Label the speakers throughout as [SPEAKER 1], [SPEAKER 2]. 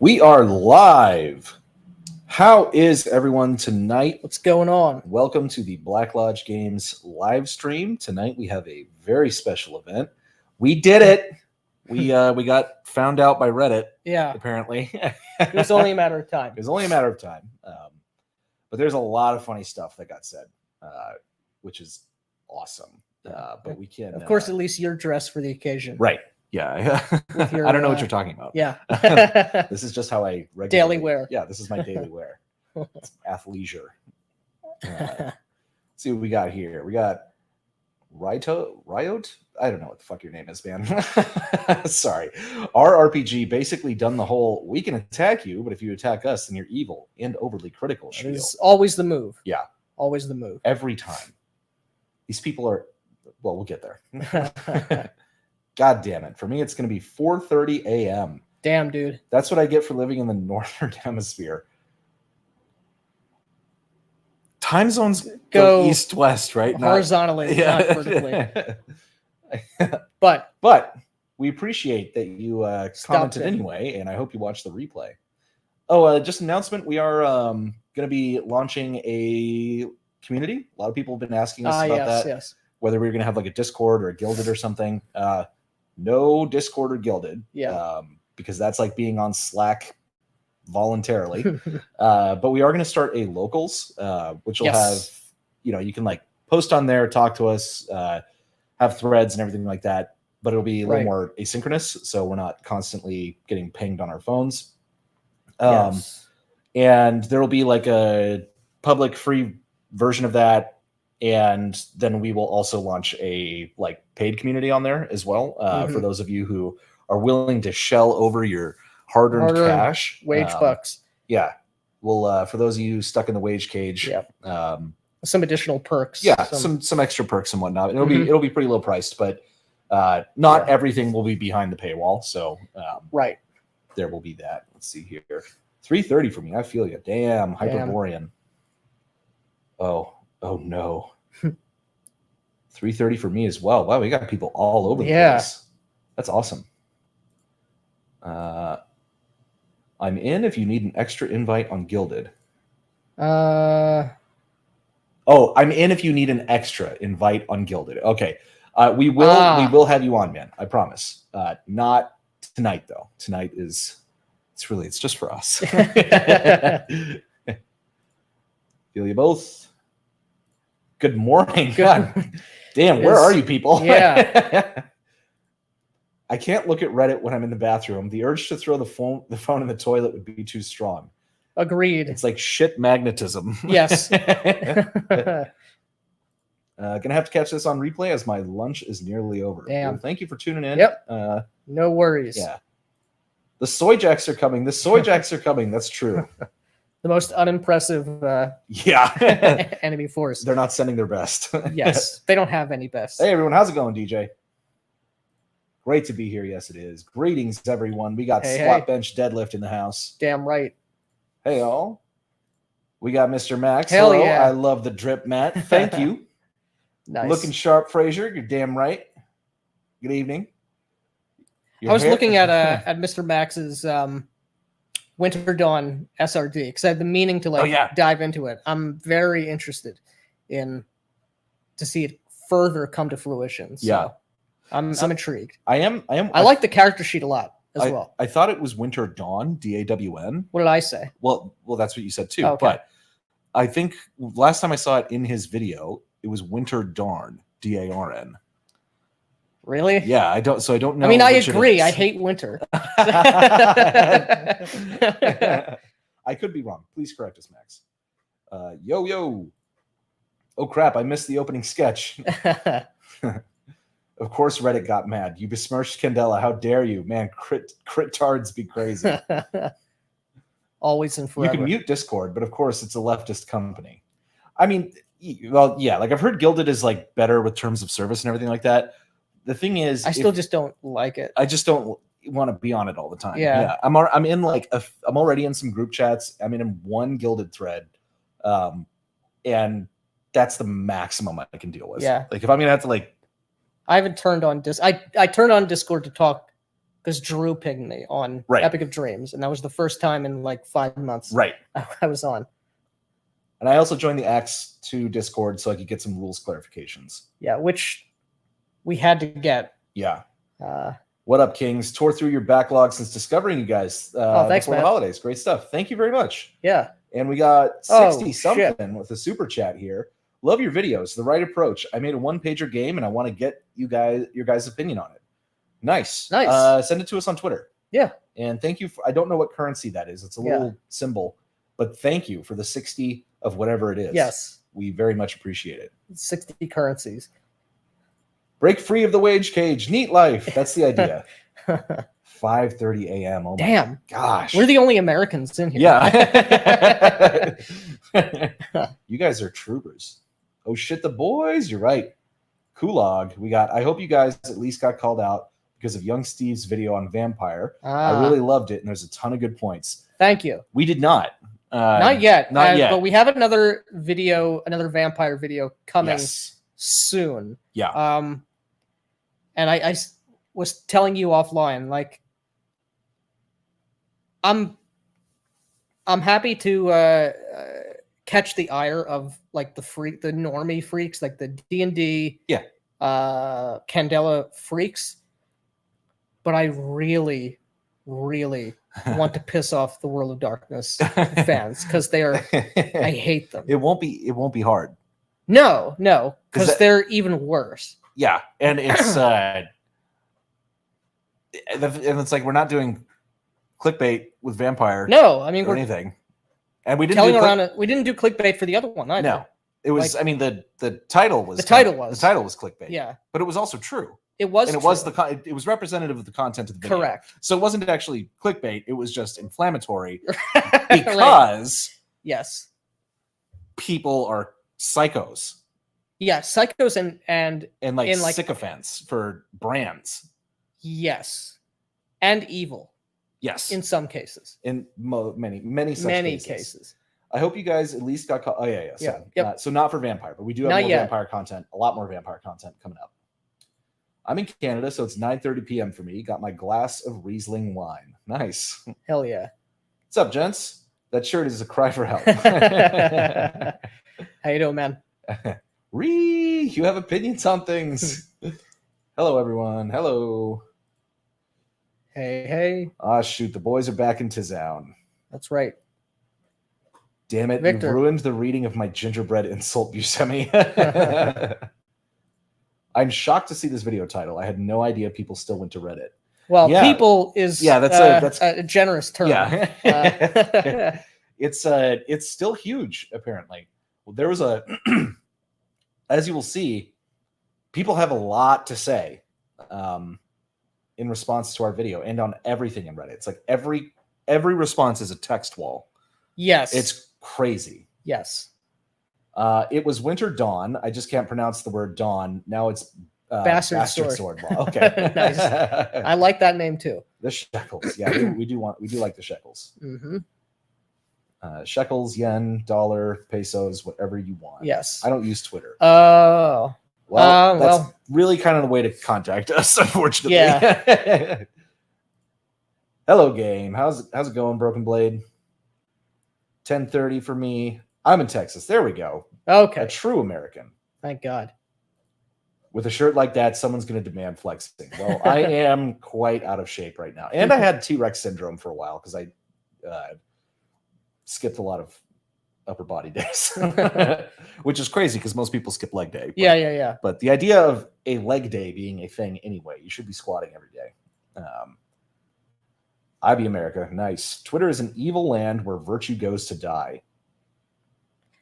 [SPEAKER 1] We are live. How is everyone tonight?
[SPEAKER 2] What's going on?
[SPEAKER 1] Welcome to the Black Lodge Games live stream. Tonight we have a very special event. We did it. We got found out by Reddit.
[SPEAKER 2] Yeah,
[SPEAKER 1] Apparently.
[SPEAKER 2] it was only a matter of time.
[SPEAKER 1] It was only a matter of time. But there's a lot of funny stuff that got said, which is awesome. But we can,
[SPEAKER 2] of course, at least you're dressed for the occasion,
[SPEAKER 1] right? Yeah,
[SPEAKER 2] your,
[SPEAKER 1] I don't know what you're talking about.
[SPEAKER 2] Yeah,
[SPEAKER 1] this is just how I regularly
[SPEAKER 2] daily wear.
[SPEAKER 1] Yeah, this is my daily wear. It's athleisure. Let's see what we got here. We got Riot. I don't know what the fuck your name is, man. Sorry. Our RPG basically done the whole we can attack you, but if you attack us, then you're evil and overly critical.
[SPEAKER 2] It's always the move.
[SPEAKER 1] Yeah,
[SPEAKER 2] always the move.
[SPEAKER 1] Every time. These people are. Well, we'll get there. God damn it. For me, it's going to be 4:30 a.m.
[SPEAKER 2] Damn, dude.
[SPEAKER 1] That's what I get for living in the Northern Hemisphere. Time zones go east-west, right?
[SPEAKER 2] Horizontally, not vertically.
[SPEAKER 1] But we appreciate that you commented anyway, and I hope you watch the replay. Oh, just an announcement. We are going to be launching a community. A lot of people have been asking us about that.
[SPEAKER 2] Yes.
[SPEAKER 1] Whether we're going to have like a Discord or a Guilded or something. No Discord or Guilded.
[SPEAKER 2] Yeah.
[SPEAKER 1] Because that's like being on Slack voluntarily. But we are going to start a locals, which will have, you can like post on there, talk to us, have threads and everything like that. But it'll be a little more asynchronous. So we're not constantly getting pinged on our phones. And there will be like a public free version of that. And then we will also launch a like paid community on there as well for those of you who are willing to shell over your hard-earned cash,
[SPEAKER 2] wage bucks.
[SPEAKER 1] Yeah, well, for those of you stuck in the wage cage,
[SPEAKER 2] some additional perks.
[SPEAKER 1] Yeah, some extra perks and whatnot. It'll be pretty low priced, but not everything will be behind the paywall. So there will be that. Let's see here, 3:30 for me. I feel you. Damn, Hyperborean. Oh no. 3:30 for me as well. Wow, we got people all over the place. That's awesome. I'm in if you need an extra invite on Guilded. I'm in if you need an extra invite on Guilded. Okay. We will have you on, man. I promise. Not tonight though. Tonight it's just for us. Feel you both. Good morning. God damn, where are you people?
[SPEAKER 2] Yeah.
[SPEAKER 1] I can't look at Reddit when I'm in the bathroom. The urge to throw the phone in the toilet would be too strong.
[SPEAKER 2] Agreed.
[SPEAKER 1] It's like shit magnetism.
[SPEAKER 2] Yes.
[SPEAKER 1] Gonna have to catch this on replay as my lunch is nearly over.
[SPEAKER 2] Damn.
[SPEAKER 1] Well, thank you for tuning in.
[SPEAKER 2] Yep. No worries.
[SPEAKER 1] Yeah. The soy jacks are coming. That's true.
[SPEAKER 2] The most unimpressive enemy force.
[SPEAKER 1] They're not sending their best.
[SPEAKER 2] Yes. They don't have any best.
[SPEAKER 1] Hey, everyone. How's it going, DJ? Great to be here. Yes, it is. Greetings, everyone. We got squat bench deadlift in the house.
[SPEAKER 2] Damn right.
[SPEAKER 1] Hey, all. We got Mr. Max.
[SPEAKER 2] Hell
[SPEAKER 1] hello.
[SPEAKER 2] Yeah.
[SPEAKER 1] I love the drip, Matt. Thank you.
[SPEAKER 2] Nice.
[SPEAKER 1] Looking sharp, Fraser. You're damn right. Good evening.
[SPEAKER 2] I was looking at Mr. Max's Winter Dawn SRD because I had the meaning to dive into it. I'm very interested to see it further come to fruition. So I'm intrigued.
[SPEAKER 1] I
[SPEAKER 2] like the character sheet a lot as well.
[SPEAKER 1] I thought it was Winter Dawn, DAWN.
[SPEAKER 2] What did I say?
[SPEAKER 1] Well, that's what you said too.
[SPEAKER 2] Okay.
[SPEAKER 1] But I think last time I saw it in his video, it was Winter Darn, DARN.
[SPEAKER 2] Really?
[SPEAKER 1] Yeah, I don't know.
[SPEAKER 2] I mean, I agree. I hate winter.
[SPEAKER 1] I could be wrong. Please correct us, Max. Yo. Oh crap, I missed the opening sketch. Of course Reddit got mad. You besmirched Candela. How dare you? Man, crit-tards be crazy.
[SPEAKER 2] Always and forever.
[SPEAKER 1] You can mute Discord, but of course it's a leftist company. I mean, well, yeah, like I've heard Guilded is like better with terms of service and everything like that. The thing is,
[SPEAKER 2] I still just don't like it.
[SPEAKER 1] I just don't want to be on it all the time.
[SPEAKER 2] Yeah.
[SPEAKER 1] I'm in like I'm already in some group chats. I'm in one Guilded thread, and that's the maximum I can deal with.
[SPEAKER 2] Yeah.
[SPEAKER 1] Like if I'm gonna have to like,
[SPEAKER 2] I haven't turned on I turned on Discord to talk because Drew pinged me on
[SPEAKER 1] Right.
[SPEAKER 2] Epic of Dreams, and that was the first time in like 5 months
[SPEAKER 1] Right.
[SPEAKER 2] I was on.
[SPEAKER 1] And I also joined the Acts 2 Discord so I could get some rules clarifications.
[SPEAKER 2] Yeah, which we had to get.
[SPEAKER 1] Yeah. What up, Kings? Tore through your backlog since discovering you guys
[SPEAKER 2] thanks,
[SPEAKER 1] before
[SPEAKER 2] man.
[SPEAKER 1] the holidays. Great stuff. Thank you very much.
[SPEAKER 2] Yeah.
[SPEAKER 1] And we got 60-something with a super chat here. Love your videos. The right approach. I made a one-pager game, and I want to get your guys' opinion on it. Nice. Send it to us on Twitter.
[SPEAKER 2] Yeah.
[SPEAKER 1] And thank you. I don't know what currency that is. It's a little symbol. But thank you for the 60 of whatever it is.
[SPEAKER 2] Yes.
[SPEAKER 1] We very much appreciate it.
[SPEAKER 2] 60 currencies.
[SPEAKER 1] Break free of the wage cage. Neat life. That's the idea. 5:30 a.m. Oh,
[SPEAKER 2] damn.
[SPEAKER 1] My gosh.
[SPEAKER 2] We're the only Americans in here.
[SPEAKER 1] Yeah. You guys are troopers. Oh, shit, the boys. You're right. Kulog. I hope you guys at least got called out because of Young Steve's video on Vampire. I really loved it, and there's a ton of good points.
[SPEAKER 2] Thank you.
[SPEAKER 1] We did not.
[SPEAKER 2] Not yet.
[SPEAKER 1] Not yet.
[SPEAKER 2] But we have another Vampire video coming soon.
[SPEAKER 1] Yeah.
[SPEAKER 2] And I was telling you offline, like, I'm happy to catch the ire of like the normie freaks, like the D&D, Candela freaks. But I really, really want to piss off the World of Darkness fans because I hate them.
[SPEAKER 1] It won't be hard.
[SPEAKER 2] No, because they're even worse.
[SPEAKER 1] Yeah, and it's and it's like we're not doing clickbait with Vampire.
[SPEAKER 2] No, I mean
[SPEAKER 1] or anything, and we didn't
[SPEAKER 2] we didn't do clickbait for the other one either.
[SPEAKER 1] No, it was. Like, I mean, the title was
[SPEAKER 2] the title was
[SPEAKER 1] clickbait.
[SPEAKER 2] Yeah,
[SPEAKER 1] but it was also true.
[SPEAKER 2] It was,
[SPEAKER 1] and it was representative of the content of the video.
[SPEAKER 2] Correct.
[SPEAKER 1] So it wasn't actually clickbait. It was just inflammatory because
[SPEAKER 2] yes,
[SPEAKER 1] people are psychos.
[SPEAKER 2] Yeah, psychos and
[SPEAKER 1] like sycophants for brands.
[SPEAKER 2] Yes, and evil.
[SPEAKER 1] Yes,
[SPEAKER 2] in some cases.
[SPEAKER 1] In many cases. I hope you guys at least got caught. Oh yeah. So,
[SPEAKER 2] yep.
[SPEAKER 1] So not for Vampire, but we do have more Vampire content. A lot more Vampire content coming up. I'm in Canada, so it's 9:30 p.m. for me. Got my glass of Riesling wine. Nice.
[SPEAKER 2] Hell yeah.
[SPEAKER 1] What's up, gents? That shirt is a cry for help.
[SPEAKER 2] How you doing, man?
[SPEAKER 1] You have opinions on things. Hello, everyone. Hello.
[SPEAKER 2] Hey.
[SPEAKER 1] Ah, shoot. The boys are back in Tizown.
[SPEAKER 2] That's right.
[SPEAKER 1] Damn it.
[SPEAKER 2] Victor.
[SPEAKER 1] You ruined the reading of my gingerbread insult, Buscemi. I'm shocked to see this video title. I had no idea people still went to Reddit.
[SPEAKER 2] Well, people is that's a generous term.
[SPEAKER 1] Yeah. It's still huge, apparently. Well, there was as you will see, people have a lot to say in response to our video and on everything in Reddit. It's like every response is a text wall.
[SPEAKER 2] Yes.
[SPEAKER 1] It's crazy.
[SPEAKER 2] Yes.
[SPEAKER 1] It was Winter Dawn. I just can't pronounce the word dawn. Now it's
[SPEAKER 2] Bastard
[SPEAKER 1] Sword Law. Okay.
[SPEAKER 2] Nice. I like that name too.
[SPEAKER 1] The shekels. Yeah, we do like the shekels.
[SPEAKER 2] Mm-hmm.
[SPEAKER 1] Shekels, yen, dollar, pesos, whatever you want.
[SPEAKER 2] Yes.
[SPEAKER 1] I don't use Twitter.
[SPEAKER 2] Oh.
[SPEAKER 1] That's really kind of the way to contact us, unfortunately.
[SPEAKER 2] Yeah.
[SPEAKER 1] Hello, game. How's it going, Broken Blade? 10:30 for me. I'm in Texas. There we go.
[SPEAKER 2] Okay.
[SPEAKER 1] A true American.
[SPEAKER 2] Thank God.
[SPEAKER 1] With a shirt like that, someone's going to demand flexing. Well, I am quite out of shape right now. And I had T-Rex syndrome for a while because I skipped a lot of upper body days, which is crazy because most people skip leg day. But,
[SPEAKER 2] yeah.
[SPEAKER 1] But the idea of a leg day being a thing anyway, you should be squatting every day. I be America. Nice. Twitter is an evil land where virtue goes to die.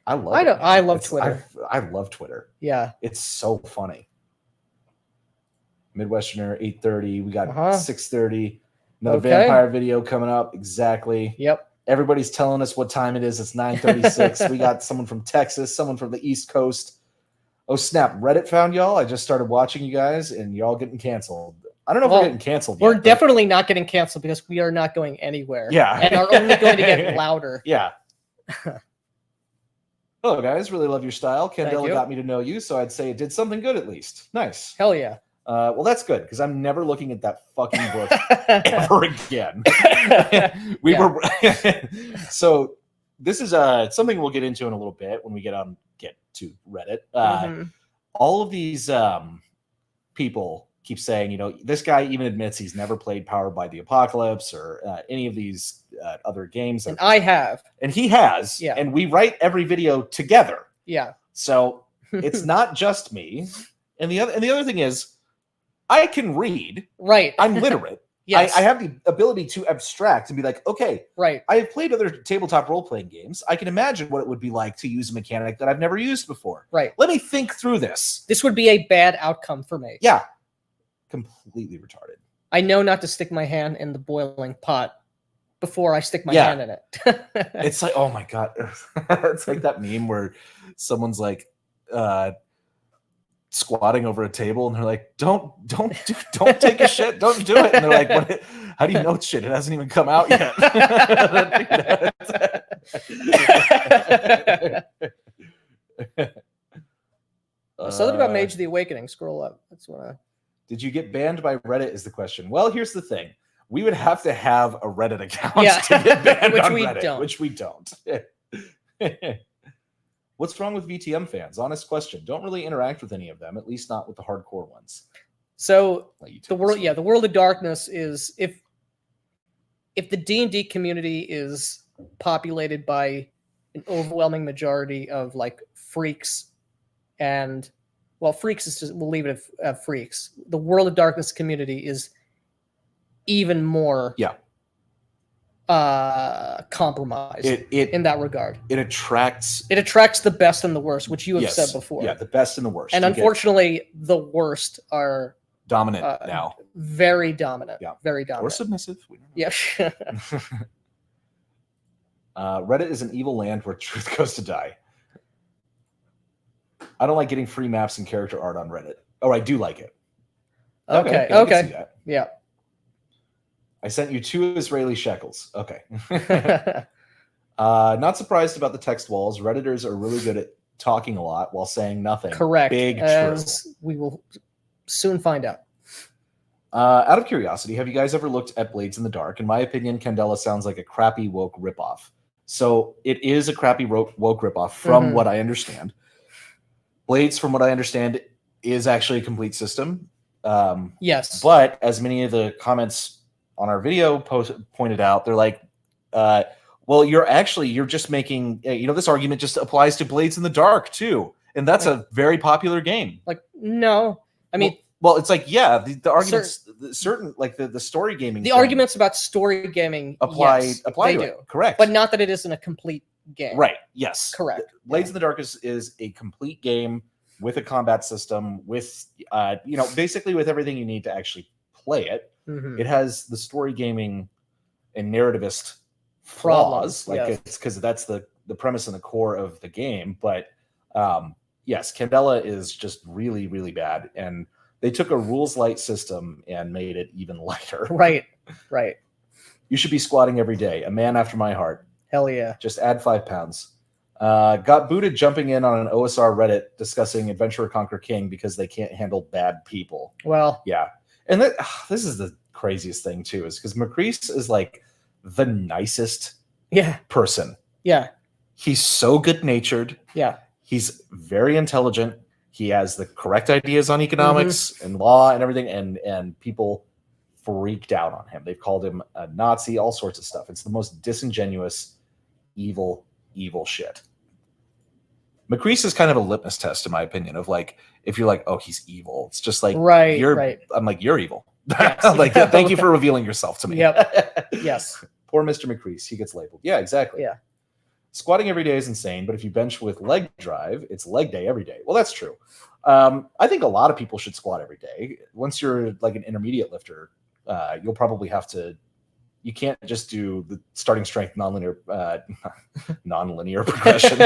[SPEAKER 1] I love Twitter. I love Twitter.
[SPEAKER 2] Yeah.
[SPEAKER 1] It's so funny. Midwesterner, 8:30. We got 6:30. Another Vampire video coming up. Exactly.
[SPEAKER 2] Yep.
[SPEAKER 1] Everybody's telling us what time it is. It's 9:36. We got someone from Texas, someone from the East Coast. Oh, snap. Reddit found y'all. I just started watching you guys, and y'all getting canceled. I don't know if we're getting canceled yet.
[SPEAKER 2] We're definitely not getting canceled because we are not going anywhere.
[SPEAKER 1] Yeah.
[SPEAKER 2] And are only going to get louder.
[SPEAKER 1] Yeah. Hello, guys. Really love your style. Candela got me to know you, so I'd say it did something good at least. Nice.
[SPEAKER 2] Hell yeah.
[SPEAKER 1] Well, that's good because I'm never looking at that fucking book ever again. We were so. This is something we'll get into in a little bit when we get to Reddit. All of these people keep saying, you know, this guy even admits he's never played Powered by the Apocalypse or any of these other games.
[SPEAKER 2] And I have.
[SPEAKER 1] And he has. Yeah. And we write every video together.
[SPEAKER 2] Yeah.
[SPEAKER 1] So it's not just me. And the other thing is, I can read.
[SPEAKER 2] Right.
[SPEAKER 1] I'm literate. Yes. I have the ability to abstract and be like, okay,
[SPEAKER 2] right.
[SPEAKER 1] I have played other tabletop role-playing games. I can imagine what it would be like to use a mechanic that I've never used before.
[SPEAKER 2] Right.
[SPEAKER 1] Let me think through this.
[SPEAKER 2] This would be a bad outcome for me.
[SPEAKER 1] Yeah. Completely retarded.
[SPEAKER 2] I know not to stick my hand in the boiling pot before I stick my hand in it.
[SPEAKER 1] It's like, oh my God. It's like that meme where someone's like, squatting over a table and they're like, don't take a shit, don't do it. And they're like, what, how do you know it's shit? It hasn't even come out yet.
[SPEAKER 2] Something about Mage of the Awakening. Scroll up. That's what I...
[SPEAKER 1] Did you get banned by Reddit is the question. Well, here's the thing. We would have to have a Reddit account to get banned on Reddit, which we don't. What's wrong with VTM fans? Honest question. Don't really interact with any of them, at least not with the hardcore ones.
[SPEAKER 2] So the World of Darkness is if the D&D community is populated by an overwhelming majority of like freaks and freaks is just, we'll leave it at freaks. The World of Darkness community is even more compromised in that regard.
[SPEAKER 1] It attracts
[SPEAKER 2] the best and the worst, which you have said before.
[SPEAKER 1] Yeah, the best and the worst.
[SPEAKER 2] And unfortunately, the worst are
[SPEAKER 1] dominant now.
[SPEAKER 2] Very dominant.
[SPEAKER 1] Yeah.
[SPEAKER 2] Very dominant.
[SPEAKER 1] Or submissive.
[SPEAKER 2] Yeah.
[SPEAKER 1] Reddit is an evil land where truth goes to die. I don't like getting free maps and character art on Reddit. Oh, I do like it.
[SPEAKER 2] Okay.
[SPEAKER 1] I can see that.
[SPEAKER 2] Yeah.
[SPEAKER 1] I sent you 2 Israeli shekels. Okay. Not surprised about the text walls. Redditors are really good at talking a lot while saying nothing.
[SPEAKER 2] Correct.
[SPEAKER 1] Big
[SPEAKER 2] as
[SPEAKER 1] true.
[SPEAKER 2] We will soon find out.
[SPEAKER 1] Out of curiosity, have you guys ever looked at Blades in the Dark? In my opinion, Candela sounds like a crappy woke ripoff. So it is a crappy woke ripoff from what I understand. Blades, from what I understand, is actually a complete system.
[SPEAKER 2] Yes.
[SPEAKER 1] But as many of the comments on our video pointed out, they're like, well, you're just making, this argument just applies to Blades in the Dark too. And that's a very popular game.
[SPEAKER 2] Like, no, I mean,
[SPEAKER 1] well, it's like, yeah, the arguments, certain like the story gaming.
[SPEAKER 2] The arguments about story gaming
[SPEAKER 1] apply
[SPEAKER 2] to
[SPEAKER 1] it. Correct.
[SPEAKER 2] But not that it isn't a complete game.
[SPEAKER 1] Right. Yes.
[SPEAKER 2] Correct.
[SPEAKER 1] Blades in the Dark is a complete game with a combat system, with, basically with everything you need to actually play it. It has the story gaming and narrativist flaws, it's because that's the premise and the core of the game. But yes, Candela is just really, really bad, and they took a rules light system and made it even lighter.
[SPEAKER 2] Right.
[SPEAKER 1] You should be squatting every day. A man after my heart.
[SPEAKER 2] Hell yeah.
[SPEAKER 1] Just add 5 pounds. Got booted jumping in on an OSR Reddit discussing Adventurer Conquer King because they can't handle bad people.
[SPEAKER 2] Well,
[SPEAKER 1] yeah. And this is the craziest thing too, is because Macrease is like the nicest person.
[SPEAKER 2] Yeah.
[SPEAKER 1] He's so good natured.
[SPEAKER 2] Yeah.
[SPEAKER 1] He's very intelligent. He has the correct ideas on economics and law and everything. And people freaked out on him. They've called him a Nazi, all sorts of stuff. It's the most disingenuous, evil shit. Macrease is kind of a litmus test, in my opinion, of like, if you're like, oh, he's evil, it's just like, I'm like, you're evil. Yes. Like, thank you for revealing yourself to me.
[SPEAKER 2] Yep. Yes.
[SPEAKER 1] Poor Mr. Macrease, he gets labeled. Yeah, exactly.
[SPEAKER 2] Yeah.
[SPEAKER 1] Squatting every day is insane, but if you bench with leg drive, it's leg day every day. Well, that's true. I think a lot of people should squat every day. Once you're like an intermediate lifter, you'll probably have to. You can't just do the starting strength nonlinear progression,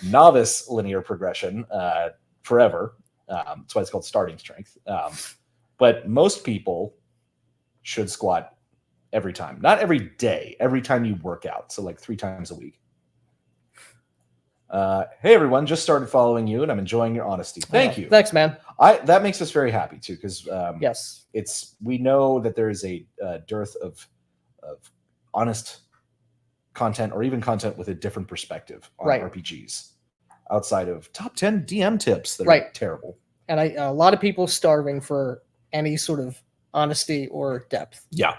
[SPEAKER 1] novice linear progression forever. That's why it's called starting strength. But most people should squat every time, not every day, every time you work out. So like 3 times a week. Hey everyone, just started following you and I'm enjoying your honesty. Thank you.
[SPEAKER 2] Thanks, man.
[SPEAKER 1] That makes us very happy too, because
[SPEAKER 2] yes,
[SPEAKER 1] we know that there is a dearth of honest content, or even content with a different perspective on RPGs outside of top 10 DM tips that are terrible.
[SPEAKER 2] And a lot of people starving for any sort of honesty or depth.
[SPEAKER 1] Yeah.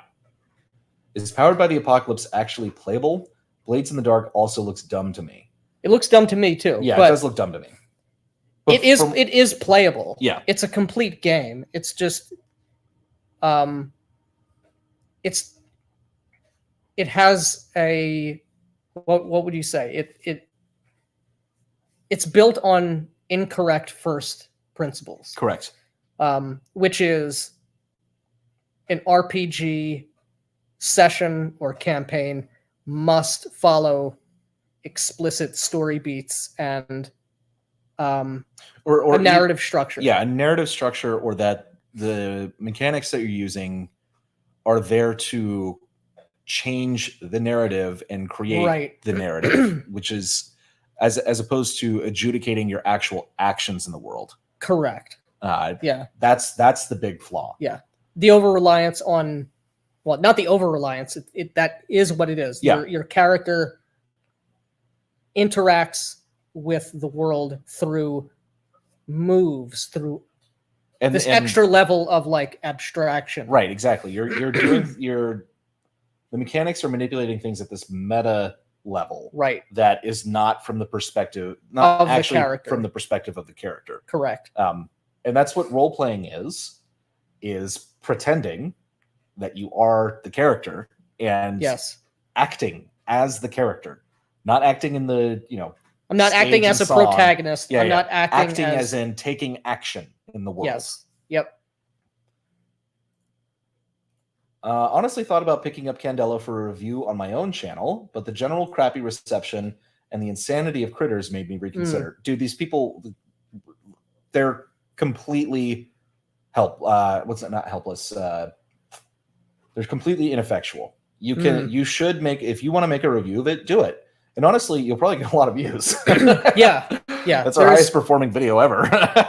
[SPEAKER 1] Is Powered by the Apocalypse actually playable? Blades in the Dark also looks dumb to me.
[SPEAKER 2] It looks dumb to me too.
[SPEAKER 1] Yeah, it does look dumb to me.
[SPEAKER 2] But it is playable.
[SPEAKER 1] Yeah.
[SPEAKER 2] It's a complete game. It's just it has a what would you say? It's built on incorrect first principles.
[SPEAKER 1] Correct.
[SPEAKER 2] Which is an RPG session or campaign must follow explicit story beats and or a narrative structure.
[SPEAKER 1] Yeah, a narrative structure, or that the mechanics that you're using are there to change the narrative and create the narrative, which is as opposed to adjudicating your actual actions in the world.
[SPEAKER 2] Correct.
[SPEAKER 1] Yeah. That's the big flaw.
[SPEAKER 2] Yeah. The over-reliance on, well, not the over-reliance, that is what it is.
[SPEAKER 1] Yeah.
[SPEAKER 2] Your character interacts with the world through moves, through this extra level of like abstraction.
[SPEAKER 1] Right, exactly. You're doing the mechanics are manipulating things at this meta level.
[SPEAKER 2] Right.
[SPEAKER 1] That is not from the perspective, not
[SPEAKER 2] of
[SPEAKER 1] actually
[SPEAKER 2] the character.
[SPEAKER 1] From the perspective of the character.
[SPEAKER 2] Correct.
[SPEAKER 1] And that's what role playing is pretending that you are the character and acting as the character, not acting in the,
[SPEAKER 2] I'm not acting as a protagonist.
[SPEAKER 1] Yeah,
[SPEAKER 2] I'm not
[SPEAKER 1] acting as in taking action in the world.
[SPEAKER 2] Yes. Yep.
[SPEAKER 1] Honestly thought about picking up Candela for a review on my own channel, but the general crappy reception and the insanity of critters made me reconsider. Dude, these people, they're completely not helpless. They're completely ineffectual. You should make, if you want to make a review of it, do it. And honestly, you'll probably get a lot of views.
[SPEAKER 2] Yeah.
[SPEAKER 1] That's our highest performing video ever.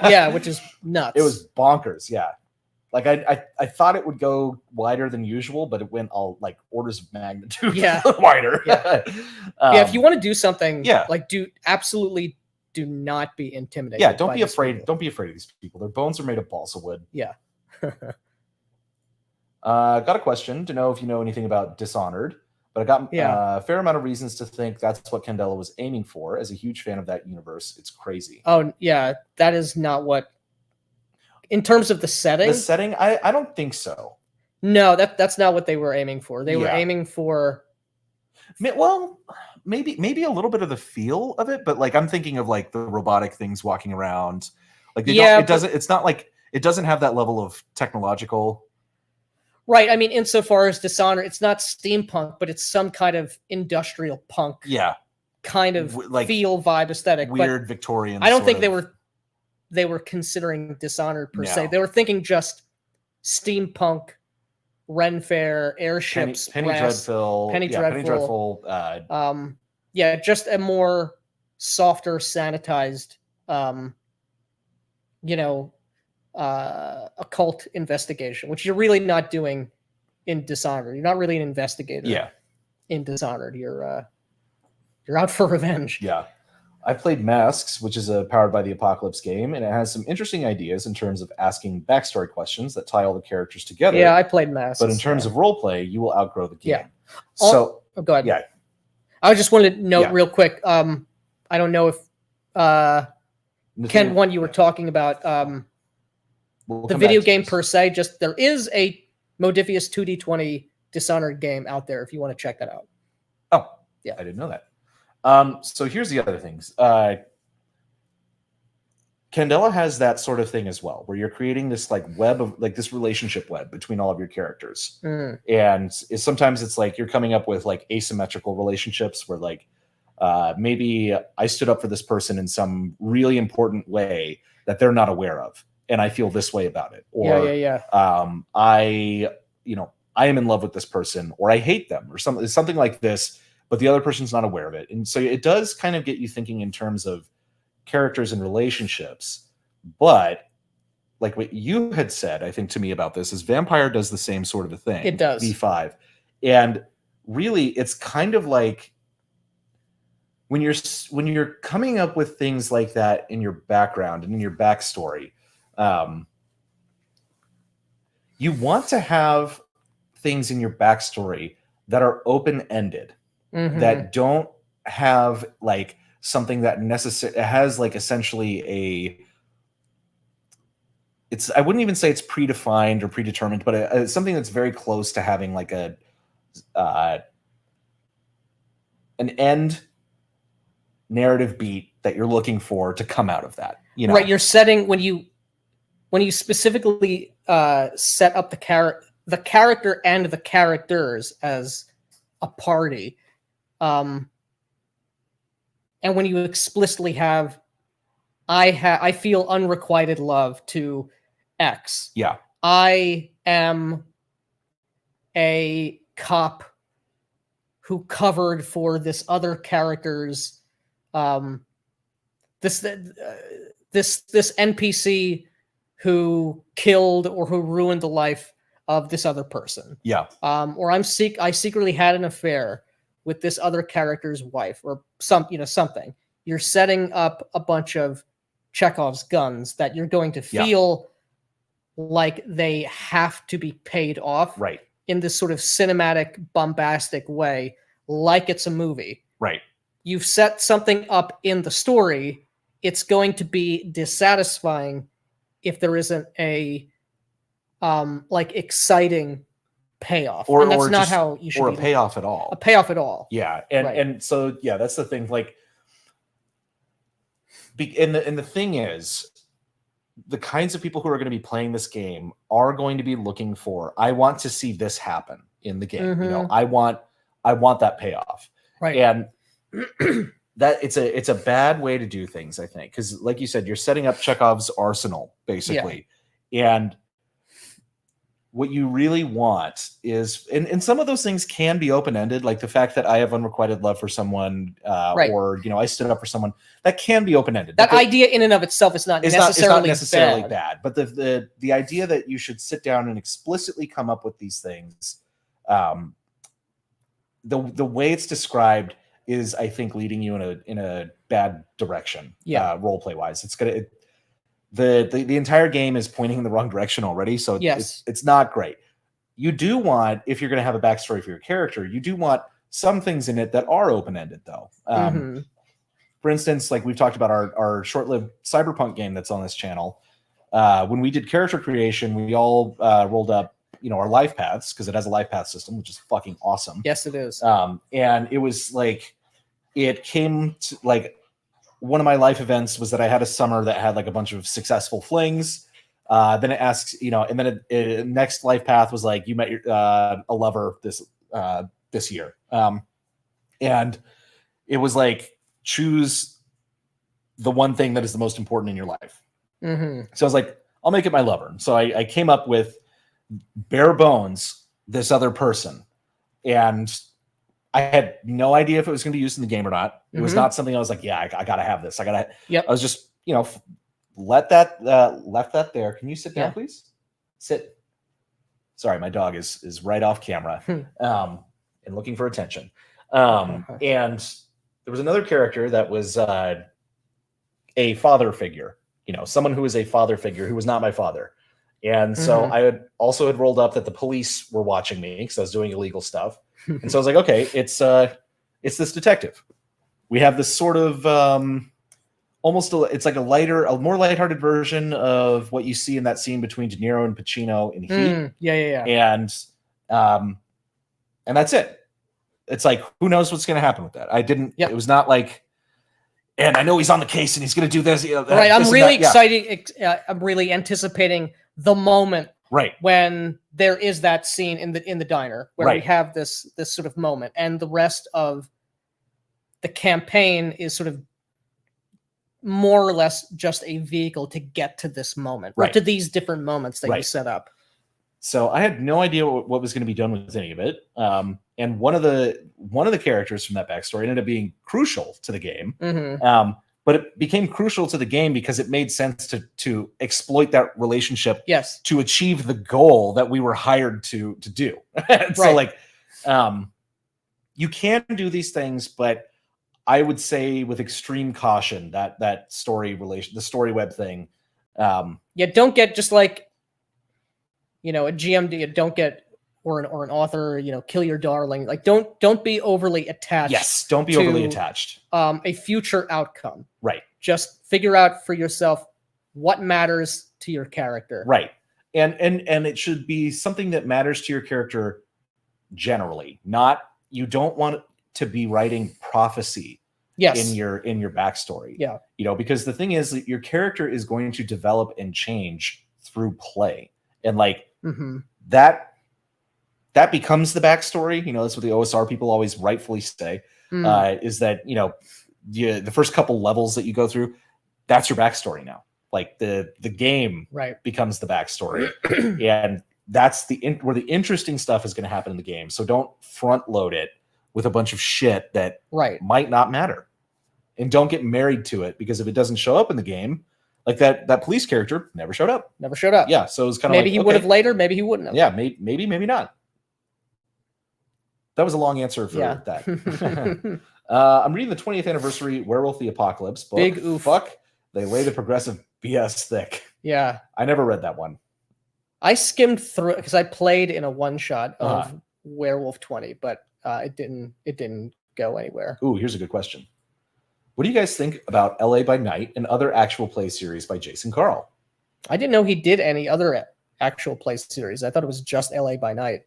[SPEAKER 2] Yeah, which is nuts.
[SPEAKER 1] It was bonkers. Yeah. Like I thought it would go wider than usual, but it went all like orders of magnitude wider.
[SPEAKER 2] Yeah. If you want to do something, like absolutely do not be intimidated.
[SPEAKER 1] Yeah, don't be afraid. Don't be afraid of these people. Their bones are made of balsa wood.
[SPEAKER 2] Yeah.
[SPEAKER 1] Got a question to know if you know anything about Dishonored, but I got a fair amount of reasons to think that's what Candela was aiming for. As a huge fan of that universe, it's crazy.
[SPEAKER 2] Oh yeah, that is not what. In terms of the setting?
[SPEAKER 1] The setting, I don't think so.
[SPEAKER 2] No, that's not what they were aiming for. They were aiming for,
[SPEAKER 1] well, maybe a little bit of the feel of it, but like I'm thinking of like the robotic things walking around. Like it's not like it doesn't have that level of technological.
[SPEAKER 2] Right. I mean, insofar as Dishonored, it's not steampunk, but it's some kind of industrial punk.
[SPEAKER 1] Yeah.
[SPEAKER 2] Kind of like feel, vibe, aesthetic.
[SPEAKER 1] Weird Victorian.
[SPEAKER 2] I don't think they were considering Dishonored per se. They were thinking just steampunk, Ren Fair, airships,
[SPEAKER 1] Penny Dreadful,
[SPEAKER 2] just a more softer, sanitized, occult investigation, which you're really not doing in Dishonored. You're not really an investigator.
[SPEAKER 1] Yeah.
[SPEAKER 2] In Dishonored, you're out for revenge.
[SPEAKER 1] Yeah. I played Masks, which is a Powered by the Apocalypse game, and it has some interesting ideas in terms of asking backstory questions that tie all the characters together.
[SPEAKER 2] Yeah, I played Masks.
[SPEAKER 1] But in terms of roleplay, you will outgrow the game.
[SPEAKER 2] Yeah.
[SPEAKER 1] So,
[SPEAKER 2] go ahead.
[SPEAKER 1] Yeah.
[SPEAKER 2] I just wanted to note real quick. I don't know if Ken, one you were talking about the video game per se. Just there is a Modifius 2D20 Dishonored game out there if you want to check that out.
[SPEAKER 1] Oh, yeah, I didn't know that. So here's the other things. Candela has that sort of thing as well, where you're creating this like web of like this relationship web between all of your characters. And sometimes it's like you're coming up with like asymmetrical relationships where like maybe I stood up for this person in some really important way that they're not aware of, and I feel this way about it. Or I am in love with this person, or I hate them, or something like this. but the other person's not aware of it. And so it does kind of get you thinking in terms of characters and relationships. But like what you had said, I think, to me about this is Vampire does the same sort of a thing.
[SPEAKER 2] It does.
[SPEAKER 1] V5. And really, it's kind of like when you're coming up with things like that in your background and in your backstory, you want to have things in your backstory that are open-ended, that don't have like something that has like essentially I wouldn't even say it's predefined or predetermined, but it's something that's very close to having like an end narrative beat that you're looking for to come out of that. You know,
[SPEAKER 2] right? You're setting when you specifically set up the character and the characters as a party, and when you explicitly have, I feel unrequited love to X.
[SPEAKER 1] Yeah.
[SPEAKER 2] I am a cop who covered for this other character's this NPC who killed or who ruined the life of this other person.
[SPEAKER 1] Yeah.
[SPEAKER 2] Or I secretly had an affair with this other character's wife, or something. You're setting up a bunch of Chekhov's guns that you're going to feel like they have to be paid off,
[SPEAKER 1] right,
[SPEAKER 2] in this sort of cinematic, bombastic way, like it's a movie.
[SPEAKER 1] Right.
[SPEAKER 2] You've set something up in the story. It's going to be dissatisfying if there isn't a like exciting payoff, and that's not how you should.
[SPEAKER 1] Or a payoff at all.
[SPEAKER 2] A payoff at all.
[SPEAKER 1] Yeah, and so that's the thing. Like, and the thing is, the kinds of people who are going to be playing this game are going to be looking for, I want to see this happen in the game. You know, I want that payoff.
[SPEAKER 2] Right.
[SPEAKER 1] And that it's a bad way to do things, I think, because like you said, you're setting up Chekhov's arsenal basically. Yeah. And what you really want is, and some of those things can be open-ended, like the fact that I have unrequited love for someone, or, you know, I stood up for someone, that can be open-ended.
[SPEAKER 2] That idea in and of itself is not necessarily
[SPEAKER 1] bad. But the idea that you should sit down and explicitly come up with these things, the way it's described is, I think, leading you in a bad direction. Yeah. Role play wise, the entire game is pointing in the wrong direction already. So it's not great. You do want, if you're going to have a backstory for your character, you do want some things in it that are open-ended though. For instance, like we've talked about our short-lived cyberpunk game that's on this channel. When we did character creation, we all rolled up, you know, our life paths, because it has a life path system, which is fucking awesome.
[SPEAKER 2] Yes, it is.
[SPEAKER 1] And it was like, it came to like, one of my life events was that I had a summer that had like a bunch of successful flings. Then it asks, you know, and then it next life path was like, you met your a lover this year. And it was like, choose the one thing that is the most important in your life. So I was like, I'll make it my lover. So I came up with, bare bones, this other person. And I had no idea if it was going to be used in the game or not. It was not something I was like, yeah, I got to have this. I was just, you know, left that there. Can you sit down, please? Sit. Sorry, my dog is right off camera and looking for attention. And there was another character that was a father figure, you know, someone who was a father figure who was not my father. And so I had rolled up that the police were watching me because I was doing illegal stuff. And so I was like, okay, it's this detective. We have this sort of it's like a more lighthearted version of what you see in that scene between De Niro and Pacino in Heat.
[SPEAKER 2] Yeah.
[SPEAKER 1] And that's it. It's like, who knows what's going to happen with that? It was not like, and I know he's on the case and he's going to do this. You know,
[SPEAKER 2] right. I'm really excited. I'm really anticipating the moment when there is that scene in the diner where we have this sort of moment, and the rest of the campaign is sort of more or less just a vehicle to get to this moment, or to these different moments that you set up.
[SPEAKER 1] So I had no idea what was going to be done with any of it. And one of the characters from that backstory ended up being crucial to the game.
[SPEAKER 2] Mm-hmm.
[SPEAKER 1] But it became crucial to the game because it made sense to exploit that relationship to achieve the goal that we were hired to do. So like, you can do these things, but I would say with extreme caution that story relation, the story web thing.
[SPEAKER 2] Don't get just like, a GMD. Don't get or an author, kill your darling. Like don't be overly attached.
[SPEAKER 1] Yes, don't be overly attached.
[SPEAKER 2] A future outcome.
[SPEAKER 1] Right.
[SPEAKER 2] Just figure out for yourself what matters to your character.
[SPEAKER 1] Right. And it should be something that matters to your character generally. Not, you don't want to be writing prophecy in your backstory.
[SPEAKER 2] Yeah.
[SPEAKER 1] Because the thing is that your character is going to develop and change through play. And like that becomes the backstory. That's what the OSR people always rightfully say, is that, the first couple levels that you go through, that's your backstory now. Like the game becomes the backstory. And that's where the interesting stuff is going to happen in the game. So don't front load it with a bunch of shit that might not matter. And don't get married to it, because if it doesn't show up in the game, like that police character never showed up. Yeah. So it was kind of
[SPEAKER 2] maybe he would have later, maybe he wouldn't have.
[SPEAKER 1] Yeah, maybe not. That was a long answer for that. I'm reading the 20th anniversary Werewolf the Apocalypse book.
[SPEAKER 2] Big oof.
[SPEAKER 1] Fuck, they lay the progressive BS thick.
[SPEAKER 2] Yeah.
[SPEAKER 1] I never read that one.
[SPEAKER 2] I skimmed through it because I played in a one-shot of Werewolf 20, but it didn't go anywhere.
[SPEAKER 1] Ooh, here's a good question. What do you guys think about LA by Night and other actual play series by Jason Carl?
[SPEAKER 2] I didn't know he did any other actual play series. I thought it was just LA by Night.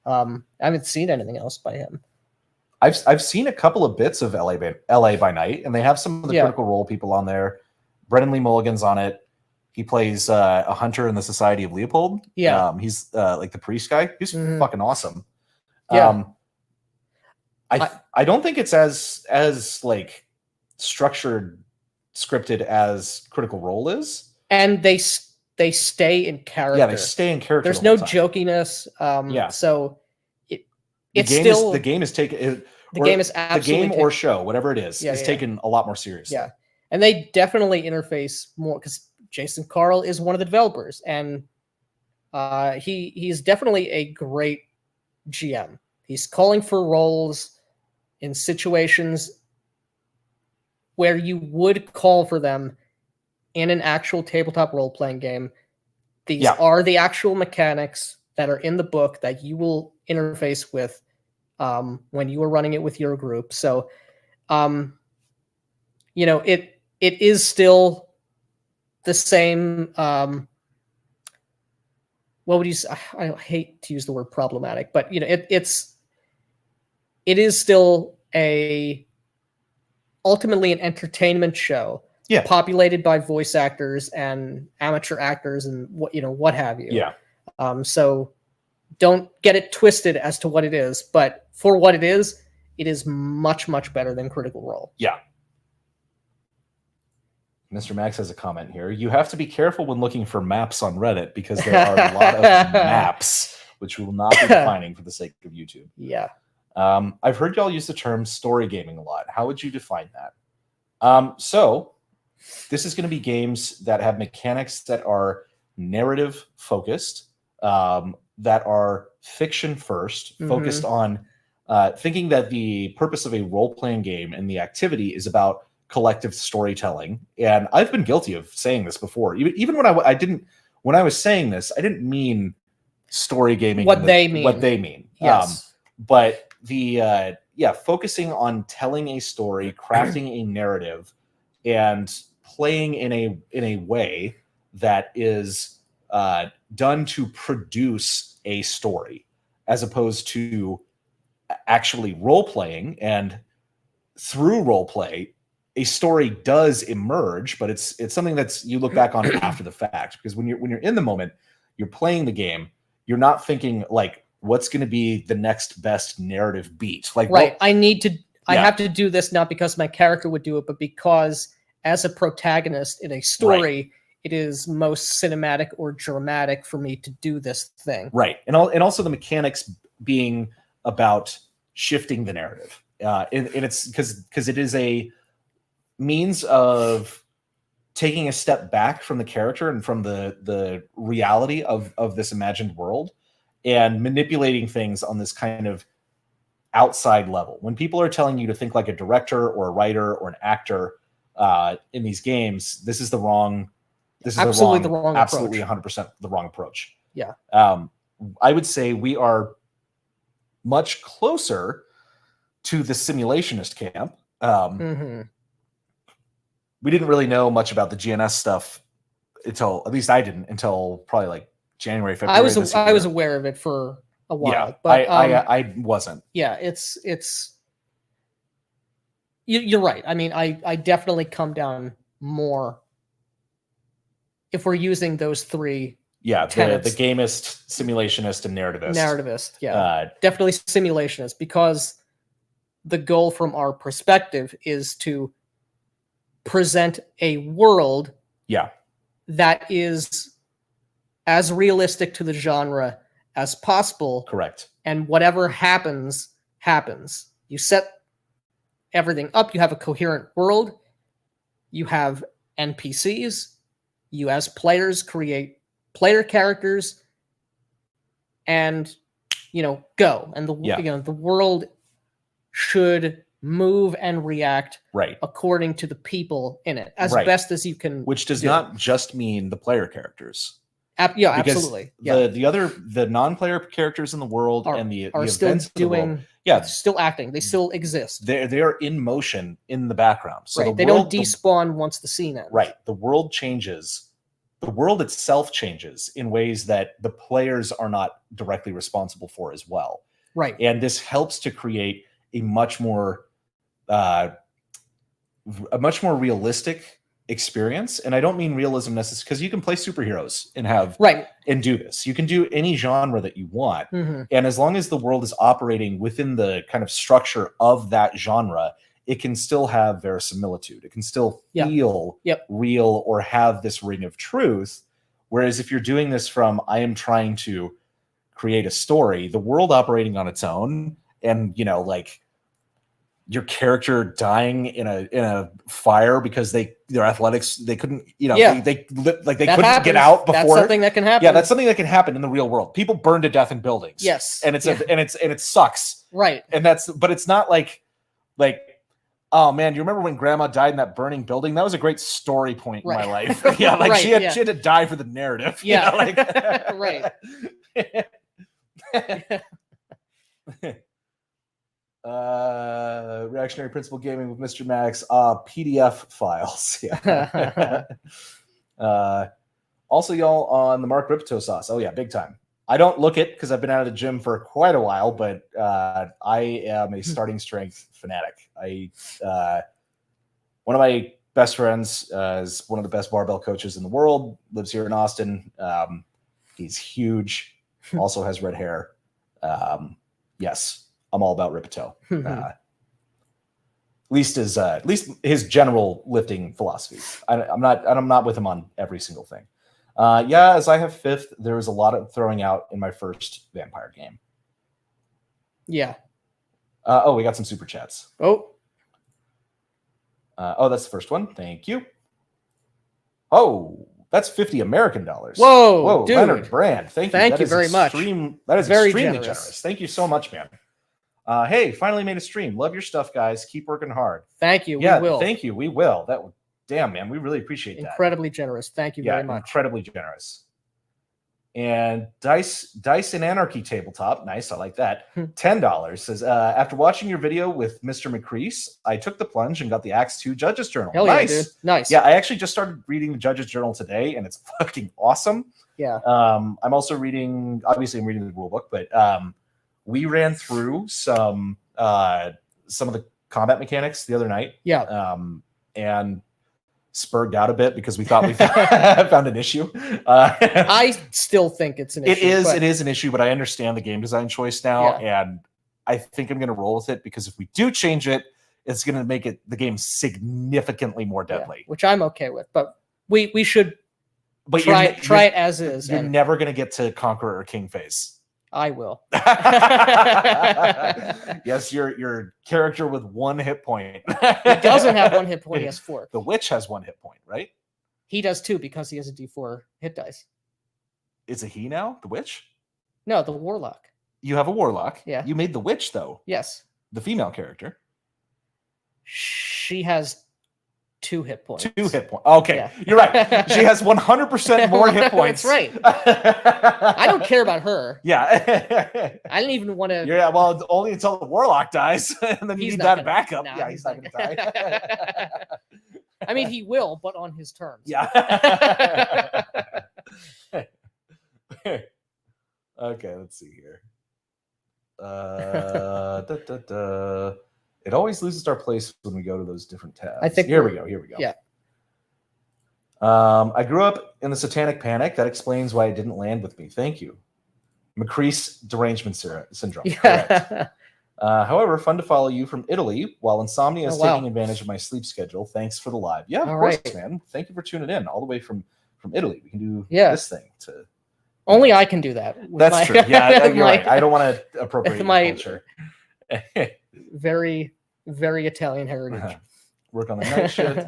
[SPEAKER 2] I haven't seen anything else by him.
[SPEAKER 1] I've seen a couple of bits of LA by Night, and they have some of the Critical Role people on there. Brennan Lee Mulligan's on it. He plays a hunter in the Society of Leopold.
[SPEAKER 2] Yeah.
[SPEAKER 1] He's like the priest guy. He's fucking awesome.
[SPEAKER 2] Yeah.
[SPEAKER 1] I don't think it's as like structured, scripted as Critical Role is.
[SPEAKER 2] And they stay in character.
[SPEAKER 1] Yeah, they stay in character.
[SPEAKER 2] There's no jokiness. So
[SPEAKER 1] the game is taken.
[SPEAKER 2] The game is absolutely
[SPEAKER 1] the game or show, whatever it is taken a lot more seriously.
[SPEAKER 2] Yeah, and they definitely interface more because Jason Carl is one of the developers, and he's definitely a great GM. He's calling for roles in situations where you would call for them in an actual tabletop role-playing game. These are the actual mechanics that are in the book that you will interface with when you are running it with your group. So, it is still the same. What would you say? I hate to use the word problematic, but it is still ultimately an entertainment show. Yeah. Populated by voice actors and amateur actors and what have you.
[SPEAKER 1] Yeah.
[SPEAKER 2] So don't get it twisted as to what it is, but for what it is much, much better than Critical Role.
[SPEAKER 1] Yeah. Mr. Max has a comment here. You have to be careful when looking for maps on Reddit because there are a lot of maps, which we will not be defining for the sake of YouTube.
[SPEAKER 2] Yeah.
[SPEAKER 1] I've heard y'all use the term story gaming a lot. How would you define that? So this is going to be games that have mechanics that are narrative focused, that are fiction first, focused on thinking that the purpose of a role-playing game and the activity is about collective storytelling. And I've been guilty of saying this before. Even when when I was saying this, I didn't mean story gaming.
[SPEAKER 2] What they mean.
[SPEAKER 1] Yes. But the focusing on telling a story, crafting a narrative, and playing in a way that is done to produce a story, as opposed to actually role playing. And through role play, a story does emerge, but it's something that's you look back on after the fact. Because when you're in the moment, you're playing the game, you're not thinking like, what's going to be the next best narrative beat? Like,
[SPEAKER 2] right, I have to do this not because my character would do it, but because as a protagonist in a story, it is most cinematic or dramatic for me to do this thing.
[SPEAKER 1] Right. And also the mechanics being about shifting the narrative. And it's because it is a means of taking a step back from the character and from the reality of this imagined world and manipulating things on this kind of outside level. When people are telling you to think like a director or a writer or an actor in these games, this is the wrong. This is
[SPEAKER 2] absolutely
[SPEAKER 1] the wrong absolutely 100% the wrong approach.
[SPEAKER 2] Yeah.
[SPEAKER 1] I would say we are much closer to the simulationist camp. We didn't really know much about the GNS stuff until, at least I didn't, until probably like January, February.
[SPEAKER 2] I was aware of it for a while,
[SPEAKER 1] yeah,
[SPEAKER 2] but
[SPEAKER 1] I wasn't.
[SPEAKER 2] Yeah, you're right. I mean, I definitely come down more if we're using those three.
[SPEAKER 1] Yeah, the gamist, simulationist, and narrativist.
[SPEAKER 2] Narrativist, yeah, definitely simulationist, because the goal from our perspective is to present a world, that is as realistic to the genre as possible.
[SPEAKER 1] Correct.
[SPEAKER 2] And whatever happens. You set everything up. You have a coherent world. You have NPCs. You as players create player characters, and go. And the world should move and react according to the people in it as best as you can.
[SPEAKER 1] Which does not just mean the player characters.
[SPEAKER 2] Yeah, absolutely.
[SPEAKER 1] The non-player characters in the world and the
[SPEAKER 2] still
[SPEAKER 1] events
[SPEAKER 2] doing, still acting. They still exist.
[SPEAKER 1] They are in motion in the background. So
[SPEAKER 2] they don't despawn once the scene ends.
[SPEAKER 1] Right. The world changes. The world itself changes in ways that the players are not directly responsible for as well.
[SPEAKER 2] Right.
[SPEAKER 1] And this helps to create a much more realistic experience. And I don't mean realism necessarily, because you can play superheroes and and do this. You can do any genre that you want. And as long as the world is operating within the kind of structure of that genre, it can still have verisimilitude. It can still feel real or have this ring of truth. Whereas if you're doing this from, I am trying to create a story, the world operating on its own, and like your character dying in a fire because their athletics, they couldn't, they couldn't get out before.
[SPEAKER 2] That's something that can happen.
[SPEAKER 1] Yeah, that's something that can happen in the real world. People burn to death in buildings.
[SPEAKER 2] Yes.
[SPEAKER 1] And it sucks.
[SPEAKER 2] Right.
[SPEAKER 1] And but it's not like, oh man, you remember when grandma died in that burning building? That was a great story point in my life. Yeah, she had to die for the narrative.
[SPEAKER 2] Yeah.
[SPEAKER 1] Right. Reactionary Principle Gaming with Mr. Max. PDF files. Yeah. Also, y'all, on the Mark Ripto sauce. Oh yeah, big time. I don't look it because I've been out of the gym for quite a while, but I am a starting strength fanatic. One of my best friends is one of the best barbell coaches in the world, lives here in Austin. He's huge, also has red hair. Yes, I'm all about Ripto. At least his general lifting philosophy. I'm not with him on every single thing. As I have fifth, there was a lot of throwing out in my first vampire game.
[SPEAKER 2] Yeah.
[SPEAKER 1] We got some super chats. That's the first one. Thank you. Oh, that's 50 American dollars.
[SPEAKER 2] Whoa, dude.
[SPEAKER 1] Leonard Brand. Thank you.
[SPEAKER 2] Thank you very much.
[SPEAKER 1] That is very extremely generous. Thank you so much, man. Hey, finally made a stream. Love your stuff, guys. Keep working hard.
[SPEAKER 2] Thank you. We will.
[SPEAKER 1] Thank you. We will. Damn, man, we really appreciate that.
[SPEAKER 2] Incredibly generous. Thank you very much.
[SPEAKER 1] Incredibly generous. And Dice and Anarchy Tabletop, nice, I like that. $10 says, after watching your video with Mr. McCrease, I took the plunge and got the Acts 2 Judges Journal.
[SPEAKER 2] Hell nice. Yeah, dude. Nice.
[SPEAKER 1] Yeah, I actually just started reading the Judges Journal today, and it's fucking awesome.
[SPEAKER 2] Yeah.
[SPEAKER 1] I'm also reading the rule book, but we ran through some of the combat mechanics the other night.
[SPEAKER 2] Yeah.
[SPEAKER 1] And spurred out a bit because we thought we found an issue.
[SPEAKER 2] I still think it's an issue.
[SPEAKER 1] It is an issue, but I understand the game design choice now, and I think I'm going to roll with it, because if we do change it, it's going to make the game significantly more deadly.
[SPEAKER 2] Which I'm okay with, but we should
[SPEAKER 1] But
[SPEAKER 2] try it as is.
[SPEAKER 1] You're never going to get to Conqueror or King phase.
[SPEAKER 2] I will.
[SPEAKER 1] Yes, your character with 1 hit point.
[SPEAKER 2] He doesn't have 1 hit point. He has 4.
[SPEAKER 1] The witch has 1 hit point, right?
[SPEAKER 2] He does too because he has a D4 hit dice.
[SPEAKER 1] Is it he now? The witch?
[SPEAKER 2] No, the warlock.
[SPEAKER 1] You have a warlock.
[SPEAKER 2] Yeah.
[SPEAKER 1] You made the witch though.
[SPEAKER 2] Yes.
[SPEAKER 1] The female character.
[SPEAKER 2] She has 2 hit points.
[SPEAKER 1] 2 hit points. Okay, yeah. You're right. She has 100% more hit points.
[SPEAKER 2] That's right. I don't care about her.
[SPEAKER 1] Yeah.
[SPEAKER 2] I didn't even want to.
[SPEAKER 1] Yeah, well, it's only until the warlock dies, and then you need that backup.
[SPEAKER 2] No,
[SPEAKER 1] yeah, he's not going to die.
[SPEAKER 2] I mean, he will, but on his terms.
[SPEAKER 1] Yeah. Okay, let's see here. It always loses our place when we go to those different tabs.
[SPEAKER 2] I think
[SPEAKER 1] here we go.
[SPEAKER 2] Yeah.
[SPEAKER 1] I grew up in the Satanic Panic. That explains why it didn't land with me. Thank you. Macrease derangement syndrome.
[SPEAKER 2] Yeah.
[SPEAKER 1] Correct. However, fun to follow you from Italy while insomnia is taking advantage of my sleep schedule. Thanks for the live. Yeah, of course, man. Thank you for tuning in all the way from Italy. We can do this thing to.
[SPEAKER 2] Only I can do that.
[SPEAKER 1] That's true. Yeah, you're right. I don't want to appropriate my culture.
[SPEAKER 2] Very, very Italian heritage.
[SPEAKER 1] Work on the night shift.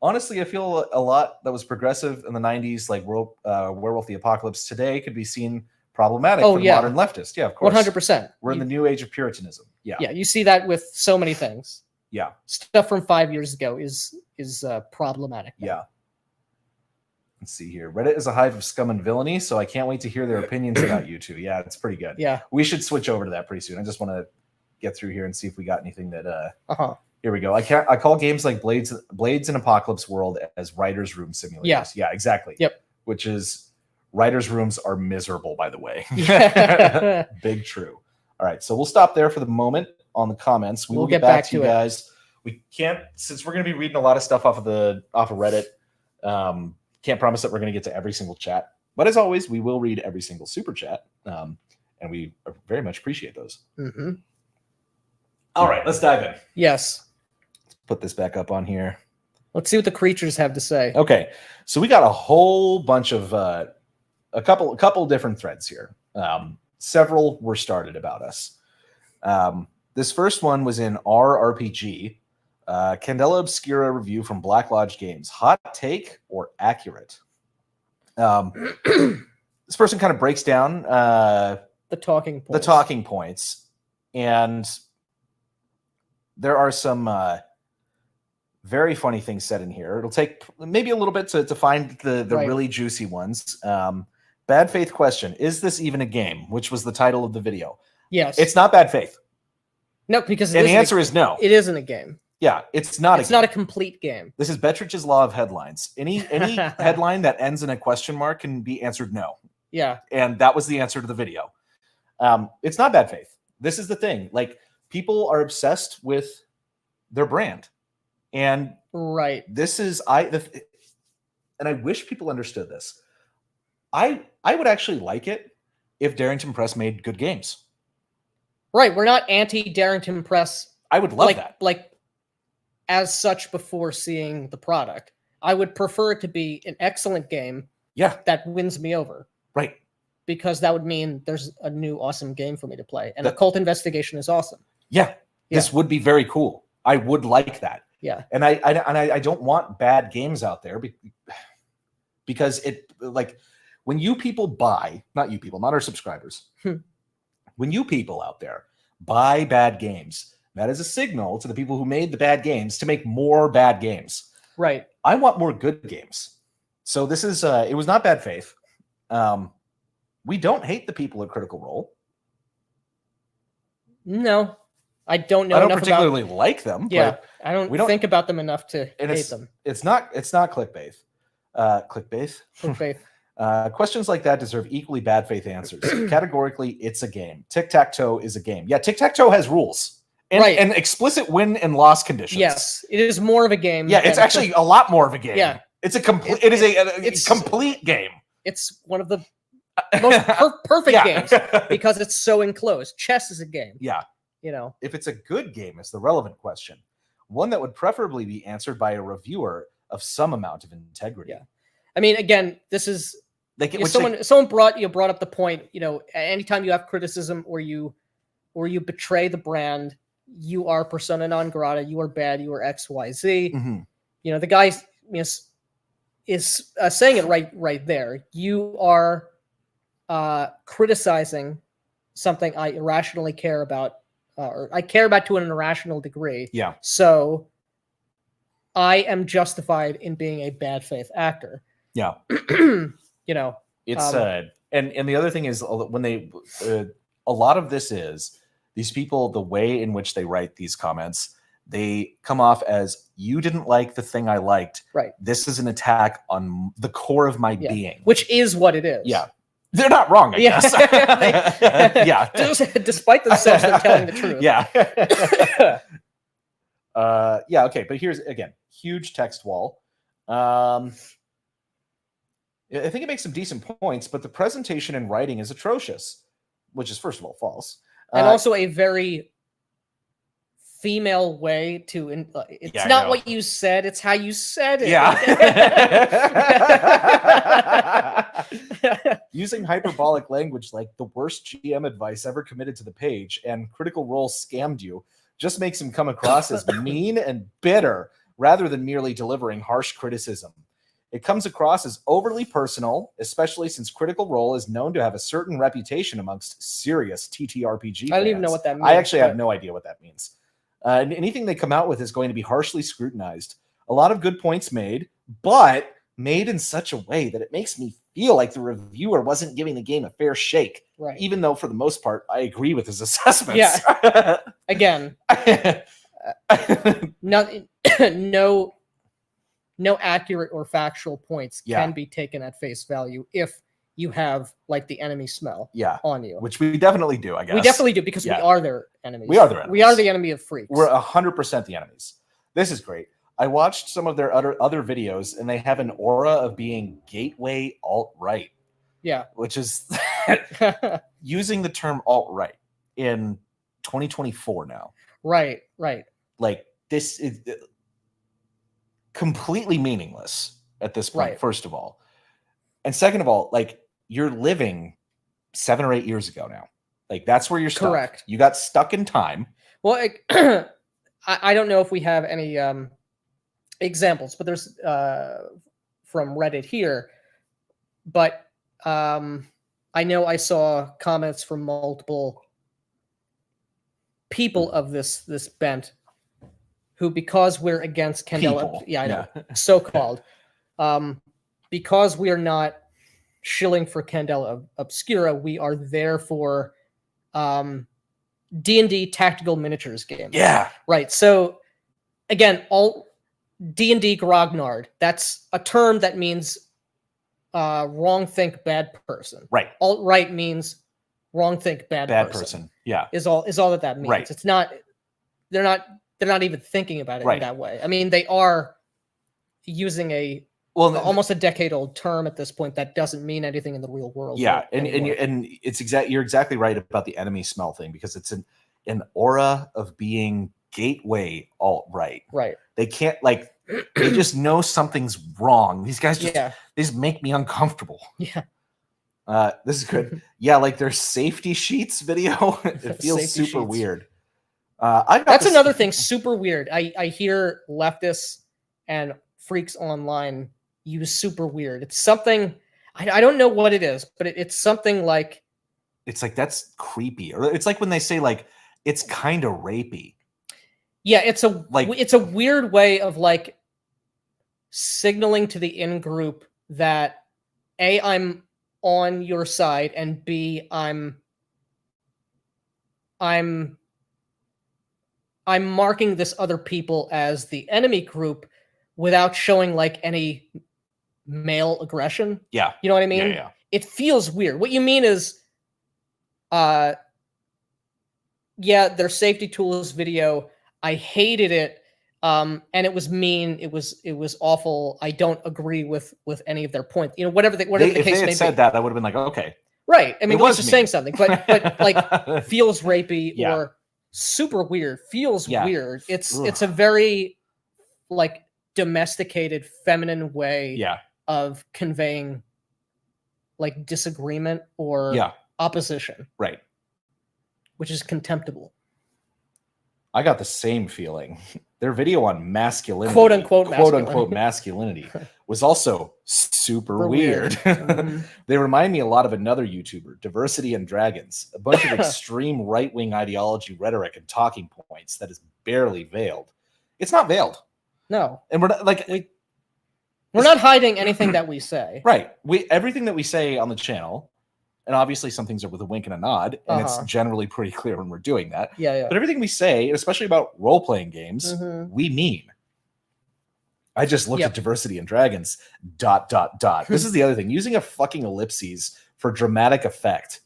[SPEAKER 1] Honestly, I feel a lot that was progressive in the 90s, like Werewolf the Apocalypse today, could be seen problematic for the modern leftist. Yeah, of course.
[SPEAKER 2] 100%.
[SPEAKER 1] We're in the new age of Puritanism. Yeah.
[SPEAKER 2] Yeah, you see that with so many things.
[SPEAKER 1] Yeah.
[SPEAKER 2] Stuff from 5 years ago is problematic.
[SPEAKER 1] Yeah. Let's see here. Reddit is a hive of scum and villainy, so I can't wait to hear their opinions about you two. Yeah, it's pretty good.
[SPEAKER 2] Yeah.
[SPEAKER 1] We should switch over to that pretty soon. I just want to get through here and see if we got anything that Here we go. I call games like Blades and Apocalypse World as writers' room simulators.
[SPEAKER 2] Yeah.
[SPEAKER 1] Yeah, exactly.
[SPEAKER 2] Yep.
[SPEAKER 1] Which is writers' rooms are miserable, by the way. Big true. All right, so we'll stop there for the moment on the comments. We will get back to you guys. We can't, since we're going to be reading a lot of stuff off of Reddit. Can't promise that we're going to get to every single chat, but as always, we will read every single super chat, and we very much appreciate those.
[SPEAKER 2] Mm-hmm.
[SPEAKER 1] All right, let's dive in.
[SPEAKER 2] Yes.
[SPEAKER 1] Let's put this back up on here.
[SPEAKER 2] Let's see what the creatures have to say.
[SPEAKER 1] Okay, so we got a whole bunch of a couple different threads here. Several were started about us. This first one was in RRPG. Candelaobscura review from Black Lodge Games. Hot take or accurate? This person kind of breaks down
[SPEAKER 2] the talking
[SPEAKER 1] points, and there are some very funny things said in here. It'll take maybe a little bit to find the really juicy ones. Bad faith question: is this even a game? Which was the title of the video.
[SPEAKER 2] Yes,
[SPEAKER 1] it's not bad faith.
[SPEAKER 2] No, because
[SPEAKER 1] the answer is no.
[SPEAKER 2] It isn't a game.
[SPEAKER 1] Yeah, it's not.
[SPEAKER 2] It's not a complete game.
[SPEAKER 1] This is Bettridge's law of headlines. Any headline that ends in a question mark can be answered no.
[SPEAKER 2] Yeah,
[SPEAKER 1] and that was the answer to the video. It's not bad faith. This is the thing. Like, people are obsessed with their brand, and this is and I wish people understood this. I would actually like it if Darrington Press made good games.
[SPEAKER 2] Right, we're not anti Darrington Press.
[SPEAKER 1] I would love that.
[SPEAKER 2] Like, as such, before seeing the product, I would prefer it to be an excellent game.
[SPEAKER 1] Yeah,
[SPEAKER 2] that wins me over.
[SPEAKER 1] Right,
[SPEAKER 2] because that would mean there's a new awesome game for me to play, and Occult Investigation is awesome.
[SPEAKER 1] Yeah, this would be very cool. I would like that.
[SPEAKER 2] Yeah,
[SPEAKER 1] and I don't want bad games out there because it, like, when you people buy, not you people, not our subscribers. When you people out there buy bad games, that is a signal to the people who made the bad games to make more bad games.
[SPEAKER 2] Right.
[SPEAKER 1] I want more good games. So this is, it was not bad faith. We don't hate the people at Critical Role.
[SPEAKER 2] No, I don't know.
[SPEAKER 1] I don't particularly like them.
[SPEAKER 2] Yeah, I don't think about them enough to hate them.
[SPEAKER 1] It's not clickbait. Clickbait. Questions like that deserve equally bad faith answers. Categorically, it's a game. Tic-tac-toe is a game. Yeah, tic-tac-toe has rules. And explicit win and loss conditions.
[SPEAKER 2] Yes, it is more of a game.
[SPEAKER 1] Yeah, it's actually a lot more of a game.
[SPEAKER 2] Yeah.
[SPEAKER 1] It's a complete it is a complete game.
[SPEAKER 2] It's one of the most perfect games because it's so enclosed. Chess is a game.
[SPEAKER 1] Yeah.
[SPEAKER 2] You know.
[SPEAKER 1] If it's a good game is the relevant question. One that would preferably be answered by a reviewer of some amount of integrity.
[SPEAKER 2] Yeah. I mean, again, this is
[SPEAKER 1] like
[SPEAKER 2] someone brought up the point. Anytime you have criticism or you betray the brand, you are persona non grata. You are bad. You are XYZ.
[SPEAKER 1] Mm-hmm.
[SPEAKER 2] The guy is saying it right there. You are criticizing something I irrationally care about, or I care about to an irrational degree.
[SPEAKER 1] Yeah.
[SPEAKER 2] So I am justified in being a bad faith actor.
[SPEAKER 1] Yeah. It's and the other thing is when they a lot of this is these people, the way in which they write these comments, they come off as, you didn't like the thing I liked.
[SPEAKER 2] Right.
[SPEAKER 1] This is an attack on the core of my being.
[SPEAKER 2] Which is what it is.
[SPEAKER 1] Yeah. They're not wrong, I guess. Yeah.
[SPEAKER 2] Despite themselves, they're telling the truth.
[SPEAKER 1] Yeah. Okay. But here's, again, huge text wall. I think it makes some decent points, but the presentation and writing is atrocious, which is, first of all, false.
[SPEAKER 2] And also a very female way to... it's not what you said, it's how you said it.
[SPEAKER 1] Yeah. Using hyperbolic language like the worst GM advice ever committed to the page and Critical Role scammed you just makes him come across as mean and bitter rather than merely delivering harsh criticism. It comes across as overly personal, especially since Critical Role is known to have a certain reputation amongst serious TTRPG fans.
[SPEAKER 2] I don't even know what that means.
[SPEAKER 1] I actually have no idea what that means. Anything they come out with is going to be harshly scrutinized. A lot of good points made, but made in such a way that it makes me feel like the reviewer wasn't giving the game a fair shake.
[SPEAKER 2] Right.
[SPEAKER 1] Even though, for the most part, I agree with his assessments.
[SPEAKER 2] Yeah. Again, no accurate or factual points can be taken at face value if you have like the enemy smell on you.
[SPEAKER 1] Which we definitely do, I guess.
[SPEAKER 2] We definitely do, because we are their enemies.
[SPEAKER 1] We are their enemies.
[SPEAKER 2] We are the enemy of freaks.
[SPEAKER 1] We're 100% the enemies. This is great. I watched some of their other videos, and they have an aura of being gateway alt-right.
[SPEAKER 2] Yeah.
[SPEAKER 1] Which is using the term alt-right in 2024 now.
[SPEAKER 2] Right.
[SPEAKER 1] Like, this is completely meaningless at this point, first of all. And second of all, like, you're living 7 or 8 years ago now. Like, that's where you're stuck.
[SPEAKER 2] Correct.
[SPEAKER 1] You got stuck in time.
[SPEAKER 2] Well, I don't know if we have any examples, but there's from Reddit here. But I know I saw comments from multiple people of this bent who, because we're against Candela, so-called, because we are not shilling for Candela Obscura, we are there for D&D tactical miniatures game.
[SPEAKER 1] Yeah.
[SPEAKER 2] Right. So again, all D&D grognard, that's a term that means wrong think bad person.
[SPEAKER 1] Right.
[SPEAKER 2] Alt-right means wrong think bad person.
[SPEAKER 1] Yeah.
[SPEAKER 2] Is all that means.
[SPEAKER 1] Right.
[SPEAKER 2] It's not, they're not even thinking about it in that way. I mean, they are using almost a decade-old term at this point that doesn't mean anything in the real world.
[SPEAKER 1] Yeah, and it's you're exactly right about the enemy smell thing, because it's an aura of being gateway alt-right.
[SPEAKER 2] Right.
[SPEAKER 1] They can't, like, they just know something's wrong. These guys they just make me uncomfortable.
[SPEAKER 2] Yeah.
[SPEAKER 1] This is good. Yeah, like their safety sheets video. It feels super weird.
[SPEAKER 2] That's another thing, super weird. I hear leftists and freaks online use super weird. It's something, I don't know what it is, but it's something like,
[SPEAKER 1] it's like, that's creepy. Or it's like when they say, like, it's kind of rapey.
[SPEAKER 2] Yeah, it's a weird way of, like, signaling to the in-group that A, I'm on your side, and B, I'm marking this other people as the enemy group without showing, like, any male aggression.
[SPEAKER 1] Yeah.
[SPEAKER 2] You know what I mean?
[SPEAKER 1] Yeah.
[SPEAKER 2] It feels weird. What you mean is, their safety tools video, I hated it. And it was mean. It was awful. I don't agree with any of their points. You know, whatever the case may be.
[SPEAKER 1] If they had said that, I would have been like, okay.
[SPEAKER 2] Right. I mean, it was just saying something, but like feels rapey or super weird. Feels weird. It's a very, like, domesticated, feminine way of conveying like disagreement or opposition.
[SPEAKER 1] Right.
[SPEAKER 2] Which is contemptible.
[SPEAKER 1] I got the same feeling. Their video on masculinity,
[SPEAKER 2] quote unquote
[SPEAKER 1] masculinity was also super weird.
[SPEAKER 2] Mm-hmm.
[SPEAKER 1] They remind me a lot of another YouTuber, Diversity and Dragons, a bunch of extreme right-wing ideology, rhetoric, and talking points that is barely veiled. It's not veiled.
[SPEAKER 2] No.
[SPEAKER 1] And we're not like
[SPEAKER 2] we're not hiding anything that we say.
[SPEAKER 1] Right. Everything that we say on the channel, and obviously some things are with a wink and a nod, and it's generally pretty clear when we're doing that.
[SPEAKER 2] Yeah.
[SPEAKER 1] But everything we say, especially about role-playing games, we mean. I just looked at Diversity and Dragons, ... This is the other thing. Using a fucking ellipses for dramatic effect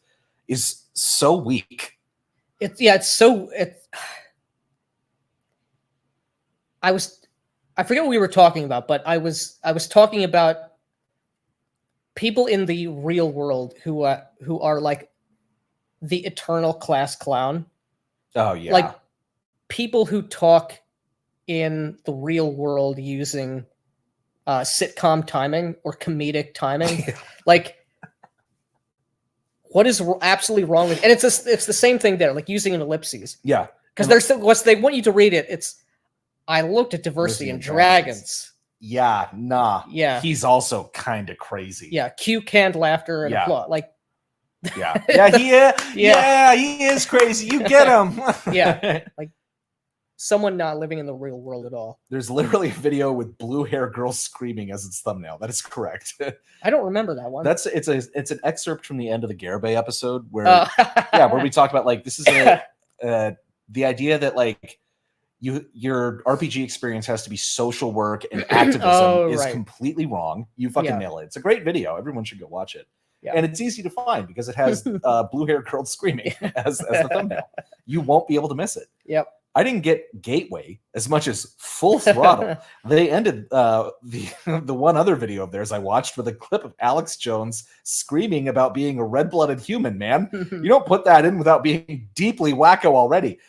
[SPEAKER 1] is so weak.
[SPEAKER 2] I forget what we were talking about, but I was talking about people in the real world who are like the eternal class clown.
[SPEAKER 1] Oh yeah.
[SPEAKER 2] Like people who talk in the real world using sitcom timing or comedic timing. Like what is absolutely wrong with, and it's the same thing there, like using an ellipses.
[SPEAKER 1] Yeah.
[SPEAKER 2] Because there's what they want you to read it. It's I looked at Diversity and Dragons.
[SPEAKER 1] Yeah, nah.
[SPEAKER 2] Yeah.
[SPEAKER 1] He's also kind of crazy.
[SPEAKER 2] Yeah, cue canned laughter and applause. Like
[SPEAKER 1] yeah, he is crazy. You get him.
[SPEAKER 2] Yeah, like someone not living in the real world at all.
[SPEAKER 1] There's literally a video with blue hair girl screaming as its thumbnail. That is correct.
[SPEAKER 2] I don't remember that one.
[SPEAKER 1] It's an excerpt from the end of the Garibay episode where where we talk about like this is the idea that like your RPG experience has to be social work and activism is completely wrong. You fucking nail it. It's a great video. Everyone should go watch it. Yeah. And it's easy to find because it has blue hair girl screaming as the thumbnail. You won't be able to miss it.
[SPEAKER 2] Yep.
[SPEAKER 1] I didn't get Gateway as much as Full Throttle. They ended the one other video of theirs I watched with a clip of Alex Jones screaming about being a red-blooded human, man. You don't put that in without being deeply wacko already.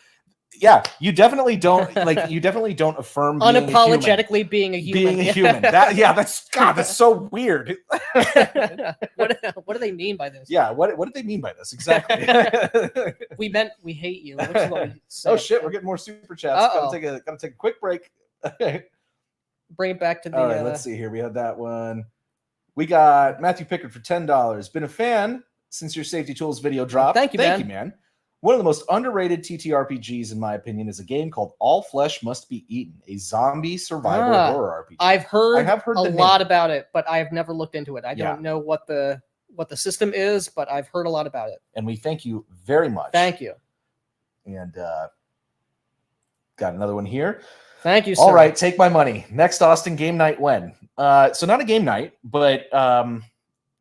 [SPEAKER 1] Yeah, you definitely don't affirm
[SPEAKER 2] unapologetically being a human.
[SPEAKER 1] Being a human. That's so weird.
[SPEAKER 2] What do they mean by this?
[SPEAKER 1] Yeah, what do they mean by this exactly?
[SPEAKER 2] We meant we hate you. Which is what we said.
[SPEAKER 1] Oh shit, we're getting more super chats. Gotta take a quick break.
[SPEAKER 2] Bring it back to the.
[SPEAKER 1] All right, let's see here. We had that one. We got Matthew Pickard for $10. Been a fan since your Safety Tools video dropped.
[SPEAKER 2] Thank you, man.
[SPEAKER 1] One of the most underrated TTRPGs, in my opinion, is a game called All Flesh Must Be Eaten, a zombie survival horror RPG.
[SPEAKER 2] I have heard a lot about it, but I have never looked into it. I don't know what the system is, but I've heard a lot about it.
[SPEAKER 1] And we thank you very much.
[SPEAKER 2] Thank you.
[SPEAKER 1] And got another one here.
[SPEAKER 2] Thank you, sir.
[SPEAKER 1] All right, take my money. Next Austin game night when? So not a game night, but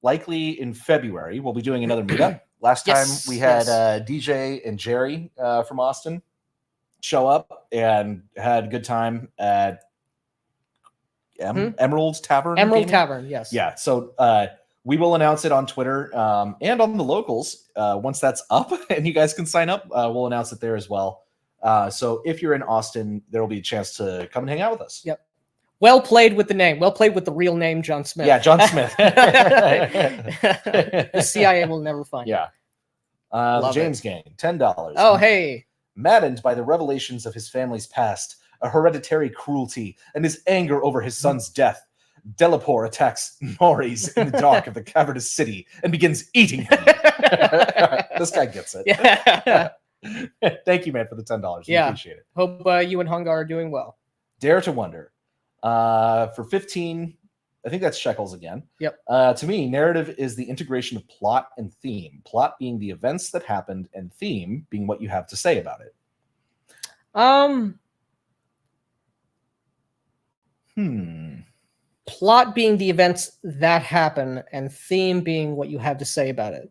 [SPEAKER 1] likely in February, we'll be doing another meetup. Last time we had DJ and Jerry from Austin show up and had a good time at Emerald Tavern.
[SPEAKER 2] Emerald Tavern, yes.
[SPEAKER 1] Yeah, so we will announce it on Twitter and on the locals once that's up and you guys can sign up. We'll announce it there as well. So if you're in Austin, there will be a chance to come and hang out with us.
[SPEAKER 2] Yep. Well played with the name. Well played with the real name, John Smith.
[SPEAKER 1] Yeah, John Smith.
[SPEAKER 2] The CIA will never find
[SPEAKER 1] him. The James Gang, $10.
[SPEAKER 2] Oh, hey.
[SPEAKER 1] Maddened by the revelations of his family's past, a hereditary cruelty, and his anger over his son's death, Delapore attacks Norris in the dark of the cavernous city and begins eating him. This guy gets it.
[SPEAKER 2] Yeah.
[SPEAKER 1] Thank you, man, for the $10. We appreciate it.
[SPEAKER 2] Hope you and Hungar are doing well.
[SPEAKER 1] Dare to Wonder. For 15, I think that's shekels again.
[SPEAKER 2] Yep.
[SPEAKER 1] To me, narrative is the integration of plot and theme. Plot being the events that happened, and theme being what you have to say about it.
[SPEAKER 2] Plot being the events that happen, and theme being what you have to say about it.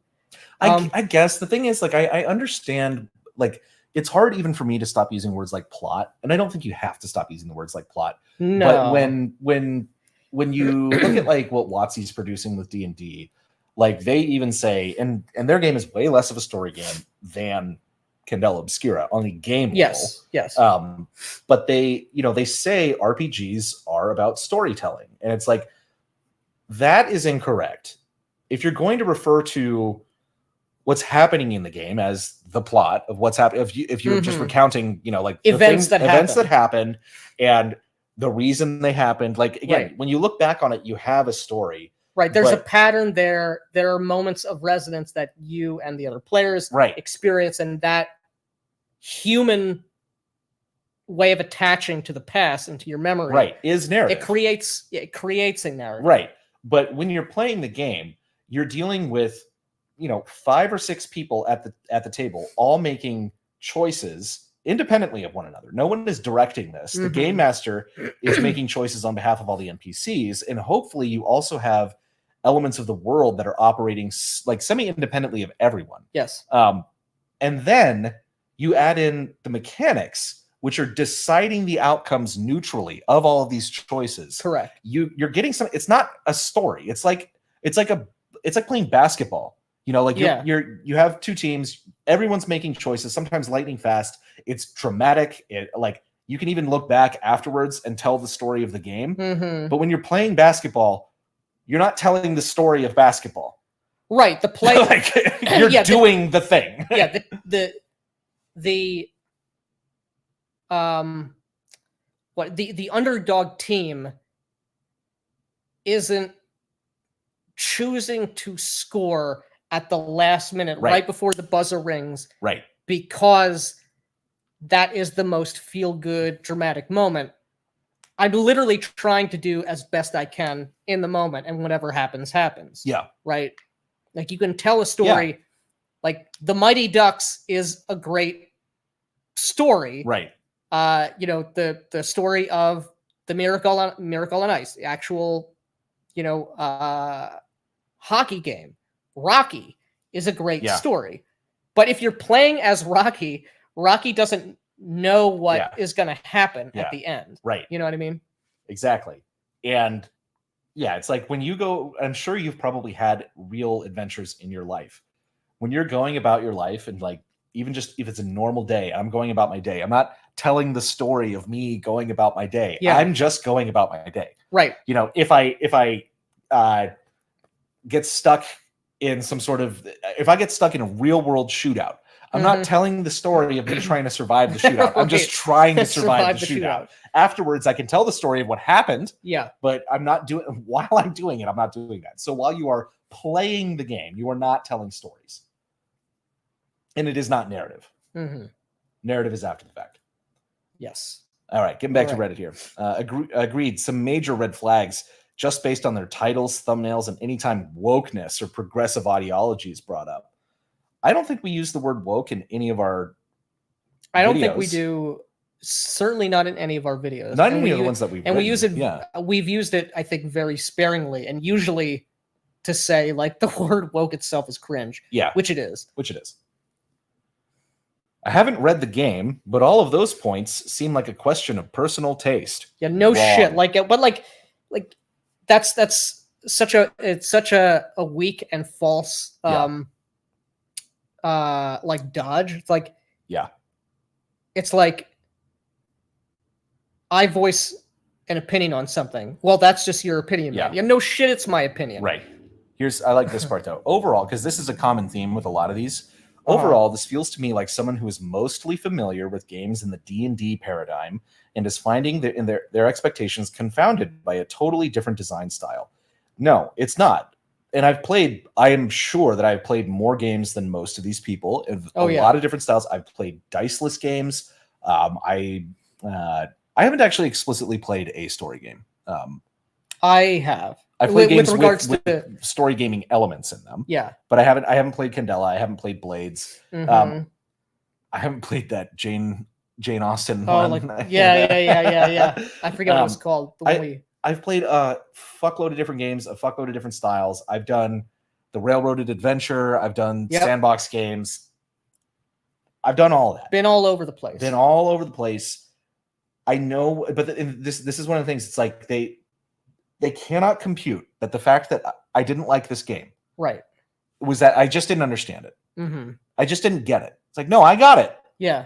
[SPEAKER 1] I guess the thing is, like, I understand, like, it's hard even for me to stop using words like plot, and I don't think you have to stop using the words like plot.
[SPEAKER 2] No.
[SPEAKER 1] But when you look at like what WotC's producing with D&D, like they even say, and their game is way less of a story game than Candelaobscura on the game level.
[SPEAKER 2] Yes.
[SPEAKER 1] But they say RPGs are about storytelling, and it's like That is incorrect. If you're going to refer to what's happening in the game as the plot of what's happening, if you're just recounting, like
[SPEAKER 2] events that
[SPEAKER 1] happened and the reason they happened, like again, when you look back on it, you have a story.
[SPEAKER 2] Right. There's a pattern there. There are moments of resonance that you and the other players experience, and that human way of attaching to the past and to your memory
[SPEAKER 1] is narrative.
[SPEAKER 2] It creates a narrative.
[SPEAKER 1] Right. But when you're playing the game, you're dealing with 5 or 6 people at the table, all making choices independently of one another. No one is directing this. The game master is making choices on behalf of all the NPCs, and hopefully you also have elements of the world that are operating like semi-independently of everyone.
[SPEAKER 2] Yes.
[SPEAKER 1] And then you add in the mechanics, which are deciding the outcomes neutrally of all of these choices.
[SPEAKER 2] Correct.
[SPEAKER 1] You're getting some. It's not a story. It's like playing basketball. You have 2 teams. Everyone's making choices. Sometimes lightning fast. It's dramatic. You can even look back afterwards and tell the story of the game. But when you're playing basketball, you're not telling the story of basketball.
[SPEAKER 2] Right. The play.
[SPEAKER 1] You're doing the thing.
[SPEAKER 2] Yeah. The underdog team isn't choosing to score at the last minute, right before the buzzer rings, because that is the most feel-good dramatic moment. I'm literally trying to do as best I can in the moment, and whatever happens right. Like, you can tell a story like the Mighty Ducks is a great story,
[SPEAKER 1] right?
[SPEAKER 2] The story of the Miracle on Ice, the actual hockey game, Rocky, is a great story. But if you're playing as Rocky doesn't know what is going to happen at the end,
[SPEAKER 1] right?
[SPEAKER 2] You know what I mean?
[SPEAKER 1] Exactly. And it's like when you go, I'm sure you've probably had real adventures in your life when you're going about your life, and like, even just if it's a normal day, I'm going about my day. I'm not telling the story of me going about my day. I'm just going about my day.
[SPEAKER 2] Right.
[SPEAKER 1] If I get stuck in if I get stuck in a real world shootout, I'm not telling the story of me trying to survive the shootout. I'm just trying to survive the shootout. Afterwards, I can tell the story of what happened.
[SPEAKER 2] Yeah.
[SPEAKER 1] But while I'm doing it, I'm not doing that. So while you are playing the game, you are not telling stories. And it is not narrative. Narrative is after the fact.
[SPEAKER 2] Yes.
[SPEAKER 1] All right, getting back to Reddit here. Agreed. Some major red flags just based on their titles, thumbnails, and anytime wokeness or progressive ideology is brought up. I don't think we use the word woke in any of our
[SPEAKER 2] I don't think we do. Certainly not in any of our videos.
[SPEAKER 1] Not in any of the ones that we've
[SPEAKER 2] we use it. We've used it, I think, very sparingly, and usually to say like the word woke itself is cringe.
[SPEAKER 1] Yeah.
[SPEAKER 2] Which it is.
[SPEAKER 1] I haven't read the game, but all of those points seem like a question of personal taste.
[SPEAKER 2] Yeah, no shit. But that's such a weak and false dodge. It's like, it's like, I voice an opinion on something. Well, that's just your opinion, man. Yeah, no shit, it's my opinion.
[SPEAKER 1] Right. I like this part though. Overall, because this is a common theme with a lot of these. Overall, this feels to me like someone who is mostly familiar with games in the D&D paradigm and is finding their expectations confounded by a totally different design style. No, it's not. And I am sure that I've played more games than most of these people. A lot of different styles. I've played diceless games. I haven't actually explicitly played a story game.
[SPEAKER 2] I have.
[SPEAKER 1] I've played games with story gaming elements in them.
[SPEAKER 2] Yeah.
[SPEAKER 1] But I haven't played Candela. I haven't played Blades. I haven't played that Jane Austen one.
[SPEAKER 2] Yeah. I forget what it's called.
[SPEAKER 1] I've played a fuckload of different games, a fuckload of different styles. I've done the Railroaded Adventure. I've done sandbox games. I've done all that.
[SPEAKER 2] Been all over the place.
[SPEAKER 1] I know, but this is one of the things. It's like they cannot compute that the fact that I didn't like this game,
[SPEAKER 2] right,
[SPEAKER 1] was that I just didn't understand it. I just didn't get it. It's like, no, I got it.
[SPEAKER 2] Yeah,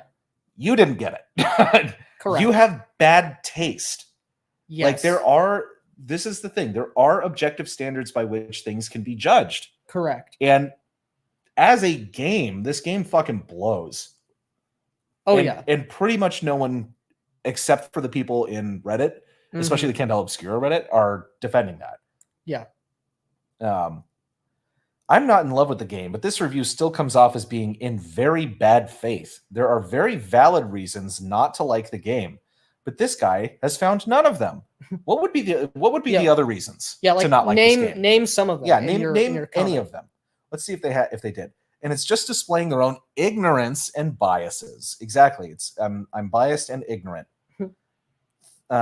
[SPEAKER 1] you didn't get it.
[SPEAKER 2] Correct.
[SPEAKER 1] You have bad taste.
[SPEAKER 2] Yes.
[SPEAKER 1] Like there are this is the thing. There are objective standards by which things can be judged.
[SPEAKER 2] Correct.
[SPEAKER 1] And as a game, this game fucking blows.
[SPEAKER 2] Oh,
[SPEAKER 1] and,
[SPEAKER 2] yeah.
[SPEAKER 1] And pretty much no one, except for the people in Reddit, especially the candelaobscura Reddit, are defending that.
[SPEAKER 2] Yeah.
[SPEAKER 1] I'm not in love with the game, but this review still comes off as being in very bad faith. There are very valid reasons not to like the game, but this guy has found none of them. What would be the other reasons to not like this game?
[SPEAKER 2] Name some of them.
[SPEAKER 1] Yeah, name any of them. Let's see if they did. And it's just displaying their own ignorance and biases. Exactly. It's I'm biased and ignorant.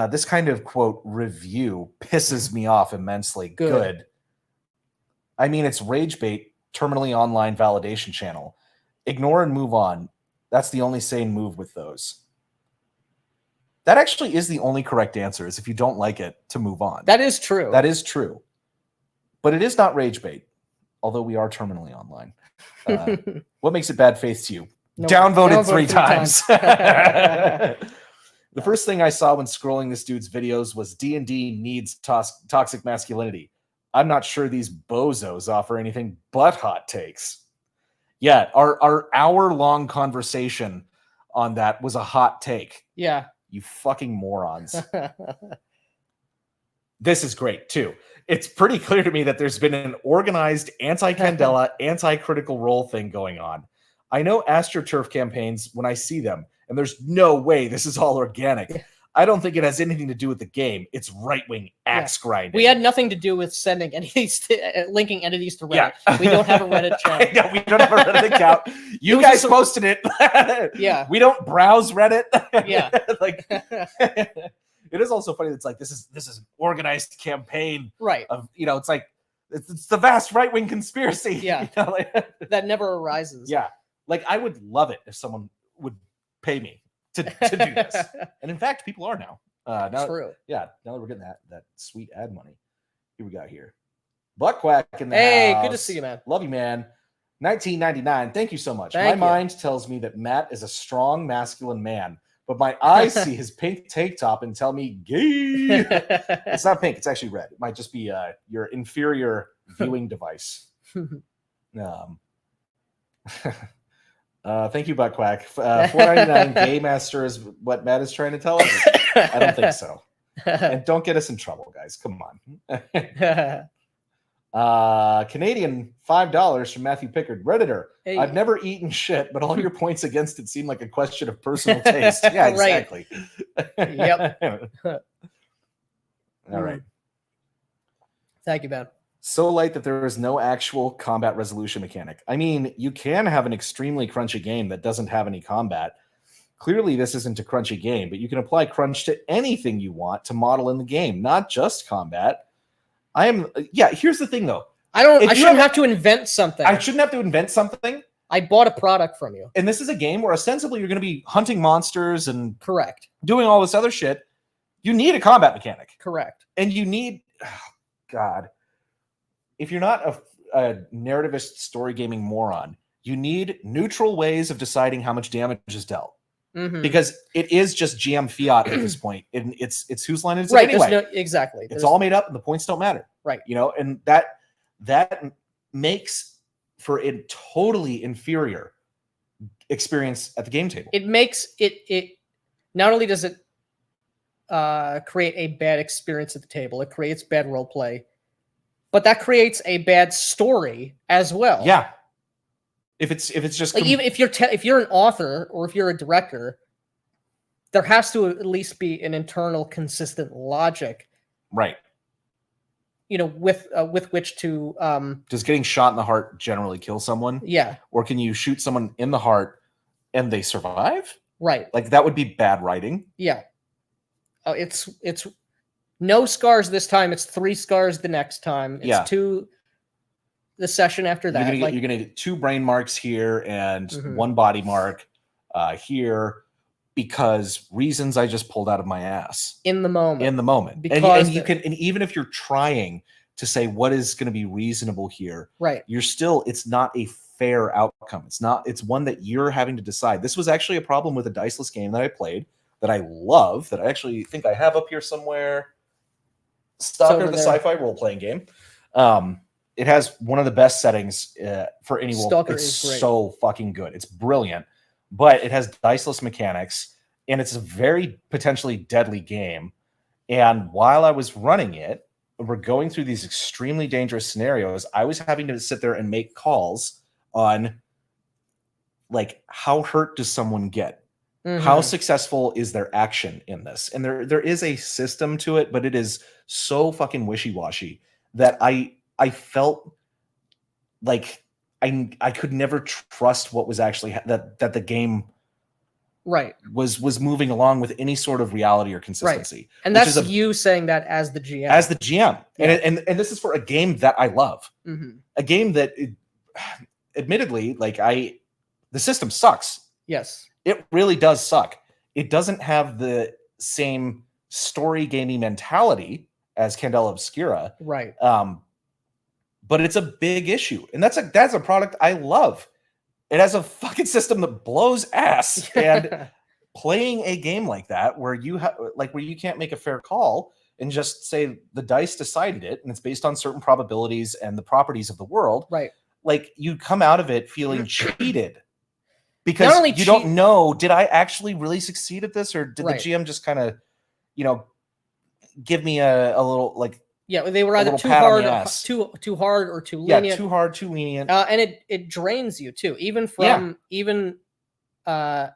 [SPEAKER 1] This kind of, quote, review pisses me off immensely. Good. I mean, it's rage bait, terminally online validation channel. Ignore and move on. That's the only sane move with those. That actually is the only correct answer, is if you don't like it, to move on.
[SPEAKER 2] That is true.
[SPEAKER 1] That is true. But it is not rage bait, although we are terminally online. What makes it bad faith to you? Downvoted three times. The first thing I saw when scrolling this dude's videos was D&D needs toxic masculinity. I'm not sure these bozos offer anything but hot takes. Yeah, our hour-long conversation on that was a hot take.
[SPEAKER 2] Yeah.
[SPEAKER 1] You fucking morons. This is great, too. It's pretty clear to me that there's been an organized anti-Candela, anti-critical role thing going on. I know AstroTurf campaigns when I see them, and there's no way this is all organic. I don't think it has anything to do with the game. It's right-wing axe grinding.
[SPEAKER 2] We had nothing to do with sending entities linking entities to Reddit. Yeah. We don't have a Reddit channel.
[SPEAKER 1] I know, we don't have a Reddit account. You guys posted it.
[SPEAKER 2] Yeah.
[SPEAKER 1] We don't browse Reddit.
[SPEAKER 2] Yeah.
[SPEAKER 1] Like, it is also funny. It's like this is an organized campaign.
[SPEAKER 2] Right.
[SPEAKER 1] Of, it's like it's the vast right-wing conspiracy.
[SPEAKER 2] Yeah. That never arises.
[SPEAKER 1] Yeah. Like, I would love it if someone would pay me to do this. And in fact, people are now.
[SPEAKER 2] True.
[SPEAKER 1] Yeah, now that we're getting that sweet ad money. Here we got here. Buckquack in the house.
[SPEAKER 2] Hey, good to see you, man.
[SPEAKER 1] Love you, man. 1999. Thank you so much. My mind tells me that Matt is a strong, masculine man, but my eyes see his pink tank top and tell me gay. It's not pink. It's actually red. It might just be your inferior viewing device. Thank you, Buttquack. $4.99 Gay Master is what Matt is trying to tell us. I don't think so. And don't get us in trouble, guys. Come on. Canadian $5 from Matthew Pickard. Redditor. Hey. I've never eaten shit, but all your points against it seem like a question of personal taste. Yeah, exactly.
[SPEAKER 2] Yep.
[SPEAKER 1] All right.
[SPEAKER 2] Thank you, Ben.
[SPEAKER 1] So light that there is no actual combat resolution mechanic. I mean, you can have an extremely crunchy game that doesn't have any combat. Clearly, this isn't a crunchy game, but you can apply crunch to anything you want to model in the game, not just combat. Here's the thing, though.
[SPEAKER 2] I shouldn't have to invent something.
[SPEAKER 1] I shouldn't have to invent something.
[SPEAKER 2] I bought a product from you.
[SPEAKER 1] And this is a game where ostensibly you're going to be hunting monsters and
[SPEAKER 2] correct,
[SPEAKER 1] doing all this other shit. You need a combat mechanic.
[SPEAKER 2] Correct.
[SPEAKER 1] And you need, God, if you're not a narrativist story gaming moron, you need neutral ways of deciding how much damage is dealt. Mm-hmm. Because it is just GM fiat at this point. It's whose line is it anyway.
[SPEAKER 2] Exactly.
[SPEAKER 1] It's all made up and the points don't matter.
[SPEAKER 2] Right.
[SPEAKER 1] And that makes for a totally inferior experience at the game table.
[SPEAKER 2] It makes it not only does it create a bad experience at the table, it creates bad role play, but that creates a bad story as well.
[SPEAKER 1] Yeah. If it's just
[SPEAKER 2] like even if you're an author or if you're a director, there has to at least be an internal consistent logic.
[SPEAKER 1] Right.
[SPEAKER 2] With which to
[SPEAKER 1] does getting shot in the heart generally kill someone?
[SPEAKER 2] Yeah.
[SPEAKER 1] Or can you shoot someone in the heart and they survive?
[SPEAKER 2] Right.
[SPEAKER 1] Like that would be bad writing.
[SPEAKER 2] Yeah. It's no scars this time. It's 3 scars the next time. It's 2 the session after that.
[SPEAKER 1] You're gonna get 2 brain marks here and 1 body mark here because reasons I just pulled out of my ass
[SPEAKER 2] in the moment.
[SPEAKER 1] Because and even if you're trying to say what is going to be reasonable here,
[SPEAKER 2] right?
[SPEAKER 1] It's not a fair outcome. It's one that you're having to decide. This was actually a problem with a diceless game that I played that I love, that I actually think I have up here somewhere. Stalker, the sci-fi role-playing game. It has one of the best settings for any role.
[SPEAKER 2] Stalker
[SPEAKER 1] it's
[SPEAKER 2] is great.
[SPEAKER 1] So fucking good. It's brilliant, but it has diceless mechanics, and it's a very potentially deadly game. And while I was running it, we're going through these extremely dangerous scenarios. I was having to sit there and make calls on, like, how hurt does someone get? How successful is their action in this? And there is a system to it, but it is so fucking wishy-washy that I felt like I could never trust what was actually that the game was moving along with any sort of reality or consistency.
[SPEAKER 2] And that's you saying that as the GM.
[SPEAKER 1] As the GM. Yeah. And this is for a game that I love. A game that admittedly, like, the system sucks.
[SPEAKER 2] Yes.
[SPEAKER 1] It really does suck. It doesn't have the same story gaming mentality as Candelaobscura.
[SPEAKER 2] Right.
[SPEAKER 1] But it's a big issue. And that's a product I love. It has a fucking system that blows ass. And playing a game like that where you can't make a fair call and just say the dice decided it and it's based on certain probabilities and the properties of the world.
[SPEAKER 2] Right.
[SPEAKER 1] Like, you come out of it feeling cheated. Because you don't know, did I actually really succeed at this, or did the GM just kind of, give me a little, like,
[SPEAKER 2] they were either too hard or too lenient.
[SPEAKER 1] Yeah, too hard, too lenient.
[SPEAKER 2] And it drains you too, even from I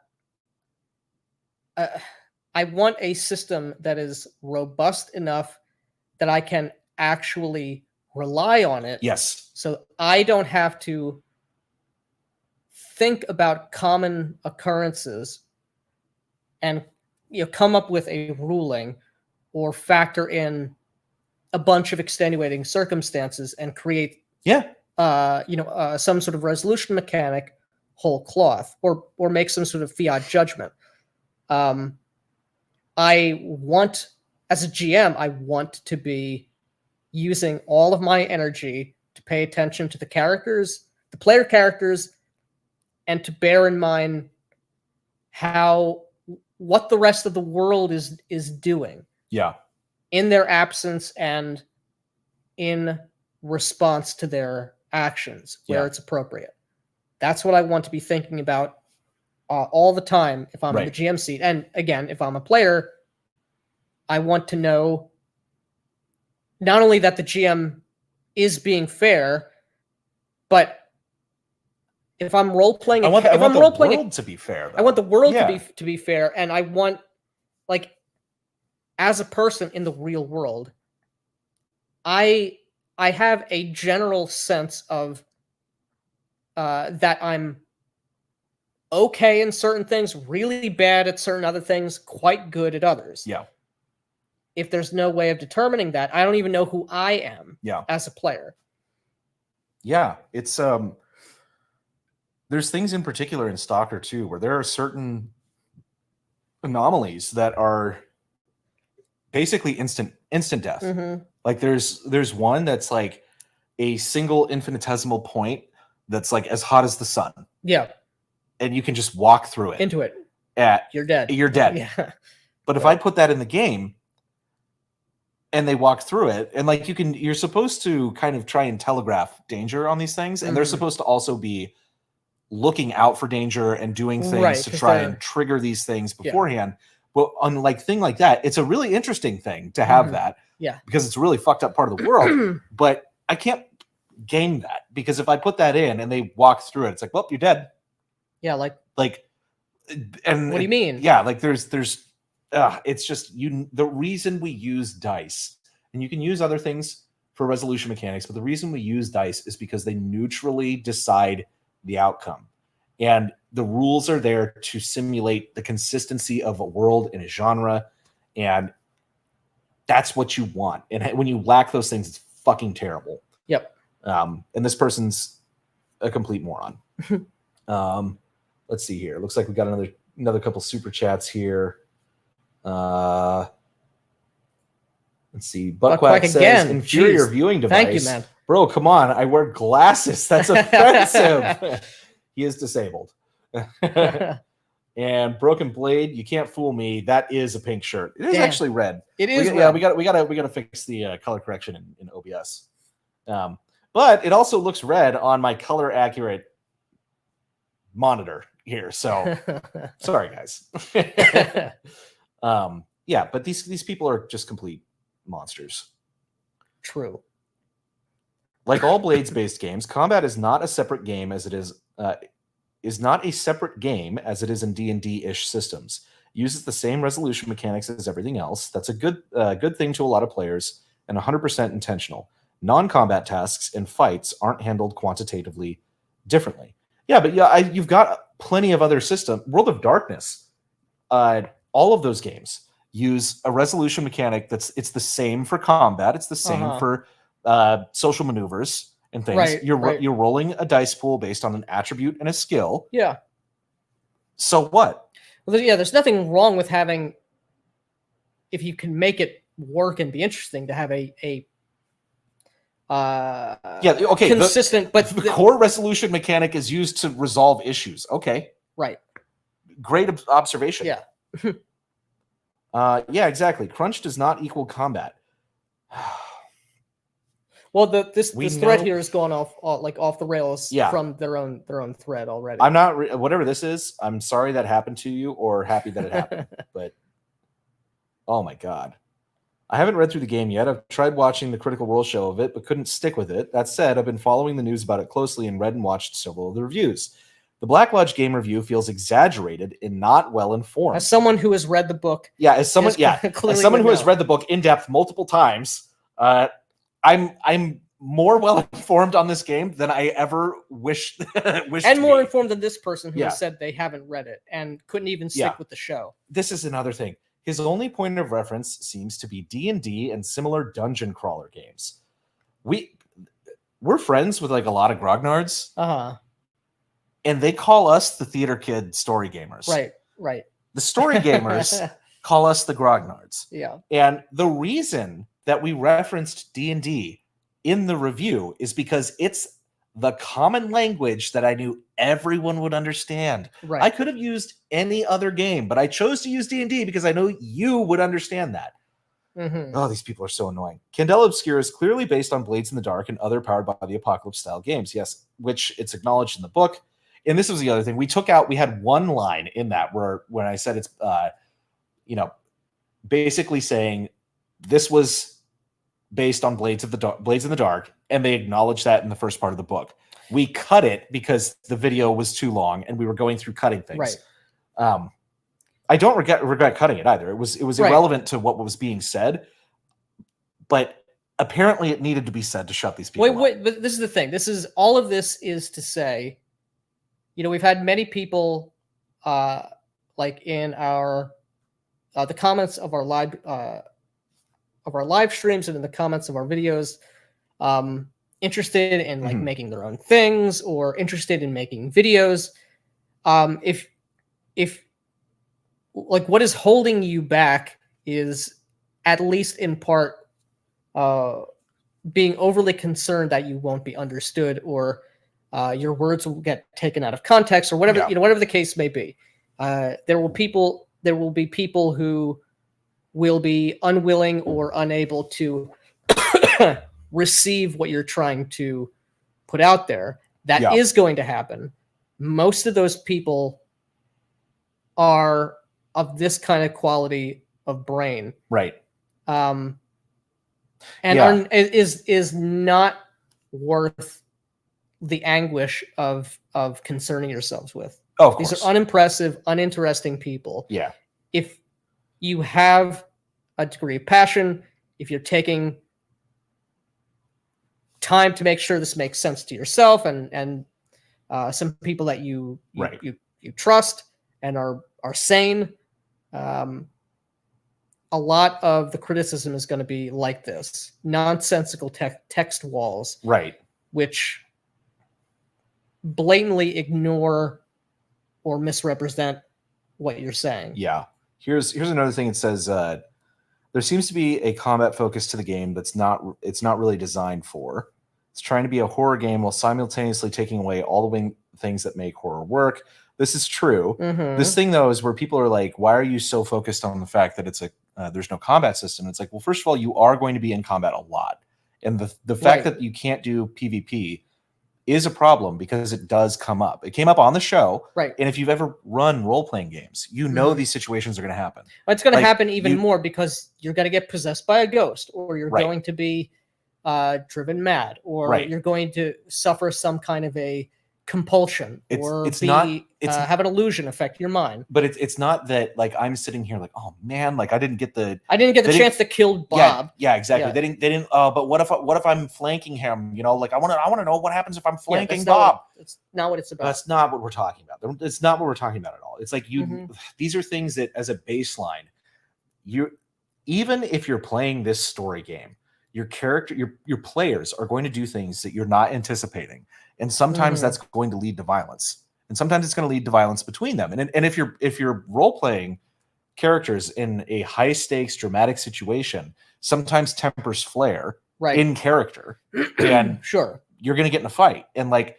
[SPEAKER 2] want a system that is robust enough that I can actually rely on it.
[SPEAKER 1] Yes.
[SPEAKER 2] So I don't have to think about common occurrences and come up with a ruling or factor in a bunch of extenuating circumstances and create some sort of resolution mechanic whole cloth or make some sort of fiat judgment. I want, as a GM, I want to be using all of my energy to pay attention to the characters, the player characters, and to bear in mind what the rest of the world is doing.
[SPEAKER 1] Yeah.
[SPEAKER 2] In their absence and in response to their actions where it's appropriate. That's what I want to be thinking about all the time if I'm in the GM seat. And again, if I'm a player, I want to know not only that the GM is being fair, but if I'm role playing,
[SPEAKER 1] I want the world to be fair.
[SPEAKER 2] I want the world to be fair, and I want, like, as a person in the real world, I have a general sense of that I'm okay in certain things, really bad at certain other things, quite good at others.
[SPEAKER 1] Yeah.
[SPEAKER 2] If there's no way of determining that, I don't even know who I am as a player.
[SPEAKER 1] Yeah, it's there's things in particular in Stalker too, where there are certain anomalies that are basically instant death. Like there's one that's like a single infinitesimal point that's like as hot as the sun.
[SPEAKER 2] Yeah.
[SPEAKER 1] And you can just walk through it.
[SPEAKER 2] Into it. You're dead.
[SPEAKER 1] You're dead.
[SPEAKER 2] Yeah.
[SPEAKER 1] But if I put that in the game and they walk through it, and like you're supposed to kind of try and telegraph danger on these things, and they're supposed to also be looking out for danger and doing things to try and trigger these things beforehand. Well, on like thing like that, it's a really interesting thing to have that.
[SPEAKER 2] Yeah.
[SPEAKER 1] Because it's a really fucked up part of the world. But I can't game that, because if I put that in and they walk through it, it's like, well, you're dead.
[SPEAKER 2] Yeah,
[SPEAKER 1] and
[SPEAKER 2] what do you mean?
[SPEAKER 1] Yeah, like there's it's just the reason we use dice, and you can use other things for resolution mechanics, but the reason we use dice is because they neutrally decide the outcome. And the rules are there to simulate the consistency of a world in a genre, and that's what you want. And when you lack those things, it's fucking terrible.
[SPEAKER 2] Yep.
[SPEAKER 1] And this person's a complete moron. Let's see here. Looks like we got another couple super chats here. Let's see. Buckquack says, again. Inferior viewing device.
[SPEAKER 2] Thank you, man.
[SPEAKER 1] Bro, come on. I wear glasses. That's offensive. He is disabled. And Broken Blade, you can't fool me. That is a pink shirt. It is actually red.
[SPEAKER 2] It is red.
[SPEAKER 1] Yeah, we gotta fix the color correction in OBS. But it also looks red on my color accurate monitor here. So sorry, guys. Yeah, but these people are just complete monsters.
[SPEAKER 2] True.
[SPEAKER 1] Like all Blades-based games, combat is not a separate game as it is not a separate game as it is in D&D-ish systems. It uses the same resolution mechanics as everything else. That's a good thing to a lot of players and 100% intentional. Non-combat tasks and fights aren't handled quantitatively differently. Yeah, but yeah, you've got plenty of other systems. World of Darkness, all of those games use a resolution mechanic it's the same for combat. It's the same for social maneuvers and things.
[SPEAKER 2] Right,
[SPEAKER 1] you're rolling a dice pool based on an attribute and a skill.
[SPEAKER 2] Yeah.
[SPEAKER 1] So what?
[SPEAKER 2] Well, yeah, there's nothing wrong with having, if you can make it work and be interesting, to have a consistent, but
[SPEAKER 1] the core resolution mechanic is used to resolve issues. Okay.
[SPEAKER 2] Right.
[SPEAKER 1] Great observation.
[SPEAKER 2] Yeah.
[SPEAKER 1] Yeah, exactly. Crunch does not equal combat.
[SPEAKER 2] Well, this thread here has gone off the rails from their own thread already.
[SPEAKER 1] I'm not whatever this is. I'm sorry that happened to you, or happy that it happened. But oh my god, I haven't read through the game yet. I've tried watching the Critical Role show of it, but couldn't stick with it. That said, I've been following the news about it closely and read and watched several of the reviews. The Black Lodge game review feels exaggerated and not well informed.
[SPEAKER 2] As someone who has read the book,
[SPEAKER 1] as someone who has read the book in depth multiple times, I'm more well informed on this game than I ever wished.
[SPEAKER 2] And more informed than this person who has said they haven't read it and couldn't even stick with the show.
[SPEAKER 1] This is another thing. His only point of reference seems to be D&D and similar dungeon crawler games. We're friends with like a lot of grognards. And they call us the theater kid story gamers.
[SPEAKER 2] Right.
[SPEAKER 1] The story gamers call us the grognards.
[SPEAKER 2] Yeah.
[SPEAKER 1] And the reason that we referenced D&D in the review is because it's the common language that I knew everyone would understand.
[SPEAKER 2] Right.
[SPEAKER 1] I could have used any other game, but I chose to use D&D because I know you would understand that. Oh, these people are so annoying. Candelaobscura is clearly based on Blades in the Dark and other Powered by the Apocalypse style games. Yes, which it's acknowledged in the book. And this was the other thing. We had one line in that where when I said it's, basically saying this was based on Blades in the Dark, and they acknowledged that in the first part of the book. We cut it because the video was too long and we were going through cutting things.
[SPEAKER 2] Right.
[SPEAKER 1] I don't regret cutting it either. It was irrelevant to what was being said, but apparently it needed to be said to shut these people up.
[SPEAKER 2] But this is the thing. All of this is to say, we've had many people, like in our the comments of our live streams and in the comments of our videos, interested in like making their own things or interested in making videos. If like what is holding you back is at least in part being overly concerned that you won't be understood or your words will get taken out of context or whatever, whatever the case may be. There will be people who will be unwilling or unable to receive what you're trying to put out there. That is going to happen. Most of those people are of this kind of quality of brain.
[SPEAKER 1] Right.
[SPEAKER 2] And is not worth the anguish of concerning yourselves with.
[SPEAKER 1] Oh, of course.
[SPEAKER 2] These are unimpressive, uninteresting people.
[SPEAKER 1] Yeah.
[SPEAKER 2] If you have a degree of passion, if you're taking time to make sure this makes sense to yourself and some people that you trust and are sane, a lot of the criticism is going to be like this nonsensical text walls,
[SPEAKER 1] right, which
[SPEAKER 2] blatantly ignore or misrepresent what you're saying.
[SPEAKER 1] Yeah. Here's another thing. It says there seems to be a combat focus to the game it's not really designed for. It's trying to be a horror game while simultaneously taking away all the things that make horror work. This is true.
[SPEAKER 2] Mm-hmm.
[SPEAKER 1] This thing, though, is where people are like, why are you so focused on the fact that it's there's no combat system? It's like, well, first of all, you are going to be in combat a lot. And the fact that you can't do PvP is a problem because it does come up. It came up on the show.
[SPEAKER 2] Right.
[SPEAKER 1] And if you've ever run role-playing games, you know these situations are going to happen.
[SPEAKER 2] It's going to happen even more because you're going to get possessed by a ghost, or you're going to be driven mad, or you're going to suffer some kind of a compulsion, or have an illusion affect your mind.
[SPEAKER 1] But it's not that like I'm sitting here like, oh man, like I didn't get the
[SPEAKER 2] chance to kill Bob.
[SPEAKER 1] Yeah, exactly. They didn't but what if I'm flanking him, you know, like I want to know what happens if I'm flanking Bob.
[SPEAKER 2] That's not what it's about.
[SPEAKER 1] That's not what we're talking about. It's not what we're talking about at all. It's like these are things that as a baseline, even if you're playing this story game, your character, your players are going to do things that you're not anticipating. And sometimes that's going to lead to violence. And sometimes it's going to lead to violence between them. And if you're role-playing characters in a high-stakes, dramatic situation, sometimes tempers flare in character. And you're going to get in a fight. And like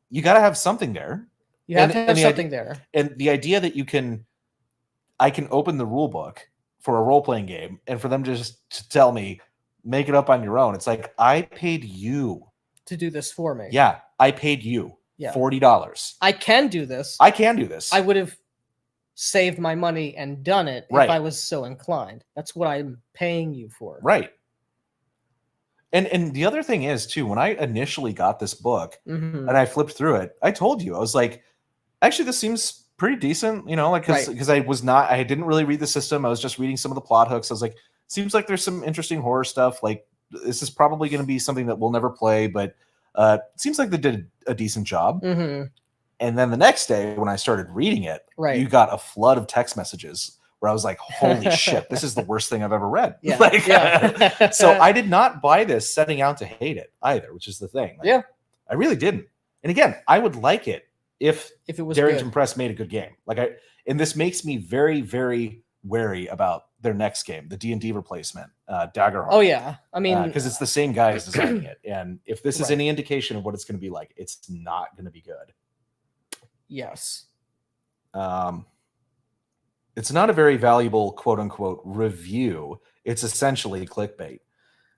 [SPEAKER 1] you got to have something there.
[SPEAKER 2] You have to have something there.
[SPEAKER 1] And the idea that I can open the rule book for a role-playing game and for them just to tell me, make it up on your own. It's like, I paid you
[SPEAKER 2] to do this for me.
[SPEAKER 1] Yeah, I paid you $40.
[SPEAKER 2] I can do this.
[SPEAKER 1] I can do this.
[SPEAKER 2] I would have saved my money and done it if I was so inclined. That's what I'm paying you for.
[SPEAKER 1] Right. And the other thing is too, when I initially got this book and I flipped through it, I told you, I was like, actually, this seems pretty decent, you know, like because I didn't really read the system. I was just reading some of the plot hooks. I was like, seems like there's some interesting horror stuff. Like, this is probably going to be something that we'll never play, but it seems like they did a decent job. And then the next day when I started reading it, you got a flood of text messages where I was like, holy shit, this is the worst thing I've ever read. So I did not buy this setting out to hate it either, which is the thing. Like, I really didn't. And again, I would like it if it was Darrington Press made a good game. And this makes me very, very wary about their next game, the D&D replacement, Daggerhorn.
[SPEAKER 2] Oh yeah, I mean,
[SPEAKER 1] because it's the same guys designing it, and if this is any indication of what it's going to be like, it's not going to be good.
[SPEAKER 2] Yes.
[SPEAKER 1] It's not a very valuable quote unquote review. It's essentially clickbait.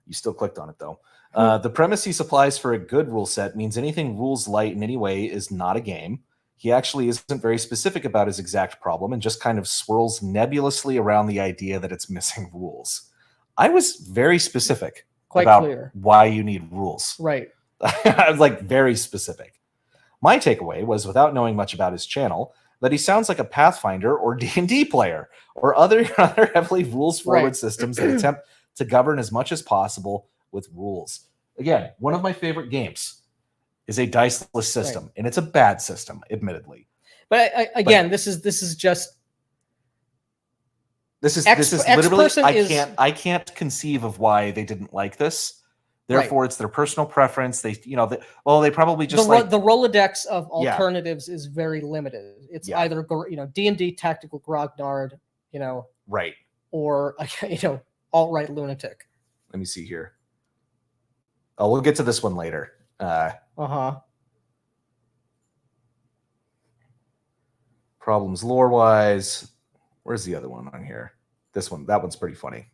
[SPEAKER 1] You still clicked on it though. The premise he supplies for a good rule set means anything rules light in any way is not a game. He actually isn't very specific about his exact problem and just kind of swirls nebulously around the idea that it's missing rules. I was very specific about why you need rules.
[SPEAKER 2] Right.
[SPEAKER 1] I was like very specific. My takeaway was, without knowing much about his channel, that he sounds like a Pathfinder or D&D player or other heavily rules-forward systems that attempt to govern as much as possible with rules. Again, one of my favorite games is a diceless system, and it's a bad system, admittedly.
[SPEAKER 2] But this is literally
[SPEAKER 1] I can't conceive of why they didn't like this. Therefore, it's their personal preference. They probably just
[SPEAKER 2] the Rolodex of alternatives is very limited. It's either D&D tactical grognard, or alt-right lunatic.
[SPEAKER 1] Let me see here. Oh, we'll get to this one later. Problems lore-wise. Where's the other one on here? This one. That one's pretty funny.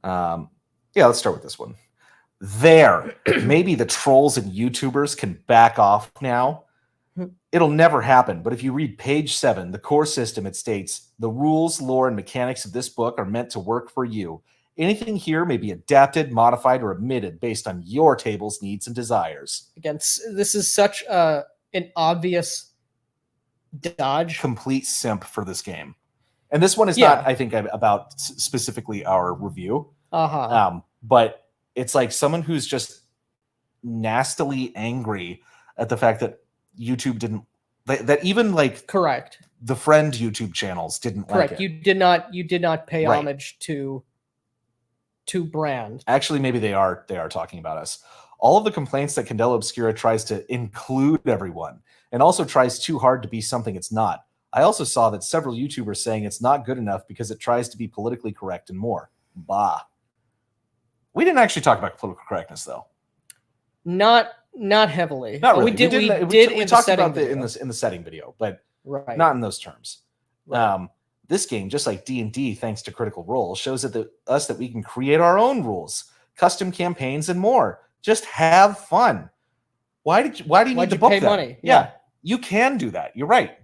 [SPEAKER 1] Let's start with this one. Maybe the trolls and YouTubers can back off now. It'll never happen, but if you read page 7, the core system, it states, the rules, lore, and mechanics of this book are meant to work for you. Anything here may be adapted, modified, or omitted based on your table's needs and desires.
[SPEAKER 2] Again, this is such an obvious dodge.
[SPEAKER 1] Complete simp for this game. And this one is not, I think, about specifically our review. But it's like someone who's just nastily angry at the fact that YouTube didn't, that even like the friend YouTube channels didn't like it.
[SPEAKER 2] You did not pay homage to brand.
[SPEAKER 1] Actually, maybe they are talking about us. All of the complaints that Candelaobscura tries to include everyone and also tries too hard to be something it's not. I also saw that several YouTubers saying it's not good enough because it tries to be politically correct and more. Bah. We didn't actually talk about political correctness, though.
[SPEAKER 2] Not heavily.
[SPEAKER 1] Not really.
[SPEAKER 2] We talked about
[SPEAKER 1] it in the setting video, but
[SPEAKER 2] right.
[SPEAKER 1] Not in those terms.
[SPEAKER 2] Right.
[SPEAKER 1] This game, just like D&D, thanks to Critical Role, shows us that we can create our own rules, custom campaigns, and more. Just have fun. Why do you need to book
[SPEAKER 2] pay
[SPEAKER 1] that?
[SPEAKER 2] money?
[SPEAKER 1] Yeah, you can do that. You're right.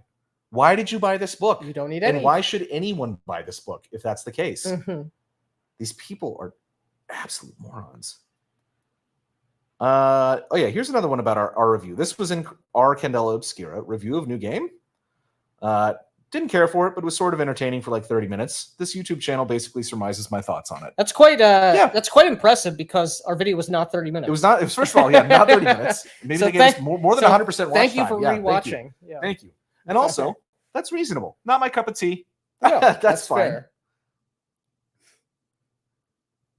[SPEAKER 1] Why did you buy this book?
[SPEAKER 2] You don't need any.
[SPEAKER 1] And why should anyone buy this book if that's the case?
[SPEAKER 2] Mm-hmm.
[SPEAKER 1] These people are absolute morons. Oh yeah, here's another one about our review. This was in our Candelaobscura review of New Game. Didn't care for it, but was sort of entertaining for like 30 minutes. This YouTube channel basically surmises my thoughts on it.
[SPEAKER 2] That's quite that's quite impressive because our video was not 30 minutes.
[SPEAKER 1] It was not. It was, first of all, not 30 minutes. Maybe they gave us more than 100% watch time.
[SPEAKER 2] Thank you for rewatching.
[SPEAKER 1] Thank you. And also, that's reasonable. Not my cup of tea.
[SPEAKER 2] No, that's fine. Fair.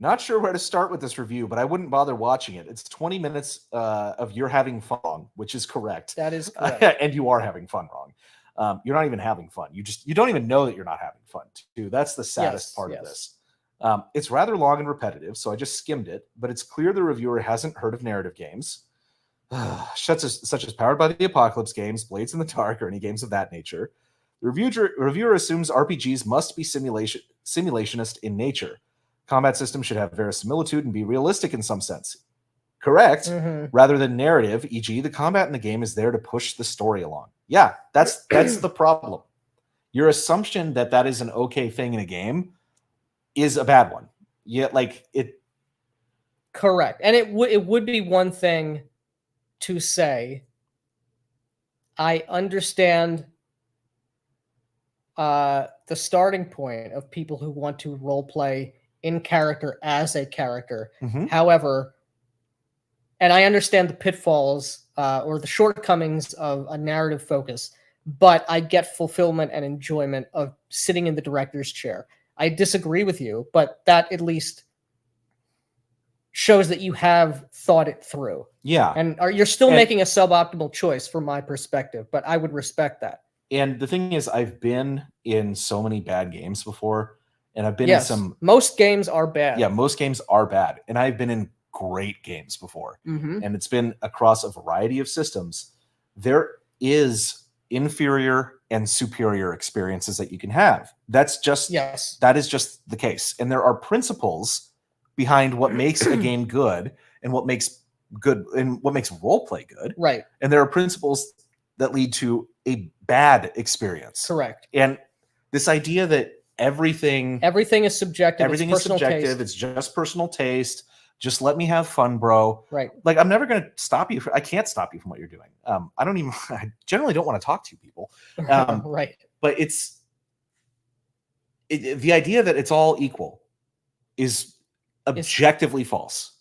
[SPEAKER 1] Not sure where to start with this review, but I wouldn't bother watching it. It's 20 minutes of you're having fun, which is correct.
[SPEAKER 2] That is correct.
[SPEAKER 1] And you are having fun wrong. You're not even having fun. You don't even know that you're not having fun, too. That's the saddest part of this. It's rather long and repetitive, so I just skimmed it, but it's clear the reviewer hasn't heard of narrative games, such as Powered by the Apocalypse games, Blades in the Dark, or any games of that nature. The reviewer assumes RPGs must be simulationist in nature. Combat systems should have verisimilitude and be realistic in some sense. Correct, rather than narrative, e.g., the combat in the game is there to push the story along. Yeah, that's the problem. Your assumption that is an okay thing in a game is a bad one. Yeah, like it.
[SPEAKER 2] Correct, and it would be one thing to say, I understand the starting point of people who want to role play in character as a character. However, and I understand the pitfalls or the shortcomings of a narrative focus, but I get fulfillment and enjoyment of sitting in the director's chair. I disagree with you, but that at least shows that you have thought it through.
[SPEAKER 1] Yeah.
[SPEAKER 2] And you're still making a suboptimal choice from my perspective, but I would respect that.
[SPEAKER 1] And the thing is, I've been in so many bad games before, and I've been in some...
[SPEAKER 2] Most games are bad.
[SPEAKER 1] Yeah, most games are bad. And I've been in great games before. And it's been across a variety of systems. There is inferior and superior experiences that you can have. That is just the case. And there are principles behind what makes a game good and what makes role play good.
[SPEAKER 2] Right.
[SPEAKER 1] And there are principles that lead to a bad experience.
[SPEAKER 2] Correct.
[SPEAKER 1] And this idea that everything is subjective.
[SPEAKER 2] Everything is subjective.
[SPEAKER 1] Taste. It's just personal taste. Just let me have fun, bro.
[SPEAKER 2] Right.
[SPEAKER 1] Like, I'm never going to stop you. I can't stop you from what you're doing. I generally don't want to talk to you people.
[SPEAKER 2] Right.
[SPEAKER 1] But the idea that it's all equal is objectively false.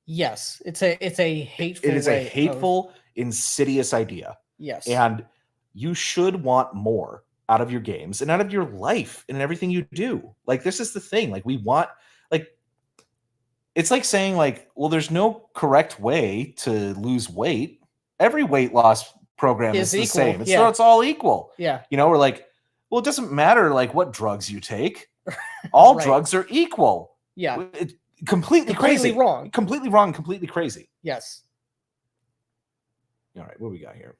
[SPEAKER 2] Yes. It's a hateful
[SPEAKER 1] It is a hateful, insidious idea.
[SPEAKER 2] Yes.
[SPEAKER 1] And you should want more out of your games and out of your life and everything you do. Like, this is the thing. Like, we want, like, it's like saying, like, well, there's no correct way to lose weight. Every weight loss program is the same. It's all equal.
[SPEAKER 2] Yeah.
[SPEAKER 1] We're like, well, it doesn't matter, like, what drugs you take. All drugs are equal.
[SPEAKER 2] Yeah.
[SPEAKER 1] It's completely crazy.
[SPEAKER 2] Wrong.
[SPEAKER 1] Completely wrong. Completely crazy.
[SPEAKER 2] Yes.
[SPEAKER 1] All right. What do we got here?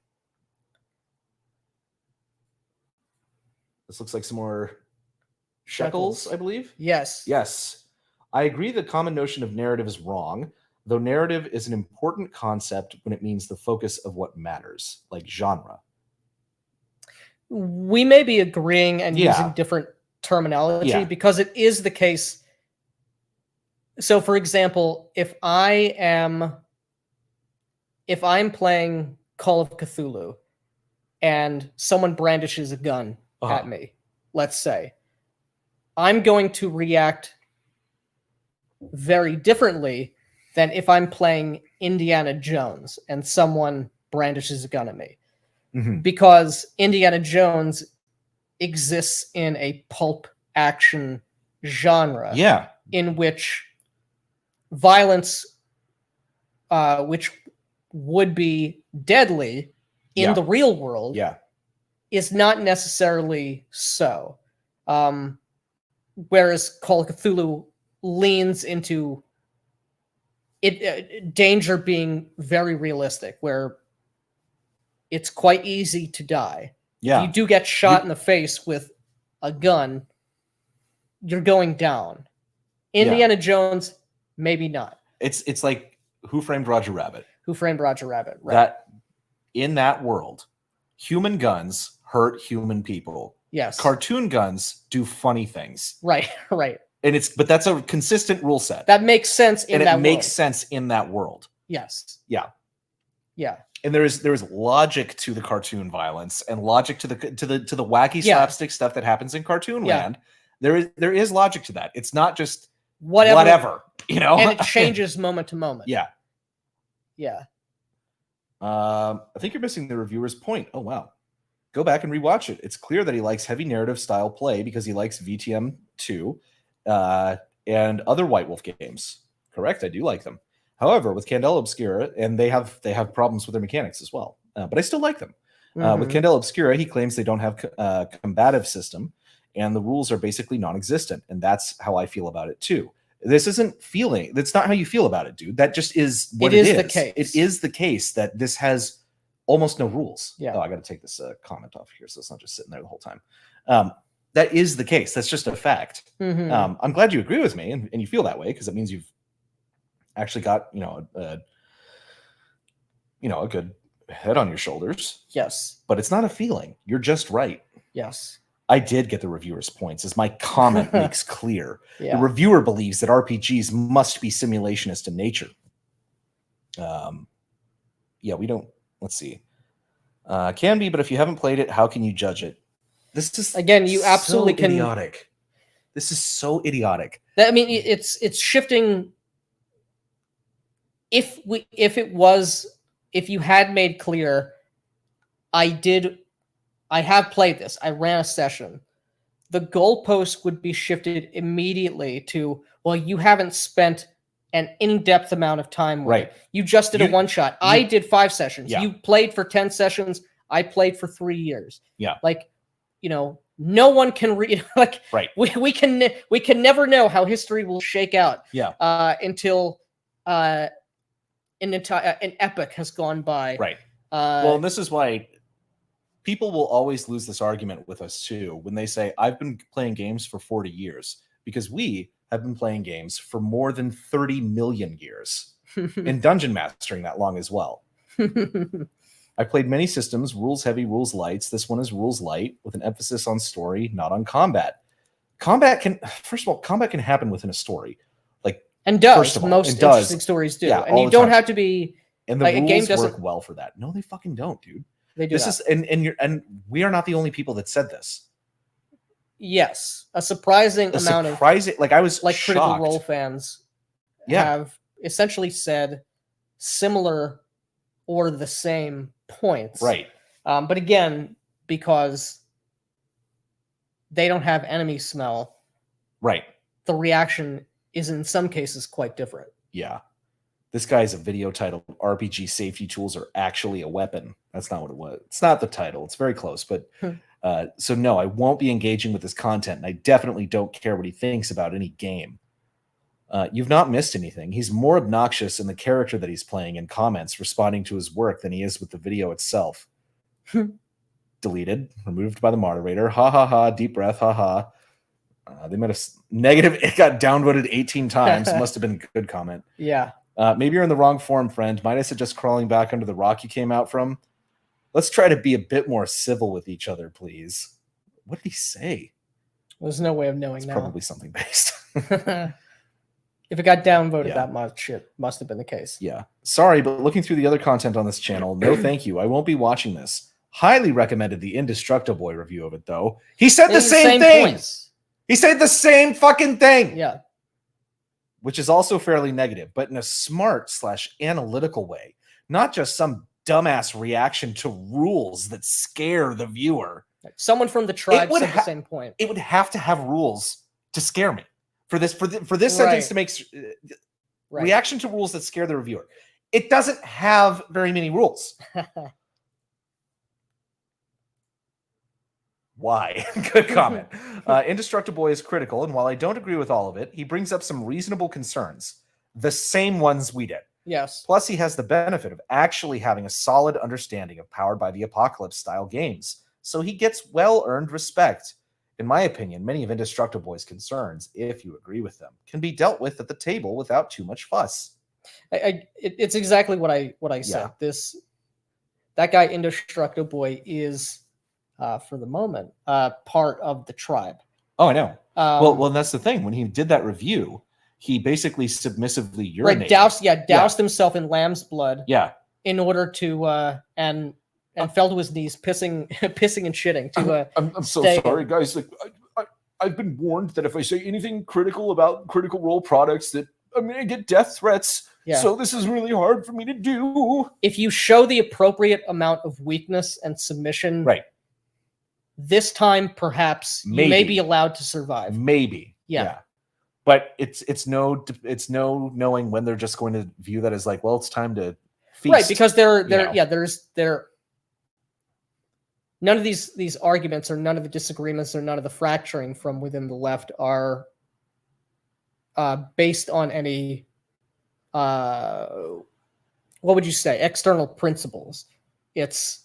[SPEAKER 1] This looks like some more shekels, I believe.
[SPEAKER 2] Yes.
[SPEAKER 1] Yes. I agree the common notion of narrative is wrong, though narrative is an important concept when it means the focus of what matters, like genre.
[SPEAKER 2] We may be agreeing and using different terminology because it is the case. So, for example, if I'm playing Call of Cthulhu and someone brandishes a gun at me, let's say, I'm going to react very differently than if I'm playing Indiana Jones and someone brandishes a gun at me. Because Indiana Jones exists in a pulp action genre in which violence, which would be deadly in the real world, is not necessarily so. Whereas Call of Cthulhu leans into danger being very realistic, where it's quite easy to die.
[SPEAKER 1] Yeah.
[SPEAKER 2] If you do get shot in the face with a gun, you're going down. Indiana Jones, maybe not.
[SPEAKER 1] It's like Who Framed Roger Rabbit?
[SPEAKER 2] Who Framed Roger Rabbit? Right.
[SPEAKER 1] That in that world, human guns hurt human people.
[SPEAKER 2] Yes.
[SPEAKER 1] Cartoon guns do funny things.
[SPEAKER 2] Right. Right.
[SPEAKER 1] And but that's a consistent rule set.
[SPEAKER 2] That makes sense in that world.
[SPEAKER 1] And it makes sense in that world.
[SPEAKER 2] Yes.
[SPEAKER 1] Yeah.
[SPEAKER 2] Yeah.
[SPEAKER 1] And there's logic to the cartoon violence and logic to the wacky slapstick stuff that happens in cartoon land. There is logic to that. It's not just whatever, you know.
[SPEAKER 2] And it changes moment to moment.
[SPEAKER 1] Yeah.
[SPEAKER 2] Yeah.
[SPEAKER 1] I think you're missing the reviewer's point. Oh wow. Go back and rewatch it. It's clear that he likes heavy narrative style play because he likes VTM 2 and other White Wolf games. Correct, I do like them. However, with Candelaobscura, and they have problems with their mechanics as well, but I still like them. With Candelaobscura, he claims they don't have a combative system, and the rules are basically non-existent, and that's how I feel about it too. This isn't feeling. That's not how you feel about it, dude. That just is what it is.
[SPEAKER 2] The case.
[SPEAKER 1] It is the case that this has almost no rules.
[SPEAKER 2] Yeah.
[SPEAKER 1] Oh, I got to take this comment off here so it's not just sitting there the whole time. That is the case. That's just a fact. I'm glad you agree with me and you feel that way, because it means you've actually got a good head on your shoulders.
[SPEAKER 2] Yes,
[SPEAKER 1] but it's not a feeling. You're just right.
[SPEAKER 2] Yes,
[SPEAKER 1] I did get the reviewer's points, as my comment makes clear.
[SPEAKER 2] Yeah.
[SPEAKER 1] The reviewer believes that RPGs must be simulationist in nature. Yeah, we don't. Let's see. Can be, but if you haven't played it, how can you judge it? This is
[SPEAKER 2] again, you absolutely
[SPEAKER 1] so idiotic. This is so idiotic.
[SPEAKER 2] I mean, it's shifting. If you had made clear, I have played this, I ran a session, the goalpost would be shifted immediately to, well, you haven't spent an in-depth amount of time with it. You just did a one-shot. I did 5 sessions.
[SPEAKER 1] Yeah.
[SPEAKER 2] You played for 10 sessions. I played for 3 years.
[SPEAKER 1] Yeah.
[SPEAKER 2] Like, no one can read. Like, we can never know how history will shake out.
[SPEAKER 1] Yeah.
[SPEAKER 2] Until an epoch has gone by.
[SPEAKER 1] Right. Well, and this is why people will always lose this argument with us too when they say, I've been playing games for 40 years, because we have been playing games for more than 30 million years in dungeon mastering that long as well. I played many systems, rules heavy, rules lights. This one is rules light with an emphasis on story, not on combat. Combat can happen within a story.
[SPEAKER 2] And does. Most interesting stories do.
[SPEAKER 1] Yeah,
[SPEAKER 2] and you don't have to be.
[SPEAKER 1] And the rules a game doesn't work well for that. No, they fucking don't, dude.
[SPEAKER 2] They do.
[SPEAKER 1] And we are not the only people that said this.
[SPEAKER 2] Yes, a surprising amount of
[SPEAKER 1] I was
[SPEAKER 2] shocked. Critical Role fans have essentially said similar or the same points.
[SPEAKER 1] Right.
[SPEAKER 2] But again, because they don't have enemy smell.
[SPEAKER 1] Right.
[SPEAKER 2] The reaction is in some cases quite different.
[SPEAKER 1] Yeah. This guy's a video titled RPG Safety Tools Are Actually a Weapon. That's not what it was. It's not the title. It's very close. But so no, I won't be engaging with his content. And I definitely don't care what he thinks about any game. You've not missed anything. He's more obnoxious in the character that he's playing in comments responding to his work than he is with the video itself. Deleted. Removed by the moderator. Ha ha ha. Deep breath. Ha ha. They might have negative. It got downvoted 18 times. Must have been a good comment.
[SPEAKER 2] Yeah.
[SPEAKER 1] Maybe you're in the wrong forum, friend. Might I suggest crawling back under the rock you came out from? Let's try to be a bit more civil with each other, please. What did he say?
[SPEAKER 2] There's no way of knowing now.
[SPEAKER 1] Probably something based.
[SPEAKER 2] If it got downvoted that much, it must have been the case.
[SPEAKER 1] Yeah. Sorry, but looking through the other content on this channel, no thank you. I won't be watching this. Highly recommended the Indestructible Boy review of it, though. He said the same thing. Points. He said the same fucking thing.
[SPEAKER 2] Yeah.
[SPEAKER 1] Which is also fairly negative, but in a smart / analytical way. Not just some dumbass reaction to rules that scare the viewer.
[SPEAKER 2] Someone from the tribe said the same point.
[SPEAKER 1] It would have to have rules to scare me. For this sentence to make reaction to rules that scare the reviewer. It doesn't have very many rules. Why? Good comment. Indestructible Boy is critical, and while I don't agree with all of it, he brings up some reasonable concerns. the same ones we did.
[SPEAKER 2] Yes.
[SPEAKER 1] Plus, he has the benefit of actually having a solid understanding of Powered by the Apocalypse style games, so he gets well-earned respect. In my opinion, many of Indestructible Boy's concerns, if you agree with them, can be dealt with at the table without too much fuss.
[SPEAKER 2] It's exactly what I said. That guy Indestructible Boy is, for the moment, part of the tribe.
[SPEAKER 1] Oh, I know. Well, that's the thing. When he did that review, he basically submissively urinated.
[SPEAKER 2] Doused himself in lamb's blood.
[SPEAKER 1] Yeah.
[SPEAKER 2] In order to and fell to his knees, pissing and shitting.
[SPEAKER 1] I'm so sorry, guys. Like, I've been warned that if I say anything critical about Critical Role products, that I'm going to get death threats. Yeah. So this is really hard for me to do.
[SPEAKER 2] If you show the appropriate amount of weakness and submission,
[SPEAKER 1] right,
[SPEAKER 2] this time perhaps you may be allowed to survive.
[SPEAKER 1] Maybe, yeah. But it's no knowing when they're just going to view that as like, well, it's time to feast.
[SPEAKER 2] Right, because there's none of these arguments or none of the disagreements or none of the fracturing from within the left are based on any what would you say, external principles. It's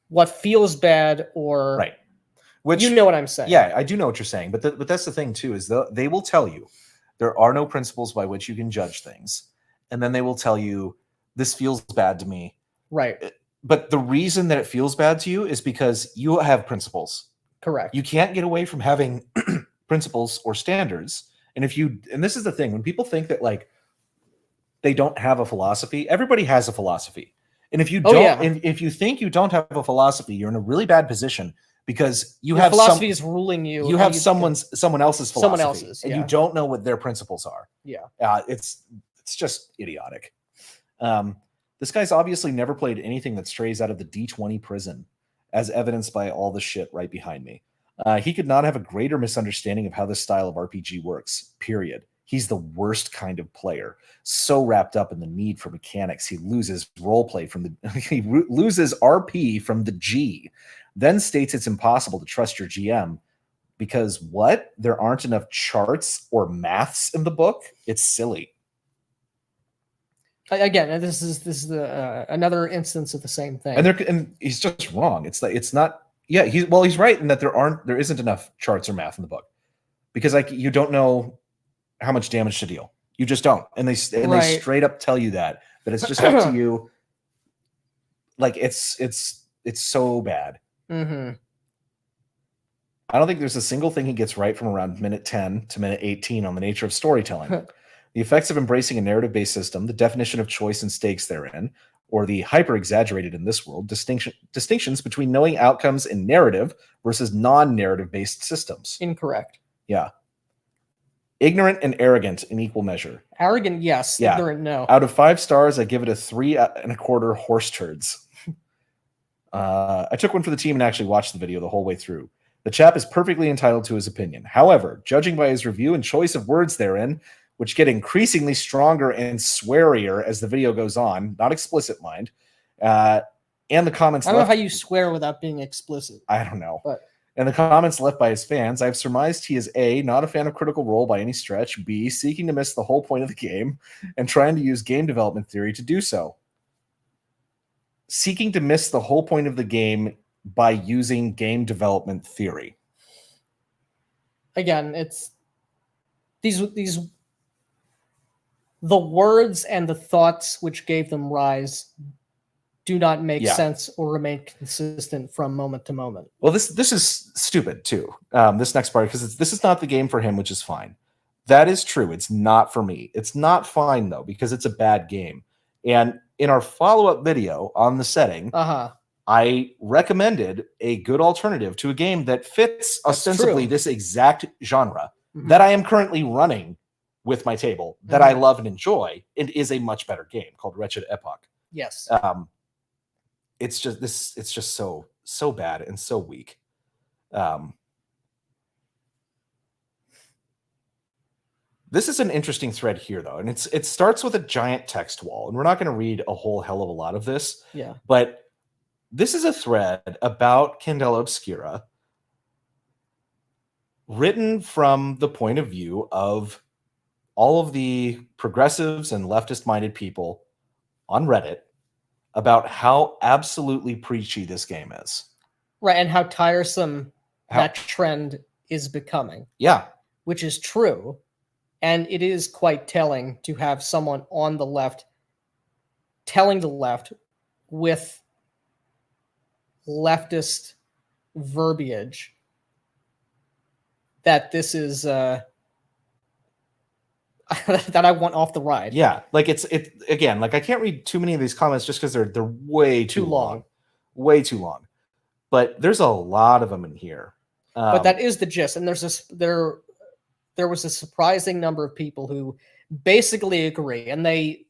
[SPEAKER 2] what feels bad or
[SPEAKER 1] right. Which,
[SPEAKER 2] you know what I'm saying.
[SPEAKER 1] Yeah, I do know what you're saying. But that's the thing, too, is they will tell you there are no principles by which you can judge things. And then they will tell you, this feels bad to me.
[SPEAKER 2] Right.
[SPEAKER 1] But the reason that it feels bad to you is because you have principles.
[SPEAKER 2] Correct.
[SPEAKER 1] You can't get away from having principles or standards. And this is the thing, when people think that like they don't have a philosophy, everybody has a philosophy. And if you don't, if you think you don't have a philosophy, you're in a really bad position. Because your
[SPEAKER 2] philosophy is ruling you.
[SPEAKER 1] You have someone else's philosophy.
[SPEAKER 2] Someone else's,
[SPEAKER 1] and you don't know what their principles are.
[SPEAKER 2] Yeah.
[SPEAKER 1] It's just idiotic. This guy's obviously never played anything that strays out of the D20 prison, as evidenced by all the shit right behind me. He could not have a greater misunderstanding of how this style of RPG works, period. He's the worst kind of player. So wrapped up in the need for mechanics, he loses roleplay he loses RP from the G. Then states it's impossible to trust your GM because what? There aren't enough charts or maths in the book? It's silly.
[SPEAKER 2] Again, this is another instance of the same thing.
[SPEAKER 1] And he's just wrong. It's not. Yeah, he's right in that there isn't enough charts or math in the book because like you don't know how much damage to deal. You just don't, and they straight up tell you that it's just up to you. Like it's so bad.
[SPEAKER 2] Mm-hmm.
[SPEAKER 1] I don't think there's a single thing he gets right from around minute 10 to minute 18 on the nature of storytelling. The effects of embracing a narrative-based system, the definition of choice and stakes therein, or the hyper-exaggerated in this world, distinctions between knowing outcomes in narrative versus non-narrative-based systems.
[SPEAKER 2] Incorrect.
[SPEAKER 1] Yeah. Ignorant and arrogant in equal measure.
[SPEAKER 2] Arrogant, yes. Yeah. Ignorant, no.
[SPEAKER 1] Out of 5 stars, I give it a 3.25 horse turds. I took one for the team and actually watched the video the whole way through. The chap is perfectly entitled to his opinion. However, judging by his review and choice of words therein, which get increasingly stronger and swearier as the video goes on, not explicit, mind, and the comments.
[SPEAKER 2] I don't know how you swear without being explicit.
[SPEAKER 1] I don't know. And the comments left by his fans, I've surmised he is A, not a fan of Critical Role by any stretch, B, seeking to miss the whole point of the game, and trying to use game development theory to do so. Seeking to miss the whole point of the game by using game development theory.
[SPEAKER 2] Again, it's these the words and the thoughts which gave them rise do not make sense or remain consistent from moment to moment.
[SPEAKER 1] Well, this is stupid too. This next part, because this is not the game for him, which is fine. That is true. It's not for me. It's not fine though, because it's a bad game. And in our follow-up video on the setting, I recommended a good alternative to a game that fits ostensibly this exact genre that I am currently running with my table that I love and enjoy, and is a much better game called Wretched Epoch.
[SPEAKER 2] Yes.
[SPEAKER 1] It's just so bad and so weak. This is an interesting thread here, though, and it starts with a giant text wall, and we're not going to read a whole hell of a lot of this.
[SPEAKER 2] Yeah.
[SPEAKER 1] But this is a thread about Candelaobscura written from the point of view of all of the progressives and leftist-minded people on Reddit about how absolutely preachy this game is.
[SPEAKER 2] Right, and how tiresome that trend is becoming.
[SPEAKER 1] Yeah.
[SPEAKER 2] Which is true. And it is quite telling to have someone on the left telling the left with leftist verbiage that this is that I want off the ride.
[SPEAKER 1] Yeah, like it's again, like I can't read too many of these comments just because they're way too long. Way too long. But there's a lot of them in here.
[SPEAKER 2] But that is the gist, and there was a surprising number of people who basically agree, and they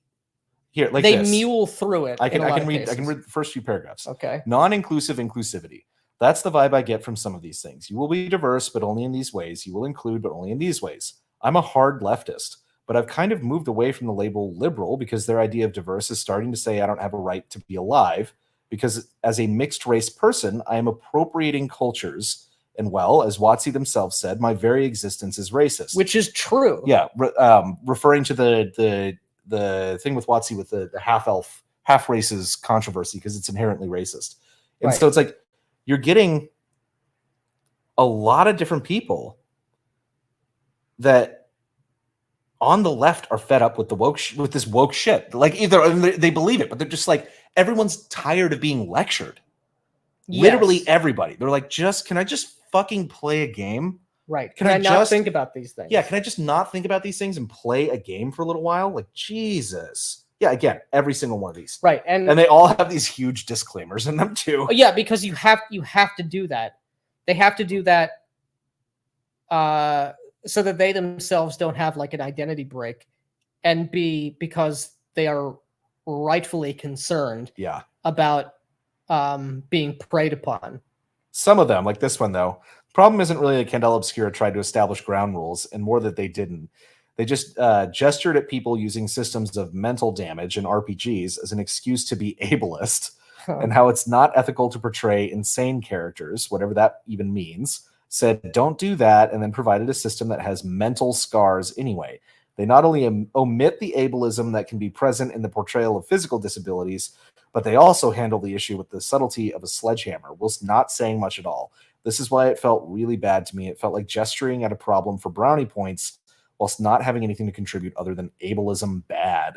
[SPEAKER 2] mule through it.
[SPEAKER 1] I can read the first few paragraphs.
[SPEAKER 2] Okay.
[SPEAKER 1] Non-inclusive inclusivity. That's the vibe I get from some of these things. You will be diverse, but only in these ways. You will include, but only in these ways. I'm a hard leftist, but I've kind of moved away from the label liberal because their idea of diverse is starting to say I don't have a right to be alive because as a mixed race person, I am appropriating cultures. And well, as Watsy themselves said, my very existence is racist.
[SPEAKER 2] Which is true.
[SPEAKER 1] Yeah, referring to the thing with Watsy with the half-elf, half-races controversy because it's inherently racist. And so it's like you're getting a lot of different people that on the left are fed up with with this woke shit. Like either they believe it, but they're just like, everyone's tired of being lectured. Yes. Literally everybody. They're like, can I just fucking play a game?
[SPEAKER 2] Right. Can I not think about these things?
[SPEAKER 1] Yeah. Can I just not think about these things and play a game for a little while? Like, Jesus. Yeah. Again, every single one of these.
[SPEAKER 2] Right.
[SPEAKER 1] And they all have these huge disclaimers in them too.
[SPEAKER 2] Yeah. Because you have to do that. They have to do that so that they themselves don't have like an identity break and because they are rightfully concerned about being preyed upon.
[SPEAKER 1] Some of them, like this one though, problem isn't really that Candelaobscura tried to establish ground rules and more that they didn't. They just gestured at people using systems of mental damage and RPGs as an excuse to be ableist and how it's not ethical to portray insane characters, whatever that even means, said don't do that, and then provided a system that has mental scars anyway. They not only omit the ableism that can be present in the portrayal of physical disabilities, but they also handle the issue with the subtlety of a sledgehammer, whilst not saying much at all. This is why it felt really bad to me. It felt like gesturing at a problem for brownie points, whilst not having anything to contribute other than ableism bad.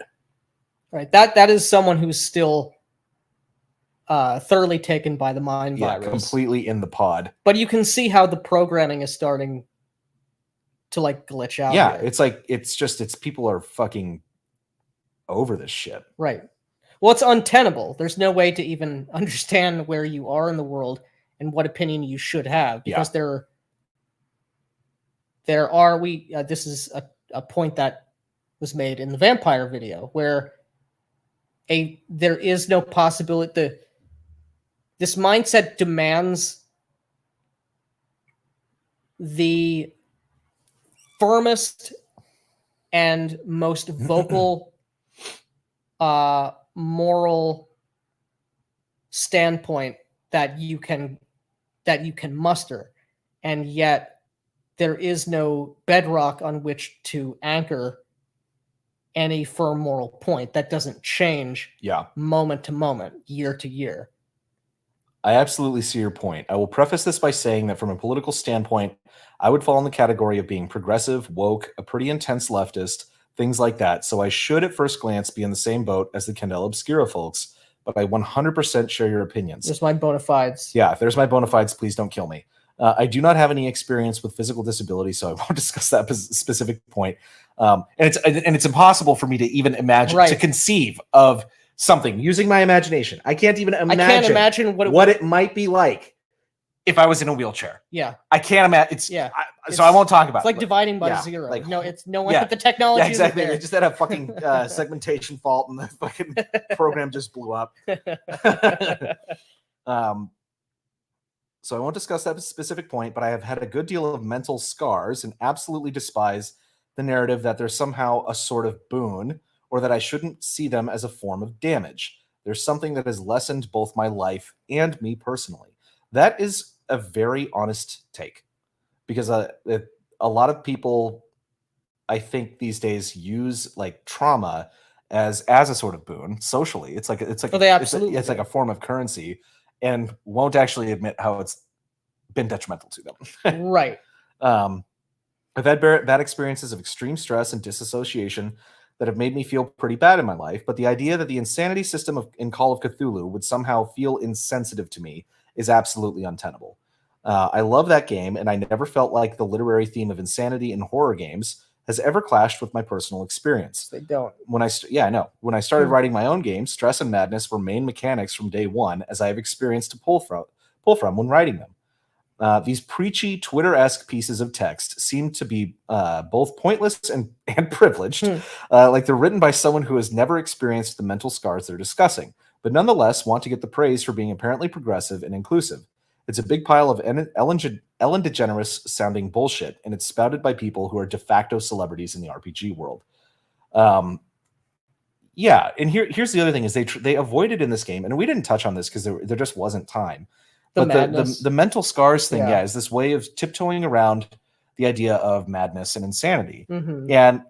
[SPEAKER 2] Right. That is someone who's still thoroughly taken by the mind virus.
[SPEAKER 1] Completely in the pod.
[SPEAKER 2] But you can see how the programming is starting to like glitch out.
[SPEAKER 1] Yeah, here. It's like it's people are fucking over this shit.
[SPEAKER 2] Right. Well, it's untenable. There's no way to even understand where you are in the world and what opinion you should have because there are this is a point that was made in the vampire video where there is no possibility. This mindset demands the firmest and most vocal moral standpoint that you can muster, and yet there is no bedrock on which to anchor any firm moral point that doesn't change moment to moment, year to year.
[SPEAKER 1] I absolutely see your point. I will preface this by saying that from a political standpoint, I would fall in the category of being progressive, woke, a pretty intense leftist, things like that. So I should at first glance be in the same boat as the Candelaobscura folks, but I 100% share your opinions.
[SPEAKER 2] There's my bona fides.
[SPEAKER 1] Yeah, if there's my bona fides, please don't kill me. I do not have any experience with physical disability, so I won't discuss that specific point. And it's impossible for me to even imagine, to conceive of something using my imagination. I can't even imagine. I can't imagine what it might be like if I was in a wheelchair.
[SPEAKER 2] Yeah,
[SPEAKER 1] I can't imagine. So I won't talk about.
[SPEAKER 2] It's like dividing by zero. Like no, it's no one with the technology.
[SPEAKER 1] Yeah, exactly. They just had a fucking segmentation fault, and the fucking program just blew up. So I won't discuss that specific point, but I have had a good deal of mental scars and absolutely despise the narrative that there's somehow a sort of boon, or that I shouldn't see them as a form of damage. There's something that has lessened both my life and me personally. That is a very honest take, because a lot of people I think these days use like trauma as a sort of boon socially. It's like it's like a form of currency, and won't actually admit how it's been detrimental to them.
[SPEAKER 2] Right.
[SPEAKER 1] I've had bad experiences of extreme stress and disassociation that have made me feel pretty bad in my life, but the idea that the insanity system in Call of Cthulhu would somehow feel insensitive to me is absolutely untenable. I love that game, and I never felt like the literary theme of insanity in horror games has ever clashed with my personal experience.
[SPEAKER 2] They don't.
[SPEAKER 1] When I started writing my own games, stress and madness were main mechanics from day one, as I have experienced to pull from when writing them. These preachy, Twitter-esque pieces of text seem to be both pointless and privileged, like they're written by someone who has never experienced the mental scars they're discussing, but nonetheless want to get the praise for being apparently progressive and inclusive. It's a big pile of Ellen DeGeneres-sounding bullshit, and it's spouted by people who are de facto celebrities in the RPG world. Yeah, and here's the other thing is they avoided in this game, and we didn't touch on this because there just wasn't time. The mental scars thing, is this way of tiptoeing around the idea of madness and insanity.
[SPEAKER 2] Mm-hmm.
[SPEAKER 1] And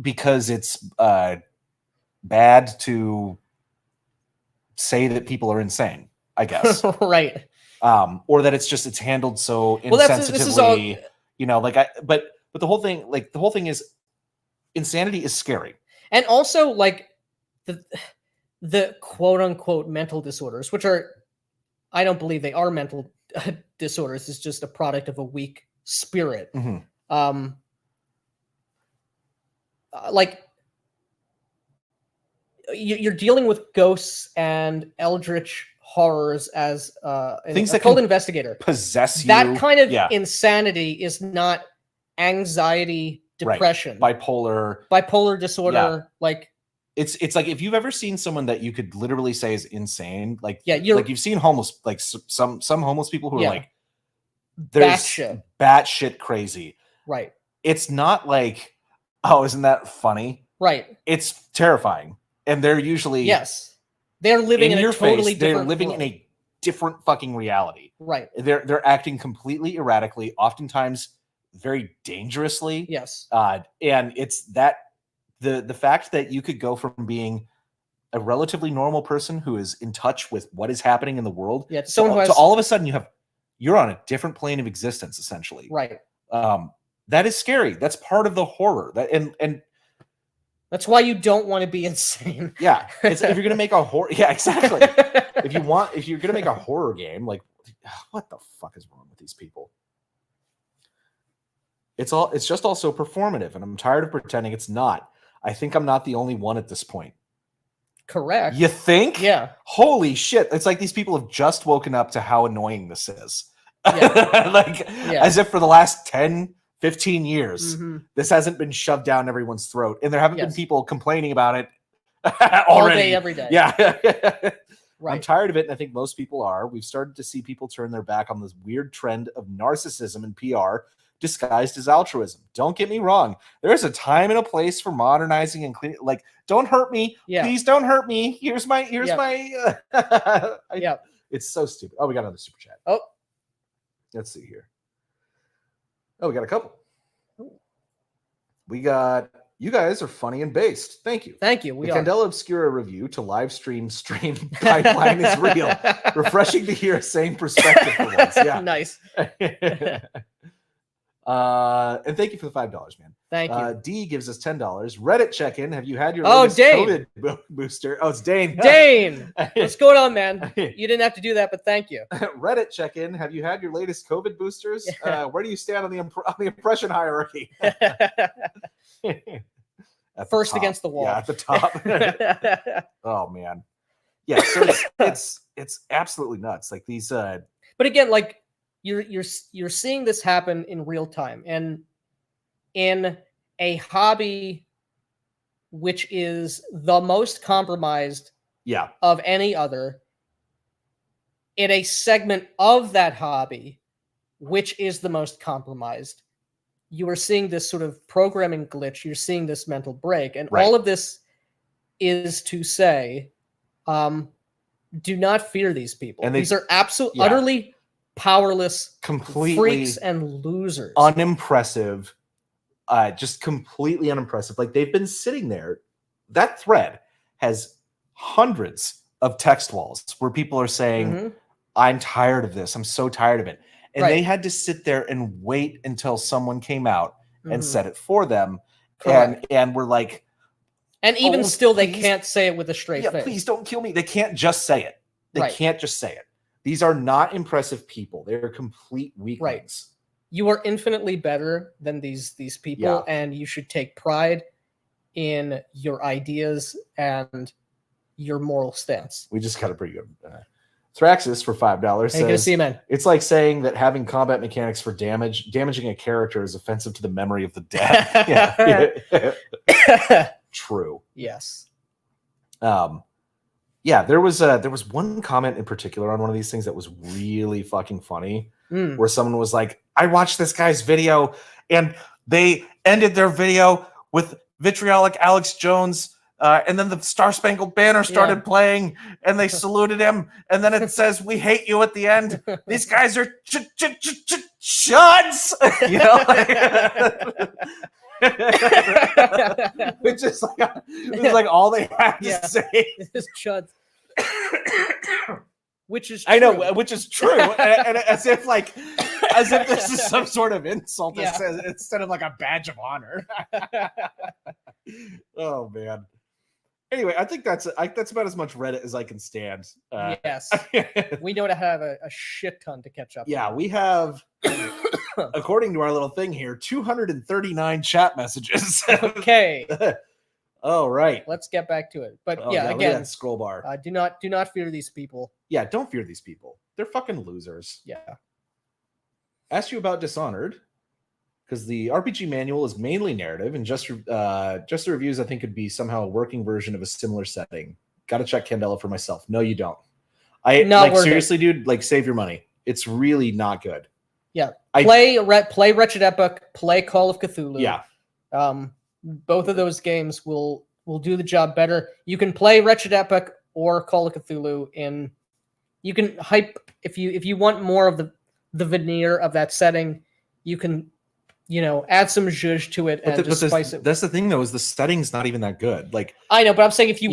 [SPEAKER 1] because it's bad to say that people are insane, I guess.
[SPEAKER 2] Right.
[SPEAKER 1] Or that it's handled so insensitively, but the whole thing is insanity is scary.
[SPEAKER 2] And also like the quote unquote mental disorders, which are, I don't believe they are mental disorders. It's just a product of a weak spirit.
[SPEAKER 1] Mm-hmm.
[SPEAKER 2] Like you're dealing with ghosts and eldritch horrors as
[SPEAKER 1] things
[SPEAKER 2] a cold investigator
[SPEAKER 1] possess you.
[SPEAKER 2] That kind of insanity is not anxiety, depression, bipolar disorder. Like
[SPEAKER 1] it's like if you've ever seen someone that you could literally say is insane, you've seen homeless, like some homeless people who are like batshit crazy.
[SPEAKER 2] Right.
[SPEAKER 1] It's not like, oh, isn't that funny?
[SPEAKER 2] Right.
[SPEAKER 1] It's terrifying, and they're usually
[SPEAKER 2] they're living in a totally different
[SPEAKER 1] They're living in a different fucking reality.
[SPEAKER 2] Right.
[SPEAKER 1] They're acting completely erratically, oftentimes very dangerously.
[SPEAKER 2] Yes.
[SPEAKER 1] And it's that the fact that you could go from being a relatively normal person who is in touch with what is happening in the world to all of a sudden you're on a different plane of existence, essentially.
[SPEAKER 2] Right.
[SPEAKER 1] That is scary. That's part of the horror. And
[SPEAKER 2] that's why you don't want to be insane.
[SPEAKER 1] Yeah. If you're gonna make a horror, exactly. if you're gonna make a horror game, like, what the fuck is wrong with these people? It's just also performative, and I'm tired of pretending it's not. I think I'm not the only one at this point.
[SPEAKER 2] Correct.
[SPEAKER 1] You think?
[SPEAKER 2] Yeah.
[SPEAKER 1] Holy shit. It's like these people have just woken up to how annoying this is. As if for the last 10, 15 years, this hasn't been shoved down everyone's throat. And there haven't been people complaining about it already.
[SPEAKER 2] All day, every day.
[SPEAKER 1] Yeah.
[SPEAKER 2] Right.
[SPEAKER 1] I'm tired of it, and I think most people are. We've started to see people turn their back on this weird trend of narcissism and PR disguised as altruism. Don't get me wrong. There's a time and a place for modernizing and cleaning. Like, don't hurt me. Yeah. Please don't hurt me. Here's my. It's so stupid. Oh, we got another super chat.
[SPEAKER 2] Oh,
[SPEAKER 1] let's see here. Oh, we got a couple. We got, you guys are funny and based. Thank you.
[SPEAKER 2] Thank you.
[SPEAKER 1] The candelaobscura review to live stream pipeline is real. Refreshing to hear a sane perspective for once. Yeah.
[SPEAKER 2] Nice.
[SPEAKER 1] And thank you for the $5, man.
[SPEAKER 2] Thank you.
[SPEAKER 1] D gives us $10. Reddit check-in. Have you had your latest COVID booster? Oh, it's Dane.
[SPEAKER 2] Dane, what's going on, man? You didn't have to do that, but thank you.
[SPEAKER 1] Reddit check-in. Have you had your latest COVID boosters? Where do you stand on the impression hierarchy?
[SPEAKER 2] First against the wall.
[SPEAKER 1] Yeah, at the top. Oh man. Yeah. So it's absolutely nuts. Like these.
[SPEAKER 2] But again, like. You're seeing this happen in real time, and in a hobby which is the most compromised of any other, in a segment of that hobby which is the most compromised, you are seeing this sort of programming glitch. You're seeing this mental break, and all of this is to say, do not fear these people. And these are absolutely utterly powerless,
[SPEAKER 1] completely
[SPEAKER 2] freaks and losers,
[SPEAKER 1] unimpressive, just completely unimpressive. Like they've been sitting there. That thread has hundreds of text walls where people are saying, I'm tired of this. I'm so tired of it. And they had to sit there and wait until someone came out and said it for them. And we're like,
[SPEAKER 2] and even still, they can't say it with a straight face.
[SPEAKER 1] Please don't kill me. They can't just say it. They can't just say it. These are not impressive people. They're complete weaklings.
[SPEAKER 2] Right. You are infinitely better than these people, and you should take pride in your ideas and your moral stance.
[SPEAKER 1] We just got a pretty good Thraxis for $5 says,
[SPEAKER 2] see, man.
[SPEAKER 1] It's like saying that having combat mechanics for damaging a character is offensive to the memory of the dead. True.
[SPEAKER 2] Yes.
[SPEAKER 1] There was one comment in particular on one of these things that was really fucking funny, where someone was like, I watched this guy's video and they ended their video with vitriolic Alex Jones, and then the Star Spangled Banner started playing and they saluted him, and then it says, we hate you at the end. These guys are chuds. You know, which is like all they have to say
[SPEAKER 2] is chuds. Which is
[SPEAKER 1] true. I know, which is true. and as if this is some sort of insult instead of like a badge of honor. Oh man. Anyway, I think that's about as much Reddit as I can stand.
[SPEAKER 2] Yes. We know to have a shit ton to catch up.
[SPEAKER 1] Yeah, we have, according to our little thing here, 239 chat messages.
[SPEAKER 2] Okay.
[SPEAKER 1] All right.
[SPEAKER 2] Let's get back to it. But again,
[SPEAKER 1] scroll bar.
[SPEAKER 2] Do not fear these people.
[SPEAKER 1] Yeah, don't fear these people. They're fucking losers.
[SPEAKER 2] Yeah.
[SPEAKER 1] Asked you about Dishonored, because the RPG manual is mainly narrative, and just the reviews I think could be somehow a working version of a similar setting. Got to check Candela for myself. No, you don't. Seriously, dude. Like, save your money. It's really not good.
[SPEAKER 2] Yeah. Play Wretched Epic. Play Call of Cthulhu.
[SPEAKER 1] Yeah.
[SPEAKER 2] Both of those games will do the job better. You can play Wretched Epic or Call of Cthulhu you can hype if you want more of the veneer of that setting, you can add some zhuzh to it and just spice it.
[SPEAKER 1] That's the thing though, is the setting's not even that good. Like,
[SPEAKER 2] I know, but I'm saying if you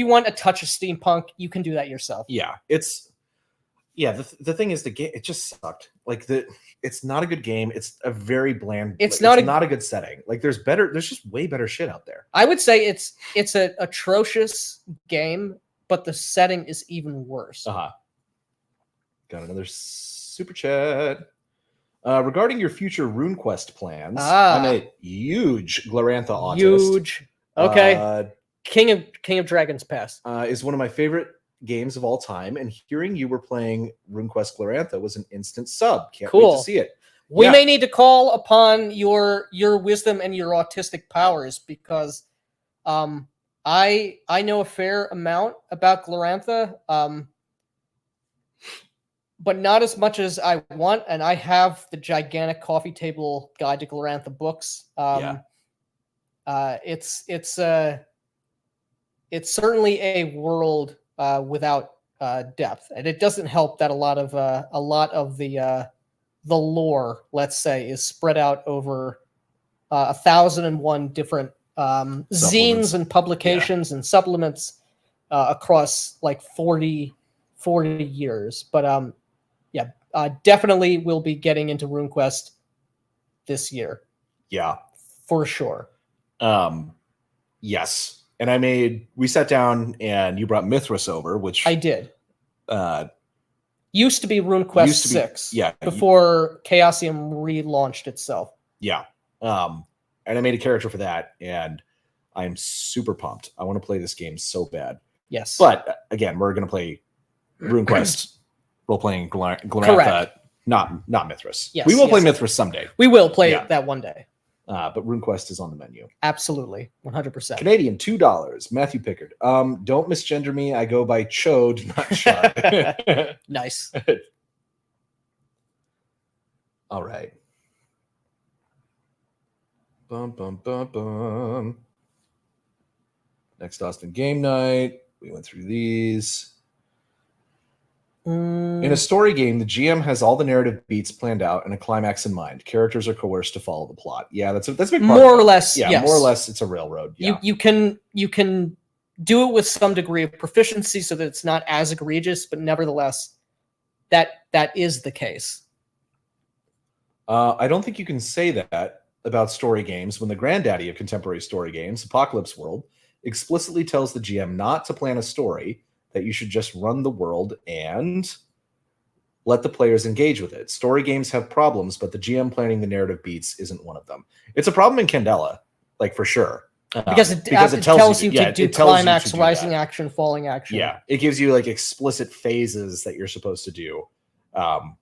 [SPEAKER 2] want a touch of steampunk, you can do that yourself.
[SPEAKER 1] Yeah. The thing is, the game, it just sucked. Like, it's not a good game. It's a very bland. It's not a good setting. Like, there's just way better shit out there.
[SPEAKER 2] I would say it's an atrocious game, but the setting is even worse.
[SPEAKER 1] Got another super chat. Regarding your future RuneQuest plans, I'm a huge Glorantha autist.
[SPEAKER 2] Huge. Okay. King of Dragons Pass
[SPEAKER 1] is one of my favorite games of all time, and hearing you were playing RuneQuest Glorantha was an instant sub. Can't wait to see it.
[SPEAKER 2] We may need to call upon your wisdom and your autistic powers, because I know a fair amount about Glorantha, but not as much as I want, and I have the gigantic coffee table guide to Glorantha books. It's certainly a world without depth, and it doesn't help that a lot of the lore, let's say, is spread out over 1,001 different zines and publications and supplements across like 40 years. But definitely we'll be getting into RuneQuest this year. Yeah, for sure.
[SPEAKER 1] Yes. And we sat down and you brought Mithras over, which
[SPEAKER 2] I did. Used to be RuneQuest 6. Yeah. Before Chaosium relaunched itself.
[SPEAKER 1] Yeah. And I made a character for that, and I'm super pumped. I want to play this game so bad.
[SPEAKER 2] Yes.
[SPEAKER 1] But again, we're going to play RuneQuest role-playing Glorantha, not Mithras.
[SPEAKER 2] Yes,
[SPEAKER 1] we will play Mithras someday.
[SPEAKER 2] We will play that one day.
[SPEAKER 1] But RuneQuest is on the menu.
[SPEAKER 2] Absolutely. 100%.
[SPEAKER 1] Canadian, $2. Matthew Pickard. Don't misgender me. I go by Chode, not Chud.
[SPEAKER 2] Nice.
[SPEAKER 1] All right. Bum, bum, bum, bum. Next Austin game night. We went through these. In a story game, the GM has all the narrative beats planned out and a climax in mind. Characters are coerced to follow the plot. Yeah, that's a big part.
[SPEAKER 2] More or less,
[SPEAKER 1] yeah,
[SPEAKER 2] yes.
[SPEAKER 1] More or less, it's a railroad. Yeah.
[SPEAKER 2] You can do it with some degree of proficiency so that it's not as egregious, but nevertheless, that is the case.
[SPEAKER 1] I don't think you can say that about story games when the granddaddy of contemporary story games, Apocalypse World, explicitly tells the GM not to plan a story, that you should just run the world and let the players engage with it. Story games have problems, but the GM planning the narrative beats isn't one of them. It's a problem in Candela, like for sure.
[SPEAKER 2] Because it tells you to do climax, rising action, falling action.
[SPEAKER 1] Yeah, it gives you like explicit phases that you're supposed to do. And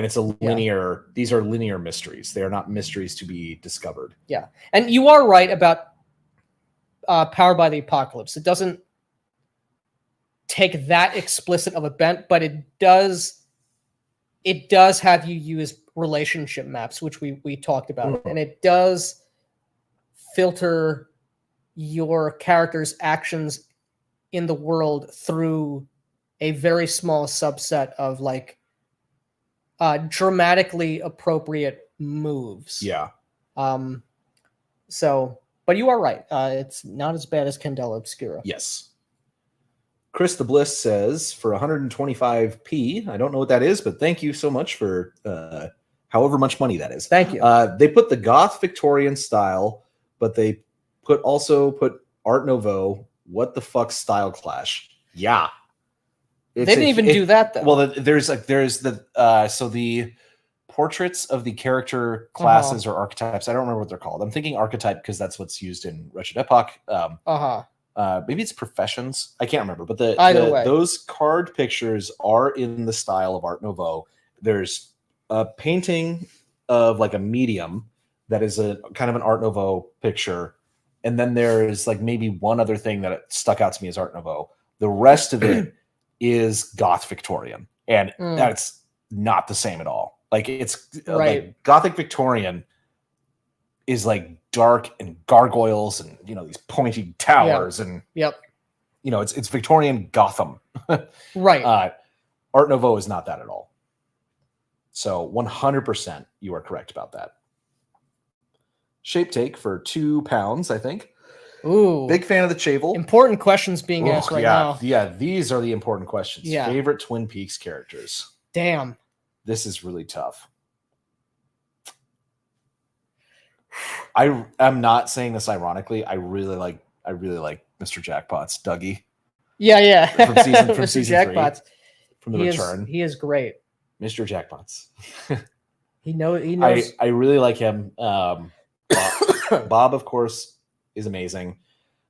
[SPEAKER 1] it's a linear, these are linear mysteries. They are not mysteries to be discovered.
[SPEAKER 2] Yeah. And you are right about Powered by the Apocalypse. It doesn't take that explicit of a bent, but it does have you use relationship maps, which we talked about. And it does filter your character's actions in the world through a very small subset of like dramatically appropriate moves.
[SPEAKER 1] Yeah.
[SPEAKER 2] So, but you are right. It's not as bad as Candelaobscura.
[SPEAKER 1] Yes. Chris the Bliss says for 125p, I don't know what that is, but thank you so much for however much money that is.
[SPEAKER 2] Thank you.
[SPEAKER 1] They put the Goth Victorian style, but they also put Art Nouveau. What the fuck style clash? Yeah.
[SPEAKER 2] They didn't even do that though.
[SPEAKER 1] Well, there's the so the portraits of the character classes or archetypes. I don't remember what they're called. I'm thinking archetype because that's what's used in Wretched Epoch. Maybe it's professions. I can't remember. But those card pictures are in the style of Art Nouveau. There's a painting of like a medium that is a kind of an Art Nouveau picture, and then there's like maybe one other thing that stuck out to me as Art Nouveau. The rest of it is Goth Victorian, and that's not the same at all. Like it's like Gothic Victorian is like dark and gargoyles and these pointy towers and it's Victorian Gotham.
[SPEAKER 2] Right.
[SPEAKER 1] Art Nouveau is not that at all. So 100% you are correct about that. Shape Take for £2, I think.
[SPEAKER 2] Ooh.
[SPEAKER 1] Big fan of the Chavel.
[SPEAKER 2] Important questions being asked right now.
[SPEAKER 1] Yeah, these are the important questions.
[SPEAKER 2] Yeah.
[SPEAKER 1] Favorite Twin Peaks characters.
[SPEAKER 2] Damn.
[SPEAKER 1] This is really tough. I'm not saying this ironically. I really like Mr. Jackpot's Dougie.
[SPEAKER 2] Yeah.
[SPEAKER 1] From season
[SPEAKER 2] Jackpots.
[SPEAKER 1] 3. From the return.
[SPEAKER 2] He is great.
[SPEAKER 1] Mr. Jackpots.
[SPEAKER 2] He knows.
[SPEAKER 1] I really like him. Bob, of course, is amazing.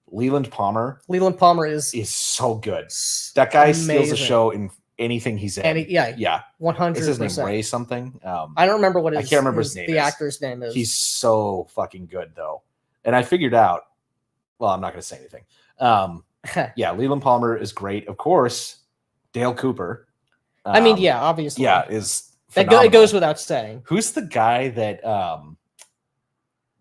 [SPEAKER 1] Leland Palmer
[SPEAKER 2] is
[SPEAKER 1] so good. That guy
[SPEAKER 2] amazing.
[SPEAKER 1] steals a show in anything he's in.
[SPEAKER 2] Yeah. 100%.
[SPEAKER 1] Is his name Ray something?
[SPEAKER 2] I don't remember what
[SPEAKER 1] I can't remember his name.
[SPEAKER 2] The actor's name is.
[SPEAKER 1] He's so fucking good though. And I figured out. Well, I'm not going to say anything. Yeah, Leland Palmer is great. Of course, Dale Cooper.
[SPEAKER 2] Obviously.
[SPEAKER 1] Yeah, is phenomenal.
[SPEAKER 2] It goes without saying.
[SPEAKER 1] Who's the guy that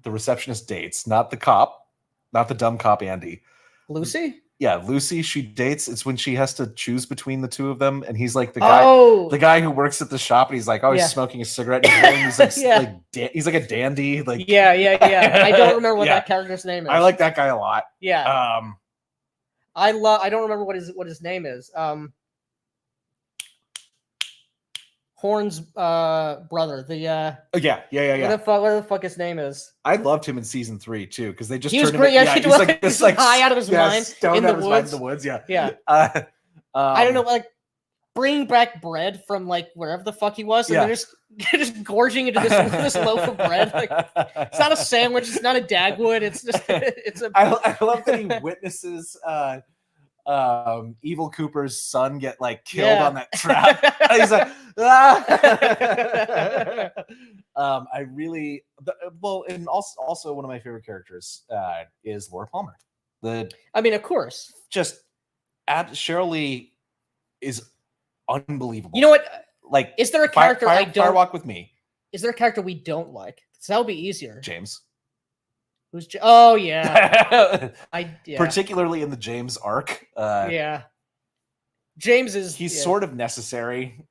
[SPEAKER 1] the receptionist dates? Not the cop, not the dumb cop Andy.
[SPEAKER 2] Lucy?
[SPEAKER 1] Yeah, Lucy. She dates. It's when she has to choose between the two of them, and he's like the guy who works at the shop, and he's like, he's smoking a cigarette. And he's like, he's like a dandy. Like,
[SPEAKER 2] yeah. I don't remember what that character's name is.
[SPEAKER 1] I like that guy a lot.
[SPEAKER 2] Yeah. I don't remember what his name is. Horn's brother.
[SPEAKER 1] Yeah.
[SPEAKER 2] What the fuck his name is?
[SPEAKER 1] I loved him in season 3 too because they just
[SPEAKER 2] he was great. He's like high out of his mind
[SPEAKER 1] in the woods. Yeah.
[SPEAKER 2] I don't know, like bringing back bread from like wherever the fuck he was, and they're just gorging into this loaf of bread. Like it's not a sandwich, it's not a Dagwood. It's just
[SPEAKER 1] I love that he witnesses Evil Cooper's son get like killed on that trap. And he's like, I really and also one of my favorite characters is Laura Palmer.
[SPEAKER 2] Of course,
[SPEAKER 1] just Cheryl Lee is unbelievable.
[SPEAKER 2] You know what?
[SPEAKER 1] Like,
[SPEAKER 2] is there a character
[SPEAKER 1] Firewalk with Me?
[SPEAKER 2] Is there a character we don't like? Because that would be easier.
[SPEAKER 1] James.
[SPEAKER 2] Who's oh yeah.
[SPEAKER 1] Particularly in the James arc.
[SPEAKER 2] James is
[SPEAKER 1] he's sort of necessary.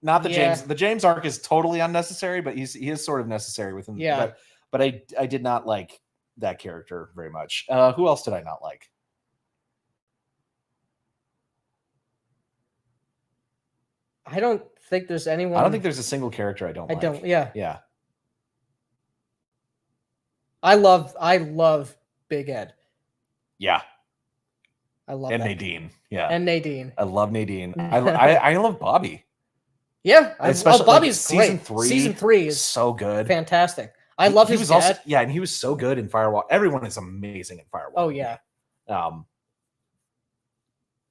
[SPEAKER 1] Not the James. The James arc is totally unnecessary, but he is sort of necessary within.
[SPEAKER 2] Yeah.
[SPEAKER 1] But I did not like that character very much. Who else did I not like?
[SPEAKER 2] I don't think there's anyone.
[SPEAKER 1] I don't think there's a single character I don't like.
[SPEAKER 2] Yeah.
[SPEAKER 1] Yeah.
[SPEAKER 2] I love Big Ed.
[SPEAKER 1] Yeah.
[SPEAKER 2] I love
[SPEAKER 1] Nadine. Yeah.
[SPEAKER 2] And Nadine.
[SPEAKER 1] I love Nadine. I love Bobby.
[SPEAKER 2] Yeah.
[SPEAKER 1] Especially
[SPEAKER 2] Bobby's
[SPEAKER 1] like,
[SPEAKER 2] great. Season 3 is
[SPEAKER 1] so good.
[SPEAKER 2] Fantastic. I love his dad.
[SPEAKER 1] Also, and he was so good in Firewalk. Everyone is amazing in Firewalk.
[SPEAKER 2] Oh yeah.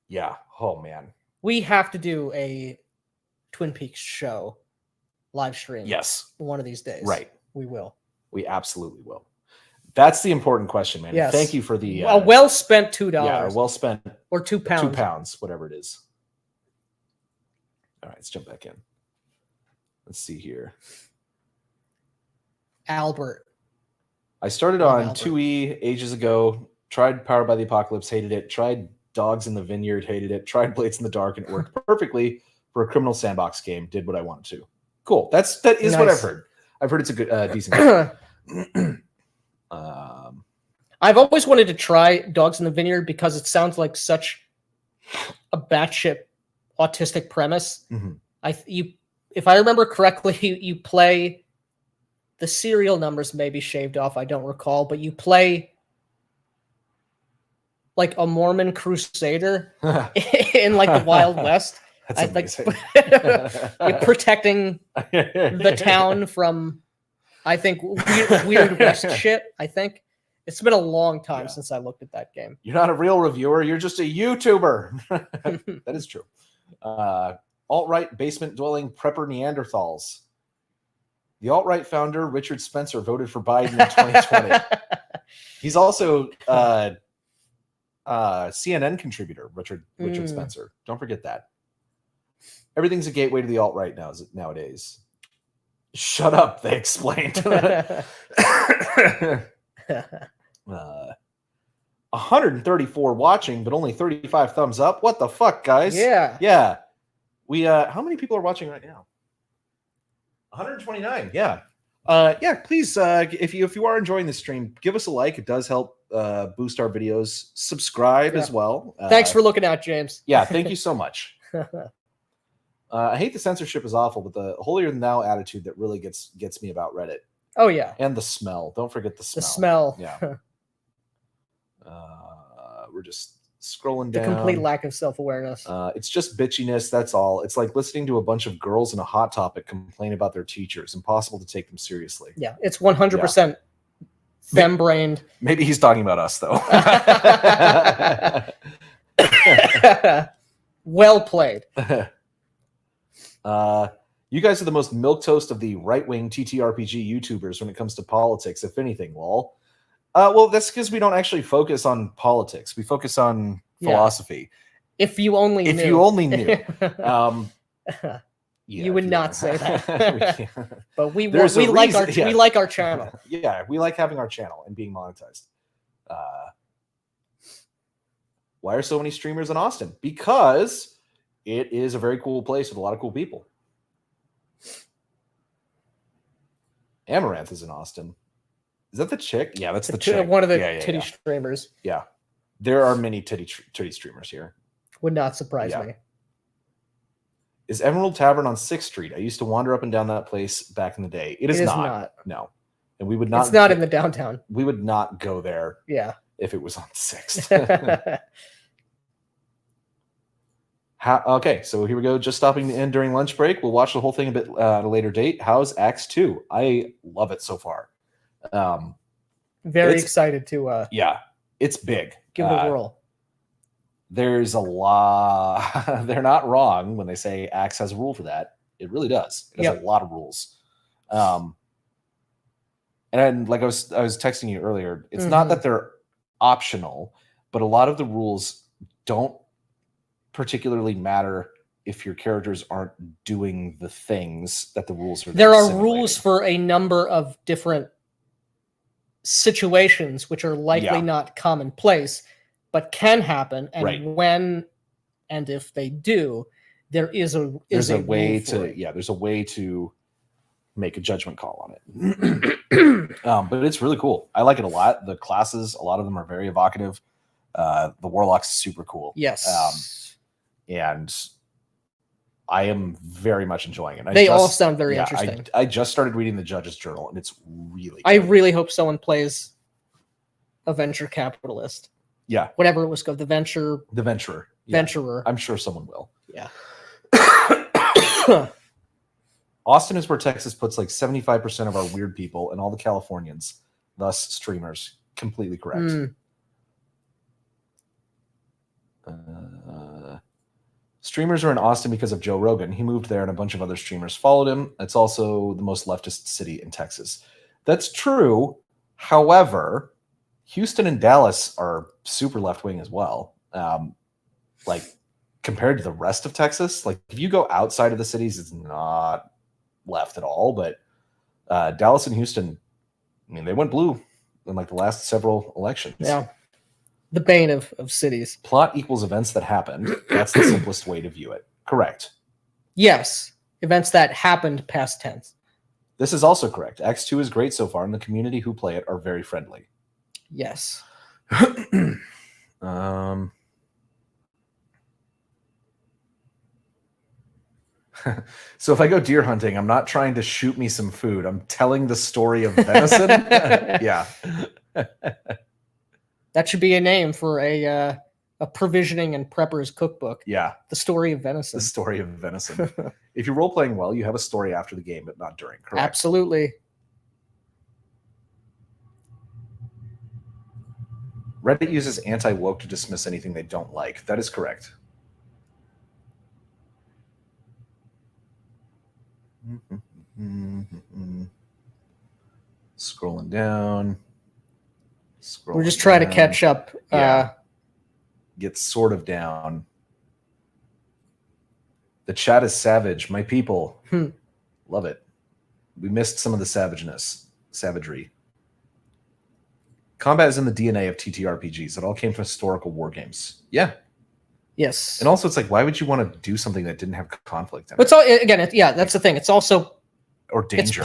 [SPEAKER 1] Yeah. Oh man.
[SPEAKER 2] We have to do a Twin Peaks show live stream.
[SPEAKER 1] Yes.
[SPEAKER 2] One of these days.
[SPEAKER 1] Right.
[SPEAKER 2] We will.
[SPEAKER 1] We absolutely will. That's the important question, man.
[SPEAKER 2] Yes.
[SPEAKER 1] Thank you for the
[SPEAKER 2] a well spent $2.
[SPEAKER 1] Yeah, well spent.
[SPEAKER 2] Or £2.
[SPEAKER 1] £2, whatever it is. All right, let's jump back in. Let's see here.
[SPEAKER 2] Albert.
[SPEAKER 1] I started on 2E ages ago. Tried Powered by the Apocalypse, hated it. Tried Dogs in the Vineyard, hated it. Tried Blades in the Dark, and it worked perfectly for a criminal sandbox game. Did what I wanted to. Cool. That is nice. What I've heard. I've heard it's a good, decent game.
[SPEAKER 2] I've always wanted to try Dogs in the Vineyard because it sounds like such a batshit autistic premise.
[SPEAKER 1] Mm-hmm.
[SPEAKER 2] If I remember correctly, you play the serial numbers may be shaved off. I don't recall, but you play like a Mormon crusader in like the Wild West.
[SPEAKER 1] That's amazing.
[SPEAKER 2] You're protecting the town from, I think, weird West shit. I think it's been a long time since I looked at that game.
[SPEAKER 1] You're not a real reviewer. You're just a YouTuber. That is true. Alt-right basement dwelling prepper Neanderthals. The alt-right founder, Richard Spencer, voted for Biden in 2020. He's also CNN contributor, Richard Spencer. Don't forget that. Everything's a gateway to the alt-right nowadays. Shut up, they explained. 134 watching, but only 35 thumbs up. What the fuck, guys?
[SPEAKER 2] Yeah.
[SPEAKER 1] We how many people are watching right now? 129. Yeah. Please, if you are enjoying this stream, give us a like. It does help boost our videos. Subscribe as well.
[SPEAKER 2] Thanks for looking out, James.
[SPEAKER 1] Yeah, thank you so much. I hate the censorship is awful, but the holier than thou attitude that really gets me about Reddit.
[SPEAKER 2] Oh yeah.
[SPEAKER 1] And the smell. Don't forget the smell.
[SPEAKER 2] The smell.
[SPEAKER 1] Yeah. We're just scrolling down.
[SPEAKER 2] The complete lack of self-awareness.
[SPEAKER 1] It's just bitchiness. That's all. It's like listening to a bunch of girls in a Hot Topic complain about their teachers. Impossible to take them seriously.
[SPEAKER 2] Yeah, it's 100% femme-brained.
[SPEAKER 1] Maybe he's talking about us, though.
[SPEAKER 2] Well played.
[SPEAKER 1] You guys are the most milquetoast of the right-wing TTRPG YouTubers when it comes to politics, if anything, lol. Well, that's because we don't actually focus on politics. We focus on philosophy.
[SPEAKER 2] If you only knew.
[SPEAKER 1] You
[SPEAKER 2] would not say that. But we like our channel.
[SPEAKER 1] Yeah, we like having our channel and being monetized. Why are so many streamers in Austin? Because it is a very cool place with a lot of cool people. Amaranth is in Austin. Is that the chick? Yeah, that's the chick.
[SPEAKER 2] One of the titty streamers.
[SPEAKER 1] Yeah. There are many titty streamers here.
[SPEAKER 2] Would not surprise me.
[SPEAKER 1] Is Emerald Tavern on 6th Street? I used to wander up and down that place back in the day. It is not. No. And we would not.
[SPEAKER 2] It's not in the downtown.
[SPEAKER 1] We would not go there.
[SPEAKER 2] Yeah.
[SPEAKER 1] If it was on 6th. Okay, so here we go. Just stopping the end during lunch break. We'll watch the whole thing a bit at a later date. How's Acts 2? I love it so far.
[SPEAKER 2] Very excited to
[SPEAKER 1] it's big.
[SPEAKER 2] Give it a whirl.
[SPEAKER 1] There's a lot. They're not wrong when they say Axe has a rule for that. It really does. It has a lot of rules. And like I was texting you earlier, it's not that they're optional, but a lot of the rules don't particularly matter if your characters aren't doing the things that the rules are.
[SPEAKER 2] There are rules for a number of different situations which are likely not commonplace, but can happen. And when and if they do, there's a
[SPEAKER 1] way to make a judgment call on it. But it's really cool. I like it a lot. The classes, a lot of them are very evocative. The Warlock's super cool.
[SPEAKER 2] Yes.
[SPEAKER 1] And I am very much enjoying it.
[SPEAKER 2] They all sound very interesting.
[SPEAKER 1] I just started reading the Judge's Journal, and it's really good.
[SPEAKER 2] I really hope someone plays a venture capitalist.
[SPEAKER 1] Yeah.
[SPEAKER 2] Whatever it was called. The Venturer.
[SPEAKER 1] Yeah.
[SPEAKER 2] Venturer.
[SPEAKER 1] I'm sure someone will.
[SPEAKER 2] Yeah.
[SPEAKER 1] Austin is where Texas puts like 75% of our weird people and all the Californians, thus streamers. Completely correct. Streamers are in Austin because of Joe Rogan. He moved there and a bunch of other streamers followed him. It's also the most leftist city in Texas. That's true. However, Houston and Dallas are super left-wing as well. Like compared to the rest of Texas, like if you go outside of the cities, it's not left at all. But Dallas and Houston, I mean, they went blue in like the last several elections.
[SPEAKER 2] Yeah. The bane of cities.
[SPEAKER 1] Plot equals events that happened. That's the simplest way to view it. Correct.
[SPEAKER 2] Yes. Events that happened past tense.
[SPEAKER 1] This is also correct. Acts 2 is great so far, and the community who play it are very friendly.
[SPEAKER 2] Yes.
[SPEAKER 1] So if I go deer hunting, I'm not trying to shoot me some food. I'm telling the story of venison. Yeah.
[SPEAKER 2] That should be a name for a provisioning and preppers cookbook.
[SPEAKER 1] Yeah.
[SPEAKER 2] The story of venison.
[SPEAKER 1] The story of venison. If you're role-playing well, you have a story after the game, but not during. Correct.
[SPEAKER 2] Absolutely.
[SPEAKER 1] Reddit uses anti-woke to dismiss anything they don't like. That is correct. Scrolling down.
[SPEAKER 2] We're just trying to catch up.
[SPEAKER 1] Get sort of down. The chat is savage. My people. Love it. We missed some of the savagery. Combat is in the DNA of TTRPGs. It all came from historical war games. Yeah.
[SPEAKER 2] Yes.
[SPEAKER 1] And also, it's like, why would you want to do something that didn't have conflict in it?
[SPEAKER 2] It's all, again, that's the thing. It's also...
[SPEAKER 1] Or danger.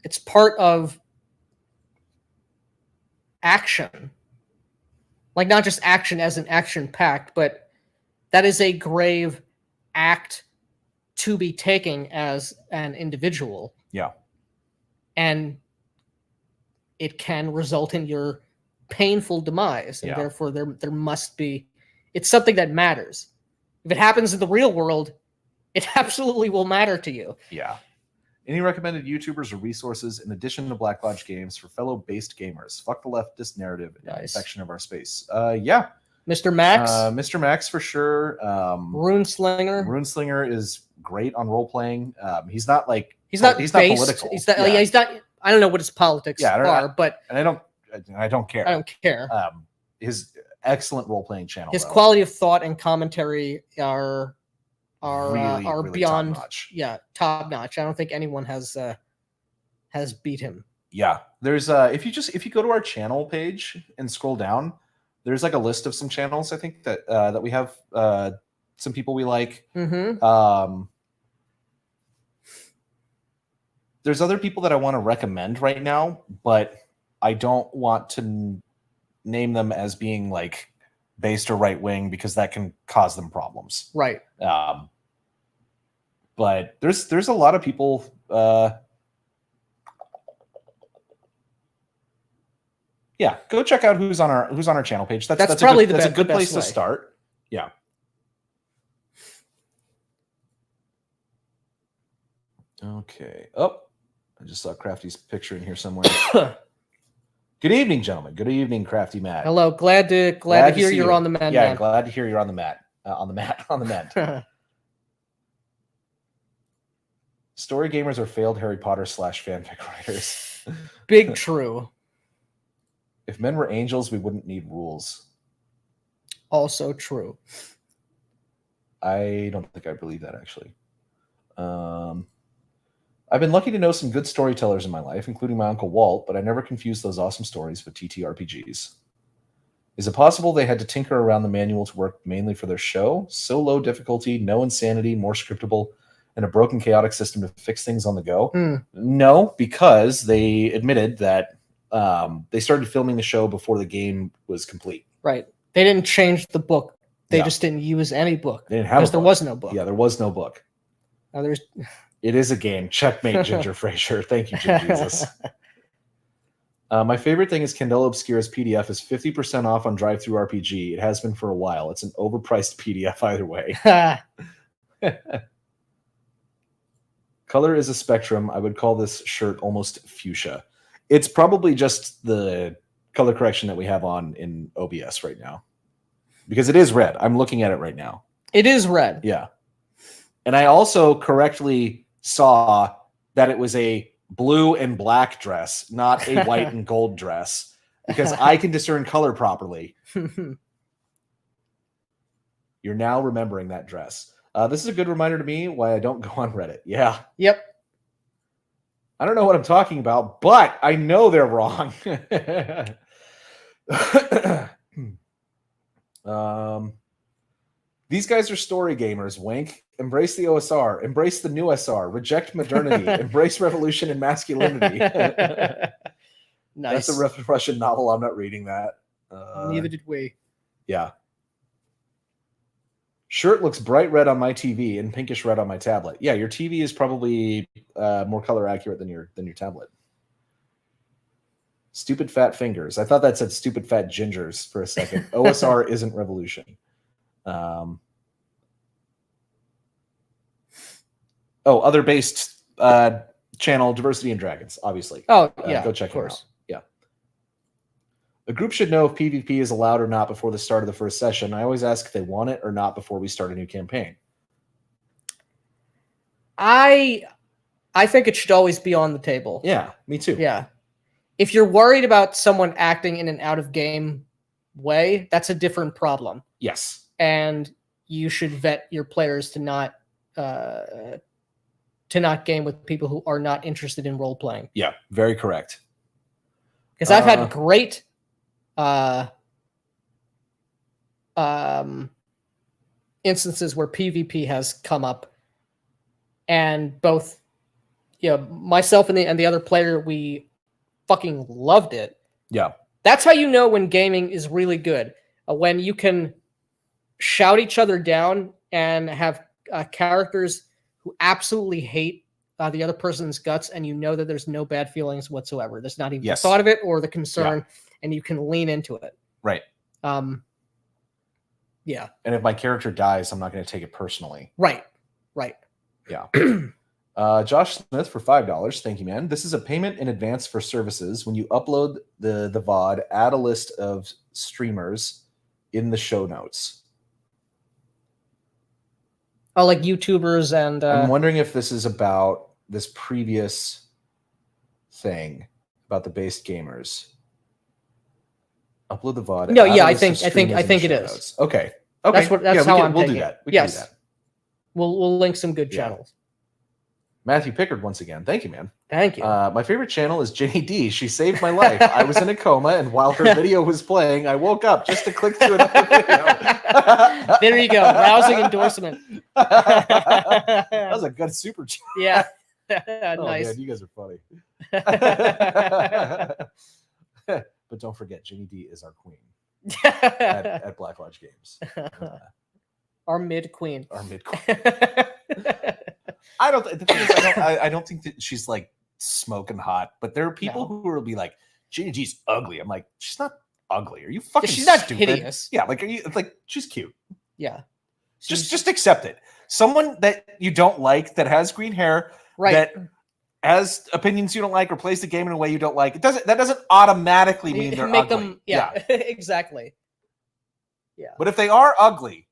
[SPEAKER 2] It's part of action. Like, not just action as an action-packed, but that is a grave act to be taken as an individual.
[SPEAKER 1] Yeah.
[SPEAKER 2] And it can result in your painful demise. And therefore, there must be... It's something that matters. If it happens in the real world, it absolutely will matter to you.
[SPEAKER 1] Yeah. Any recommended YouTubers or resources in addition to Black Lodge Games for fellow based gamers? Fuck the leftist narrative in infection of our space. Yeah.
[SPEAKER 2] Mr. Max?
[SPEAKER 1] Mr. Max for sure.
[SPEAKER 2] Runeslinger
[SPEAKER 1] is great on role playing. He's not like
[SPEAKER 2] he's not
[SPEAKER 1] political.
[SPEAKER 2] He's not. I don't know what his politics are, but
[SPEAKER 1] I don't care.
[SPEAKER 2] I don't care.
[SPEAKER 1] His excellent role playing channel.
[SPEAKER 2] His quality of thought and commentary are
[SPEAKER 1] really
[SPEAKER 2] beyond
[SPEAKER 1] top-notch.
[SPEAKER 2] Top notch. I don't think anyone has beat him.
[SPEAKER 1] Yeah, there's if you go to our channel page and scroll down, there's like a list of some channels I think that we have some people we like. There's other people that I want to recommend right now, but I don't want to name them as being like based or right wing because that can cause them problems.
[SPEAKER 2] Right.
[SPEAKER 1] But there's a lot of people. Yeah, go check out who's on our channel page. That's probably a good place to start. Yeah. Okay. Oh, I just saw Crafty's picture in here somewhere. Good evening, gentlemen. Good evening, Crafty Matt.
[SPEAKER 2] Hello. Glad to hear you're on the mend.
[SPEAKER 1] Yeah, glad to hear you're on the mat. On the mend. Story gamers are failed Harry Potter / fanfic writers.
[SPEAKER 2] Big true.
[SPEAKER 1] If men were angels, we wouldn't need rules.
[SPEAKER 2] Also true.
[SPEAKER 1] I don't think I believe that, actually. I've been lucky to know some good storytellers in my life, including my Uncle Walt, but I never confused those awesome stories with TTRPGs. Is it possible they had to tinker around the manual to work mainly for their show? So low difficulty, no insanity, more scriptable, and a broken, chaotic system to fix things on the go? No, because they admitted that they started filming the show before the game was complete.
[SPEAKER 2] Right. They didn't change the book. They just didn't use any book.
[SPEAKER 1] They didn't have
[SPEAKER 2] because there was no book.
[SPEAKER 1] Yeah, there was no book. It is a game. Checkmate, Ginger Fraser. Thank you, Jim Jesus. My favorite thing is Candelaobscura's PDF is 50% off on DriveThru RPG. It has been for a while. It's an overpriced PDF either way. Color is a spectrum. I would call this shirt almost fuchsia. It's probably just the color correction that we have on in OBS right now. Because it is red. I'm looking at it right now.
[SPEAKER 2] It is red.
[SPEAKER 1] Yeah. And I also correctly saw that it was a blue and black dress, not a white and gold dress, because I can discern color properly. You're now remembering that dress. This is a good reminder to me why I don't go on Reddit. Yeah.
[SPEAKER 2] Yep.
[SPEAKER 1] I don't know what I'm talking about, but I know they're wrong. These guys are story gamers. Wink. Embrace the OSR. Embrace the new SR. Reject modernity. Embrace revolution and masculinity.
[SPEAKER 2] Nice.
[SPEAKER 1] That's a Russian novel. I'm not reading that.
[SPEAKER 2] Neither did we.
[SPEAKER 1] Yeah. Shirt looks bright red on my TV and pinkish red on my tablet. Yeah, your TV is probably more color accurate than your tablet. Stupid fat fingers. I thought that said stupid fat gingers for a second. OSR isn't revolution. Other based channel, Diversity and Dragons, obviously.
[SPEAKER 2] Oh, yeah.
[SPEAKER 1] Go check it out. Yeah. A group should know if PvP is allowed or not before the start of the first session. I always ask if they want it or not before we start a new campaign.
[SPEAKER 2] I think it should always be on the table.
[SPEAKER 1] Yeah, me too.
[SPEAKER 2] Yeah. If you're worried about someone acting in an out-of-game way, that's a different problem.
[SPEAKER 1] Yes.
[SPEAKER 2] And you should vet your players to not game with people who are not interested in role-playing.
[SPEAKER 1] Yeah, very correct.
[SPEAKER 2] Because I've had great instances where PvP has come up, and both myself and the other player, we fucking loved it.
[SPEAKER 1] Yeah.
[SPEAKER 2] That's how you know when gaming is really good. When you can shout each other down and have characters who absolutely hate the other person's guts, and you know that there's no bad feelings whatsoever. There's not even the thought of it or the concern, and you can lean into it.
[SPEAKER 1] Right.
[SPEAKER 2] Yeah.
[SPEAKER 1] And if my character dies, I'm not going to take it personally.
[SPEAKER 2] Right. Right.
[SPEAKER 1] Yeah. Josh Smith for $5. Thank you, man. This is a payment in advance for services. When you upload the VOD, add a list of streamers in the show notes.
[SPEAKER 2] Oh, like YouTubers and...
[SPEAKER 1] I'm wondering if this is about this previous thing about the based gamers. Upload the VOD.
[SPEAKER 2] No, yeah, I think it is.
[SPEAKER 1] Notes. Okay. Okay.
[SPEAKER 2] That's how I'm
[SPEAKER 1] we'll
[SPEAKER 2] thinking.
[SPEAKER 1] do that. We can do that.
[SPEAKER 2] We'll link some good channels.
[SPEAKER 1] Matthew Pickard once again. Thank you, man.
[SPEAKER 2] Thank you.
[SPEAKER 1] My favorite channel is Jenny D. She saved my life. I was in a coma, and while her video was playing, I woke up just to click to another video.
[SPEAKER 2] There you go. Rousing endorsement.
[SPEAKER 1] That was a good super chat.
[SPEAKER 2] Yeah.
[SPEAKER 1] Oh,
[SPEAKER 2] Nice.
[SPEAKER 1] man, you guys are funny. But don't forget, Jenny D is our queen at Black Lodge Games.
[SPEAKER 2] Our mid queen.
[SPEAKER 1] Our mid queen. I don't think that she's like smoking hot, but there are people who will be like, Jenny G's ugly. I'm like, she's not ugly. Are you fucking
[SPEAKER 2] She's not
[SPEAKER 1] stupid?
[SPEAKER 2] hideous.
[SPEAKER 1] Yeah, like, are you like, she's cute.
[SPEAKER 2] Yeah.
[SPEAKER 1] Just accept it. Someone that you don't like that has green hair,
[SPEAKER 2] right,
[SPEAKER 1] that has opinions you don't like or plays the game in a way you don't like, that doesn't automatically mean they're ugly.
[SPEAKER 2] Them, yeah. Exactly. Yeah.
[SPEAKER 1] But if they are ugly,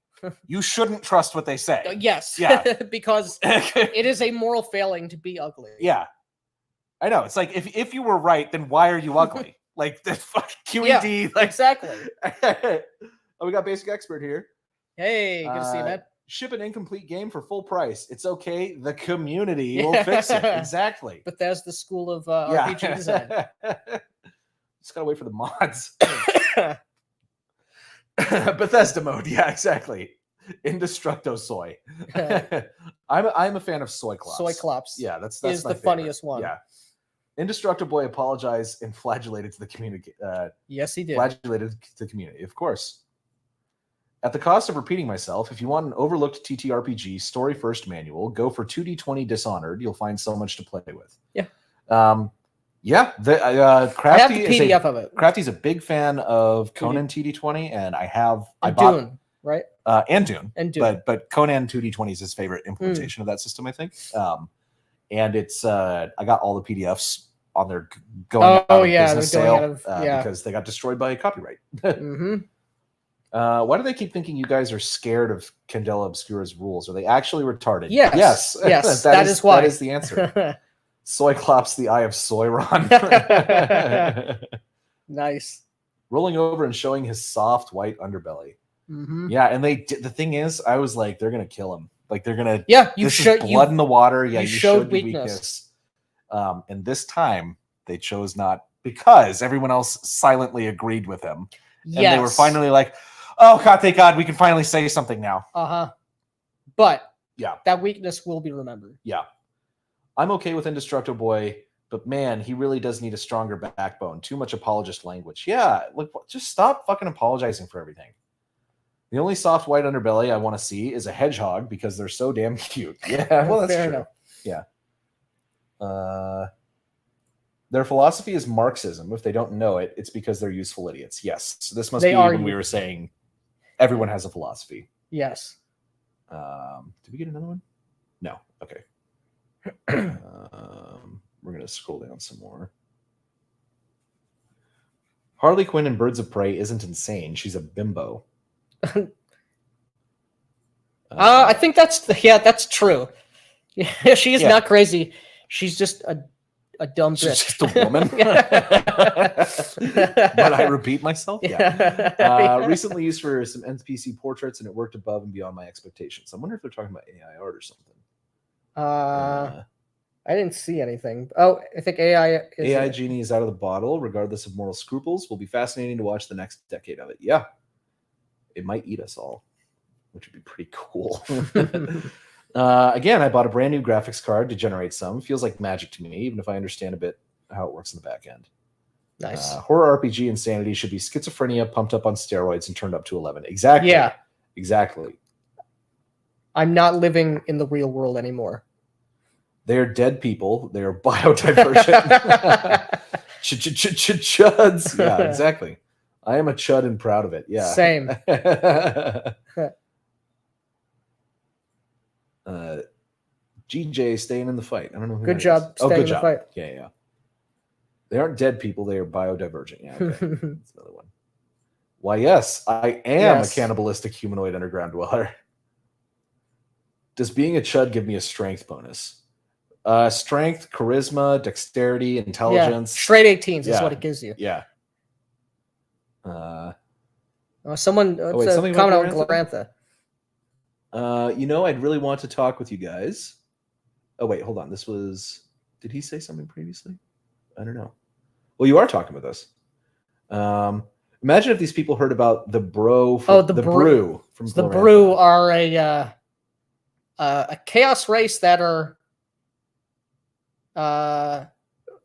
[SPEAKER 1] you shouldn't trust what they say.
[SPEAKER 2] Yes.
[SPEAKER 1] Yeah.
[SPEAKER 2] Because it is a moral failing to be ugly.
[SPEAKER 1] Yeah. I know. It's like, if you were right, then why are you ugly? Like the fucking QED.
[SPEAKER 2] Yeah,
[SPEAKER 1] like,
[SPEAKER 2] exactly.
[SPEAKER 1] Oh, we got Basic Expert here.
[SPEAKER 2] Hey, good to see you, man.
[SPEAKER 1] Ship an incomplete game for full price. It's okay. The community will fix it. Exactly.
[SPEAKER 2] Bethesda School of RPG Design.
[SPEAKER 1] Just gotta wait for the mods. Bethesda mode. Yeah, exactly. Indestructo soy. I'm a fan of Soyclops.
[SPEAKER 2] Soyclops.
[SPEAKER 1] Yeah, that's
[SPEAKER 2] is
[SPEAKER 1] my
[SPEAKER 2] the
[SPEAKER 1] favorite.
[SPEAKER 2] funniest one.
[SPEAKER 1] Yeah. Indestructo Boy apologized and flagellated to the community.
[SPEAKER 2] Yes, he did.
[SPEAKER 1] Flagellated to the community, of course. At the cost of repeating myself, if you want an overlooked TTRPG story first manual, go for 2D20 Dishonored. You'll find so much to play with.
[SPEAKER 2] Yeah.
[SPEAKER 1] Yeah. Crafty
[SPEAKER 2] I have the PDF of it.
[SPEAKER 1] Crafty's a big fan of Conan TD20, and I bought
[SPEAKER 2] Dune, right?
[SPEAKER 1] And Dune. But Conan 2D20 is his favorite implementation of that system, I think. And it's I got all the PDFs on their going out of business sale because they got destroyed by copyright. Why do they keep thinking you guys are scared of Candelaobscura's rules? Are they actually retarded?
[SPEAKER 2] Yes. that is why.
[SPEAKER 1] That is the answer. Soyclops, the Eye of Soyron.
[SPEAKER 2] Nice.
[SPEAKER 1] Rolling over and showing his soft white underbelly. Yeah, and the thing is, I was like, they're gonna kill him. Like they're gonna.
[SPEAKER 2] Yeah,
[SPEAKER 1] this is blood in the water. Yeah, you showed weakness. And this time they chose not, because everyone else silently agreed with him. And they were finally like, oh God, thank God, we can finally say something now.
[SPEAKER 2] But
[SPEAKER 1] yeah,
[SPEAKER 2] that weakness will be remembered.
[SPEAKER 1] Yeah. I'm okay with Indestructo Boy, but man, he really does need a stronger backbone. Too much apologist language. Yeah, look, just stop fucking apologizing for everything. The only soft white underbelly I want to see is a hedgehog because they're so damn cute. Yeah, well, that's
[SPEAKER 2] Fair
[SPEAKER 1] true.
[SPEAKER 2] enough.
[SPEAKER 1] Yeah. Their philosophy is Marxism. If they don't know it, it's because they're useful idiots. Yes. So this must be when we were saying everyone has a philosophy.
[SPEAKER 2] Yes.
[SPEAKER 1] Did we get another one? No. Okay. We're going to scroll down some more. Harley Quinn in Birds of Prey isn't insane. She's a bimbo.
[SPEAKER 2] I think that's true. Yeah, she is not crazy. She's just a dumb bitch.
[SPEAKER 1] She's just a woman. But I repeat myself. Yeah. Recently used for some NPC portraits, and it worked above and beyond my expectations. I wonder if they're talking about AI art or something.
[SPEAKER 2] I didn't see anything. Oh, I think AI
[SPEAKER 1] Genie is out of the bottle, regardless of moral scruples. Will be fascinating to watch the next decade of it. Yeah. It might eat us all, which would be pretty cool. Again, I bought a brand new graphics card to generate some. Feels like magic to me, even if I understand a bit how it works in the back end.
[SPEAKER 2] Nice.
[SPEAKER 1] Horror RPG insanity should be schizophrenia pumped up on steroids and turned up to 11. Exactly.
[SPEAKER 2] Yeah.
[SPEAKER 1] Exactly.
[SPEAKER 2] I'm not living in the real world anymore.
[SPEAKER 1] They're dead people. They're biodivergent. Chuds. Yeah, exactly. I am a chud and proud of it. Yeah.
[SPEAKER 2] Same.
[SPEAKER 1] GJ staying in the fight. I don't know who
[SPEAKER 2] Good job staying in the fight.
[SPEAKER 1] Yeah. They aren't dead people. They are biodivergent. Yeah, okay. That's another one. Why, yes, I am a cannibalistic humanoid underground dweller. Does being a chud give me a strength bonus? Strength, charisma, dexterity, intelligence.
[SPEAKER 2] Yeah. Straight 18s is what it gives you.
[SPEAKER 1] Yeah.
[SPEAKER 2] Someone comment on Glorantha.
[SPEAKER 1] I'd really want to talk with you guys. Oh, wait, hold on. Did he say something previously? I don't know. Well, you are talking with us. Imagine if these people heard about the Brew from
[SPEAKER 2] Glorantha. The Brew are a chaos race that are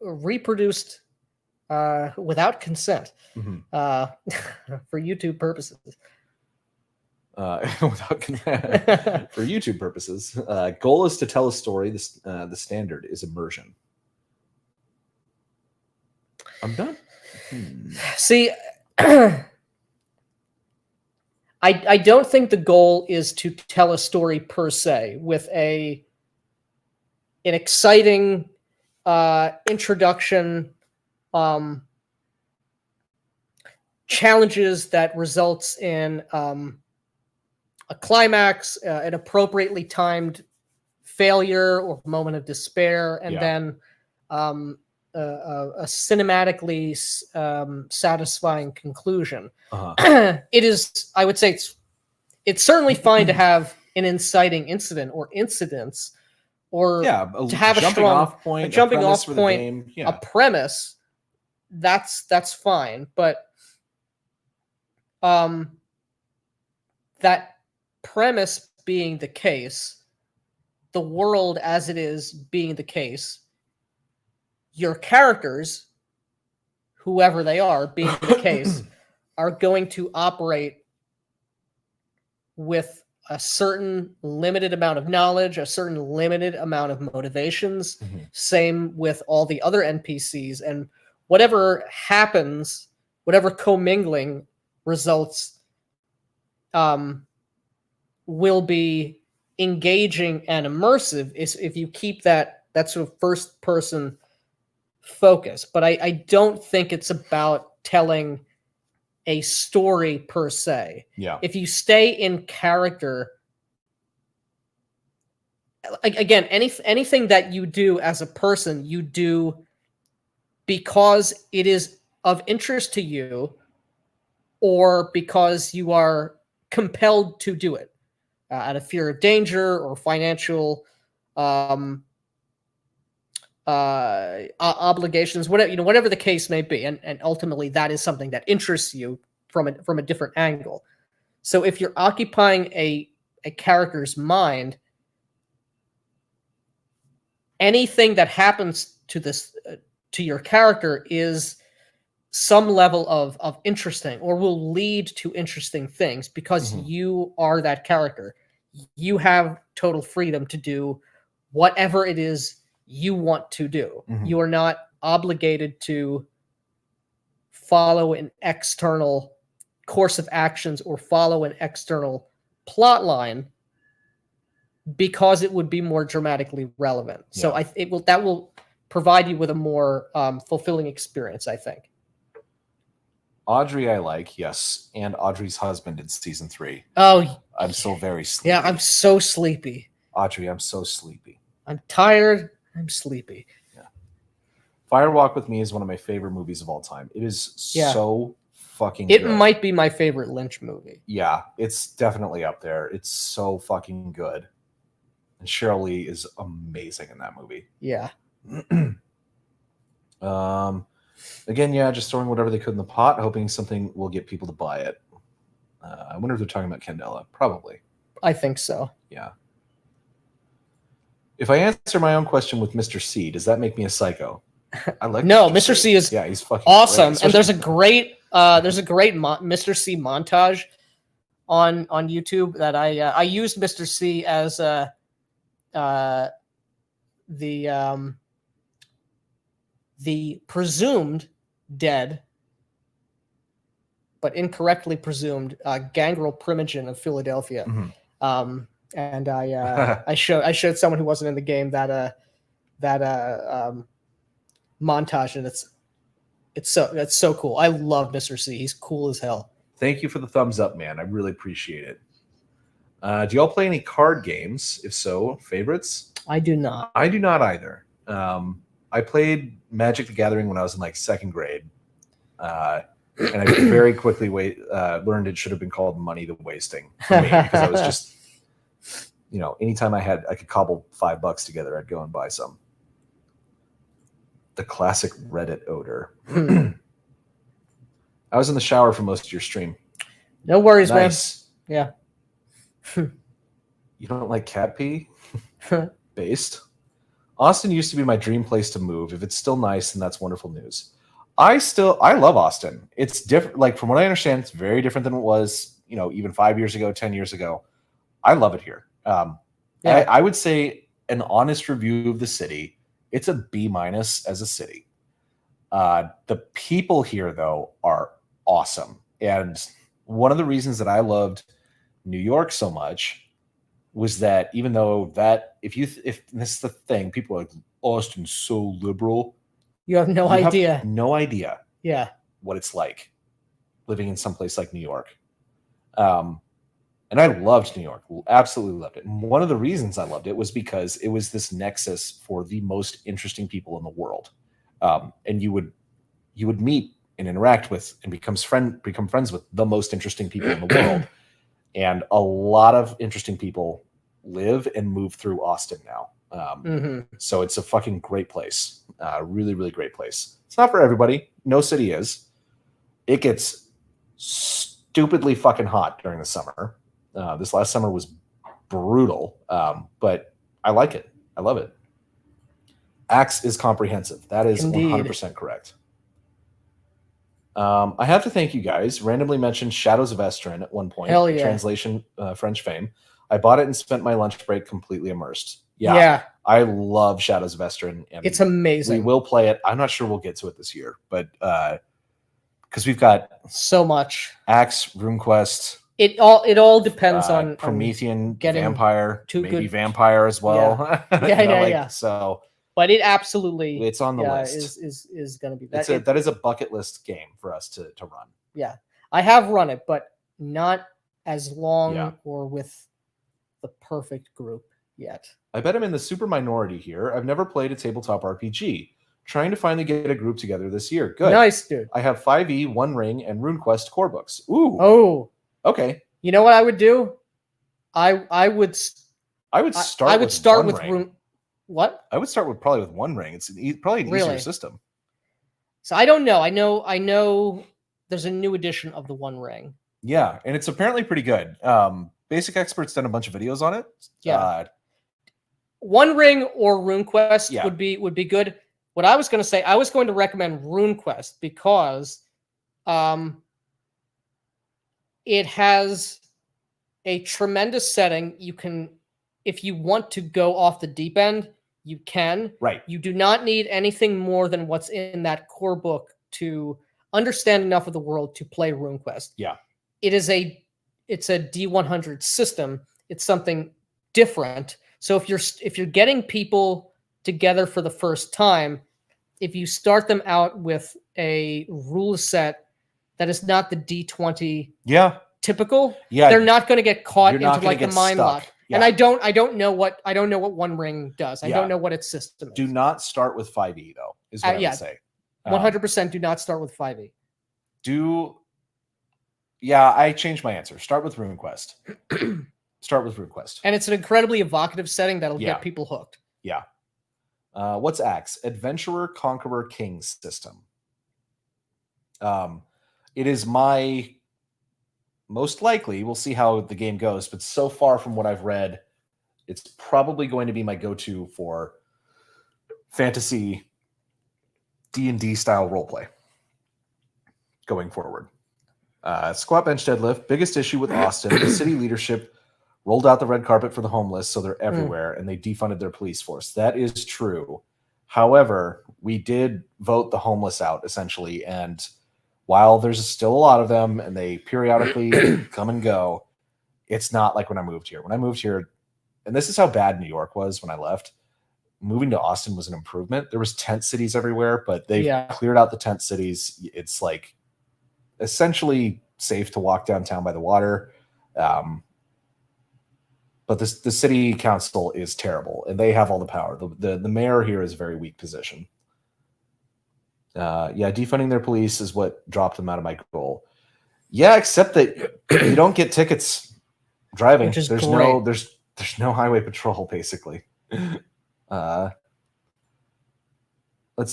[SPEAKER 2] reproduced without consent for YouTube purposes.
[SPEAKER 1] Without consent for YouTube purposes. Goal is to tell a story. The standard is immersion. I'm done.
[SPEAKER 2] See, I don't think the goal is to tell a story per se with an exciting introduction, challenges that results in a climax, an appropriately timed failure or moment of despair, and then a cinematically satisfying conclusion. It is, I would say, it's certainly fine to have an inciting incident or incidents, or to have a jumping off point, a premise. That's fine, but that premise being the case, the world as it is being the case, your characters, whoever they are, being the case, are going to operate with a certain limited amount of knowledge, a certain limited amount of motivations. Mm-hmm. Same with all the other NPCs. And whatever happens, whatever commingling results, will be engaging and immersive if you keep that sort of first person focus. But I don't think it's about telling a story per se.
[SPEAKER 1] Yeah.
[SPEAKER 2] If you stay in character, again, anything that you do as a person, you do because it is of interest to you, or because you are compelled to do it out of fear of danger or financial obligations, whatever the case may be, and ultimately that is something that interests you from a different angle. So if you're occupying a character's mind, anything that happens to this to your character is some level of interesting, or will lead to interesting things, because mm-hmm. you are that character. You have total freedom to do whatever it is you want to do. Mm-hmm. You are not obligated to follow an external course of actions or follow an external plot line because it would be more dramatically relevant. Yeah. So that will provide you with a more fulfilling experience, I think.
[SPEAKER 1] Audrey I like, yes, and Audrey's husband in season 3.
[SPEAKER 2] Oh,
[SPEAKER 1] I'm so very sleepy.
[SPEAKER 2] Yeah, I'm so sleepy.
[SPEAKER 1] Audrey, I'm so sleepy.
[SPEAKER 2] I'm tired. I'm sleepy.
[SPEAKER 1] Yeah. Fire Walk with Me is one of my favorite movies of all time. It is so fucking good.
[SPEAKER 2] It might be my favorite Lynch movie.
[SPEAKER 1] Yeah, it's definitely up there. It's so fucking good. And Cheryl Lee is amazing in that movie.
[SPEAKER 2] Yeah.
[SPEAKER 1] Again, just throwing whatever they could in the pot, hoping something will get people to buy it. I wonder if they're talking about Candela. Probably.
[SPEAKER 2] I think so.
[SPEAKER 1] Yeah. If I answer my own question with Mr. C, does that make me a psycho? I like
[SPEAKER 2] Mr. C is
[SPEAKER 1] he's fucking
[SPEAKER 2] awesome, and there's a great Mr. C montage on YouTube that I used Mr. C as the presumed dead, but incorrectly presumed gangrel primogen of Philadelphia. Mm-hmm. And I showed someone who wasn't in the game that montage, and it's so cool. I love Mr. C. He's cool as hell.
[SPEAKER 1] Thank you for the thumbs up, man. I really appreciate it. Do y'all play any card games? If so, favorites?
[SPEAKER 2] I do not.
[SPEAKER 1] I do not either. I played Magic the Gathering when I was in like 2nd grade. And I very quickly learned it should have been called Money the Wasting for me, because I was just, anytime I could cobble $5 together, I'd go and buy some. The classic Reddit odor. I was in the shower for most of your stream.
[SPEAKER 2] No worries,
[SPEAKER 1] nice.
[SPEAKER 2] Man.
[SPEAKER 1] Yeah. You don't like cat pee? Based. Austin used to be my dream place to move. If it's still nice, then that's wonderful news. I love Austin. It's different. Like, from what I understand, it's very different than it was, even 5 years ago, 10 years ago. I love it here. I would say an honest review of the city, it's a B- as a city. The people here, though, are awesome. And one of the reasons that I loved New York so much was that, even though that, if this is the thing, people are like, Austin's so liberal.
[SPEAKER 2] You have no idea.
[SPEAKER 1] No idea.
[SPEAKER 2] Yeah.
[SPEAKER 1] What it's like living in some place like New York. And I loved New York. Absolutely loved it. And one of the reasons I loved it was because it was this nexus for the most interesting people in the world. And you would meet and interact with and become friends with the most interesting people in the world. And a lot of interesting people live and move through Austin now. So it's a fucking great place. Really, really great place. It's not for everybody. No city is. It gets stupidly fucking hot during the summer. This last summer was brutal, but I like it. I love it. Axe is comprehensive. That is
[SPEAKER 2] Indeed.
[SPEAKER 1] 100% correct. I have to thank you guys. Randomly mentioned Shadows of Estrin at one point.
[SPEAKER 2] Hell yeah.
[SPEAKER 1] Translation, French fame. I bought it and spent my lunch break completely immersed. Yeah. I love Shadows of Estrin. And
[SPEAKER 2] it's amazing.
[SPEAKER 1] We will play it. I'm not sure we'll get to it this year, but because we've got
[SPEAKER 2] so much.
[SPEAKER 1] Axe, RuneQuest.
[SPEAKER 2] It all depends on
[SPEAKER 1] Promethean,
[SPEAKER 2] getting
[SPEAKER 1] Vampire, maybe Vampire as well.
[SPEAKER 2] Yeah.
[SPEAKER 1] So,
[SPEAKER 2] but it absolutely
[SPEAKER 1] it's on the list.
[SPEAKER 2] Is going to be that.
[SPEAKER 1] That is a bucket list game for us to run.
[SPEAKER 2] Yeah, I have run it, but not as long or with the perfect group yet.
[SPEAKER 1] I bet I'm in the super minority here. I've never played a tabletop RPG. Trying to finally get a group together this year. Good.
[SPEAKER 2] Nice, dude.
[SPEAKER 1] I have 5e, One Ring, and RuneQuest core books. Ooh.
[SPEAKER 2] Oh.
[SPEAKER 1] Okay.
[SPEAKER 2] You know what I would do? I would start with Rune. What?
[SPEAKER 1] I would start probably with One Ring. It's probably an easier system.
[SPEAKER 2] So I don't know. I know there's a new edition of the One Ring.
[SPEAKER 1] Yeah, and it's apparently pretty good. Basic Expert's done a bunch of videos on it.
[SPEAKER 2] Yeah. One Ring or RuneQuest would be good. What I was going to say, I was going to recommend RuneQuest because it has a tremendous setting. You can, if you want to go off the deep end, you can.
[SPEAKER 1] Right.
[SPEAKER 2] You do not need anything more than what's in that core book to understand enough of the world to play RuneQuest.
[SPEAKER 1] Yeah.
[SPEAKER 2] It's a D100 system. It's something different. So if you're getting people together for the first time, if you start them out with a rule set that is not the D20 typical, they're not going to get caught into like the mind lock. Yeah. And I don't know what One Ring does. I don't know what its system is.
[SPEAKER 1] Do not start with 5e though, is what I would say.
[SPEAKER 2] 100% do not start with 5e.
[SPEAKER 1] I changed my answer. Start with RuneQuest. Start with RuneQuest.
[SPEAKER 2] And it's an incredibly evocative setting that'll get people hooked.
[SPEAKER 1] Yeah. What's Axe? Adventurer, Conqueror, King system. It is my most likely, we'll see how the game goes, but so far from what I've read, it's probably going to be my go-to for fantasy D&D style roleplay going forward. Squat, bench, deadlift. Biggest issue with Austin, the city leadership rolled out the red carpet for the homeless, so they're everywhere, and they defunded their police force. That is true. However, we did vote the homeless out, essentially, and while there's still a lot of them, and they periodically come and go, it's not like when I moved here. When I moved here, and this is how bad New York was when I left, moving to Austin was an improvement. There was tent cities everywhere, but they cleared out the tent cities. It's like essentially safe to walk downtown by the water. But the city council is terrible, and they have all the power. The mayor here is a very weak position. Defunding their police is what dropped them out of my goal. Yeah, except that you don't get tickets driving. There's no highway patrol, basically. Let's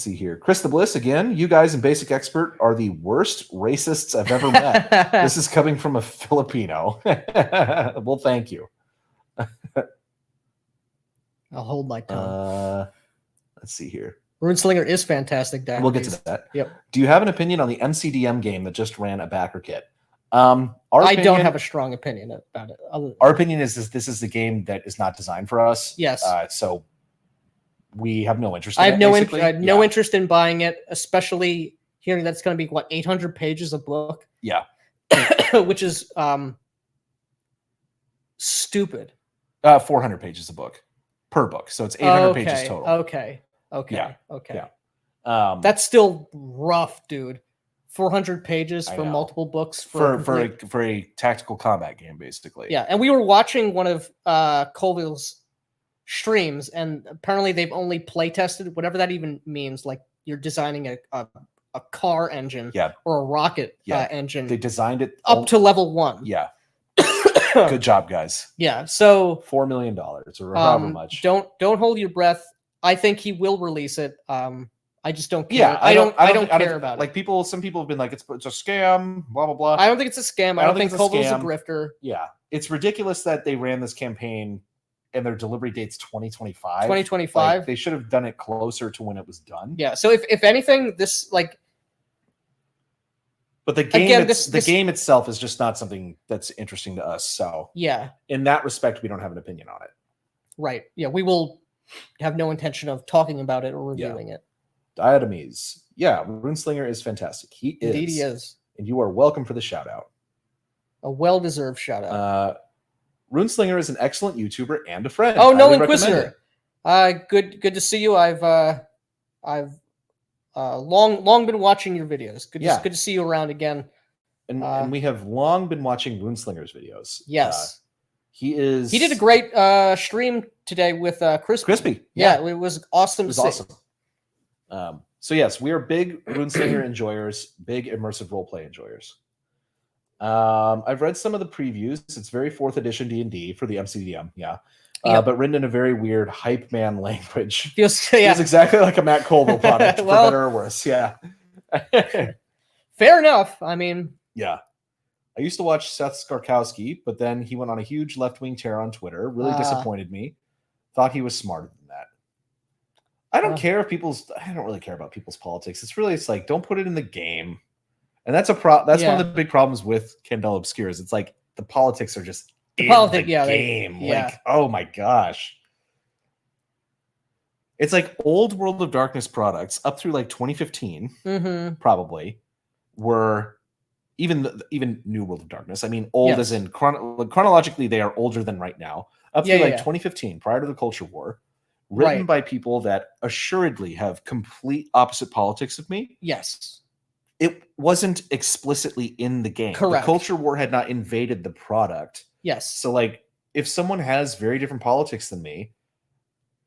[SPEAKER 1] see here. Chris the Bliss again. You guys in Basic Expert are the worst racists I've ever met. This is coming from a Filipino. Well, thank you.
[SPEAKER 2] I'll hold my tongue.
[SPEAKER 1] Let's see here.
[SPEAKER 2] Runeslinger is fantastic.
[SPEAKER 1] We'll get to that.
[SPEAKER 2] Yep.
[SPEAKER 1] Do you have an opinion on the MCDM game that just ran a backer kit?
[SPEAKER 2] I don't have a strong opinion about it.
[SPEAKER 1] Our opinion is this is a game that is not designed for us.
[SPEAKER 2] Yes.
[SPEAKER 1] So we have no interest.
[SPEAKER 2] I have no interest in buying it, especially hearing that it's going to be 800 pages a book.
[SPEAKER 1] Yeah.
[SPEAKER 2] Which is stupid.
[SPEAKER 1] 400 pages a book per book, so it's 800 pages total.
[SPEAKER 2] Okay.
[SPEAKER 1] Yeah.
[SPEAKER 2] That's still rough, dude. 400 pages for multiple books
[SPEAKER 1] for a tactical combat game, basically.
[SPEAKER 2] Yeah, and we were watching one of Colville's streams, and apparently they've only play tested, whatever that even means. Like you're designing a car engine, or a rocket engine.
[SPEAKER 1] They designed it
[SPEAKER 2] up to level 1.
[SPEAKER 1] Yeah. Good job, guys.
[SPEAKER 2] Yeah. So
[SPEAKER 1] $4 million or however much.
[SPEAKER 2] Don't hold your breath. I think he will release it. I I just don't care. Yeah, I don't care about it.
[SPEAKER 1] Like some people have been like, it's a scam, blah blah blah.
[SPEAKER 2] I don't think it's a scam. I don't think Colville's a grifter.
[SPEAKER 1] Yeah, it's ridiculous that they ran this campaign and their delivery date's 2025.
[SPEAKER 2] 2025.
[SPEAKER 1] Like, they should have done it closer to when it was done.
[SPEAKER 2] Yeah. So if anything, this like.
[SPEAKER 1] But the game, the game itself is just not something that's interesting to us. So
[SPEAKER 2] yeah,
[SPEAKER 1] in that respect, we don't have an opinion on it.
[SPEAKER 2] Right. Yeah, we will have no intention of talking about it or reviewing it.
[SPEAKER 1] Diatomies. Yeah, Runeslinger is fantastic. He is.
[SPEAKER 2] Indeed he is.
[SPEAKER 1] And you are welcome for the shout out.
[SPEAKER 2] A well-deserved shout out.
[SPEAKER 1] Runeslinger is an excellent YouTuber and a friend.
[SPEAKER 2] Oh, no Inquisitor. Good to see you. I've long been watching your videos. Good to see you around again.
[SPEAKER 1] And we have long been watching Runeslinger's videos.
[SPEAKER 2] Yes.
[SPEAKER 1] He
[SPEAKER 2] did a great stream today with Crispy. Yeah, it was awesome.
[SPEAKER 1] It was awesome. So yes, we are big Runeslinger enjoyers, big immersive roleplay enjoyers. I've read some of the previews. It's very 4th edition D&D for the MCDM, but written in a very weird hype man language. Feels exactly like a Matt Colville product, for better or worse. Yeah.
[SPEAKER 2] Fair enough. I mean,
[SPEAKER 1] yeah. I used to watch Seth Skarkowski, but then he went on a huge left-wing tear on Twitter. Really disappointed me. Thought he was smarter than that. I don't care if I don't really care about people's politics. It's like, don't put it in the game. And that's one of the big problems with Candelaobscura. It's like the politics are just in the game. Like, oh my gosh. It's like old World of Darkness products up through like 2015, probably, were even New World of Darkness. I mean, old as in chronologically, they are older than right now. Up through 2015, prior to the Culture War, written by people that assuredly have complete opposite politics of me.
[SPEAKER 2] Yes.
[SPEAKER 1] It wasn't explicitly in the game.
[SPEAKER 2] Correct.
[SPEAKER 1] The Culture War had not invaded the product.
[SPEAKER 2] Yes.
[SPEAKER 1] So like, if someone has very different politics than me,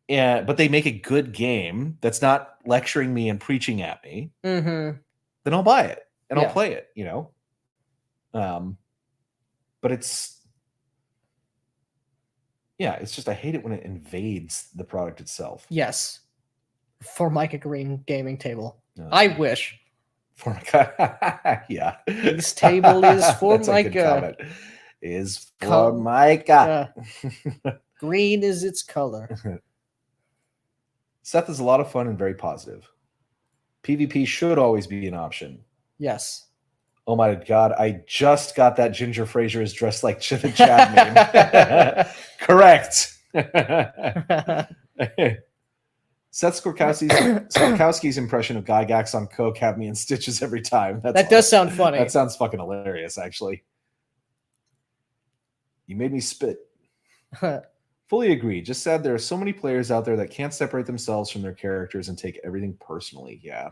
[SPEAKER 1] but they make a good game that's not lecturing me and preaching at me, then I'll buy it and I'll play it, but it's just, I hate it when it invades the product itself.
[SPEAKER 2] Yes. Formica Green gaming table. I wish.
[SPEAKER 1] Formica. Yeah.
[SPEAKER 2] This table is Formica.
[SPEAKER 1] Is Formica.
[SPEAKER 2] Green is its color.
[SPEAKER 1] Seth is a lot of fun and very positive. PvP should always be an option.
[SPEAKER 2] Yes.
[SPEAKER 1] Oh my God, I just got that Ginger Fraser is dressed like the chat meme. Correct. Seth Skarkowski's impression of Gygax on coke had me in stitches every time.
[SPEAKER 2] That does sound funny.
[SPEAKER 1] That sounds fucking hilarious, actually. You made me spit. Fully agree. Just sad there are so many players out there that can't separate themselves from their characters and take everything personally. Yeah.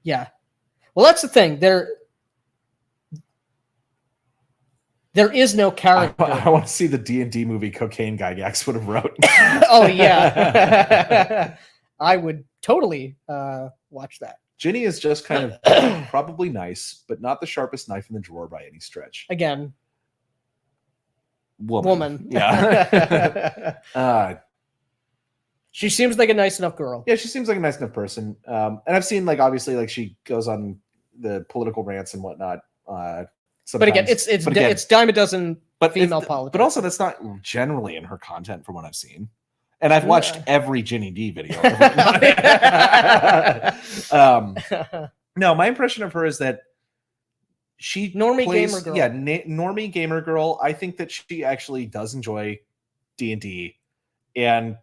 [SPEAKER 2] Yeah. Well, that's the thing. There is no character.
[SPEAKER 1] I want to see the D&D movie Cocaine Gygax would have wrote.
[SPEAKER 2] Oh, yeah. I would totally watch that.
[SPEAKER 1] Ginny is just kind of probably nice, but not the sharpest knife in the drawer by any stretch.
[SPEAKER 2] Again.
[SPEAKER 1] Woman. Yeah.
[SPEAKER 2] She seems like a nice enough girl.
[SPEAKER 1] Yeah, she seems like a nice enough person. And I've seen, like, obviously, like, she goes on the political rants and whatnot.
[SPEAKER 2] But again, it's dime a dozen female politics.
[SPEAKER 1] But also, that's not generally in her content from what I've seen. And I've watched every Ginny D video. No, my impression of her is that she
[SPEAKER 2] normie gamer girl.
[SPEAKER 1] Yeah, normie gamer girl. I think that she actually does enjoy D&D. And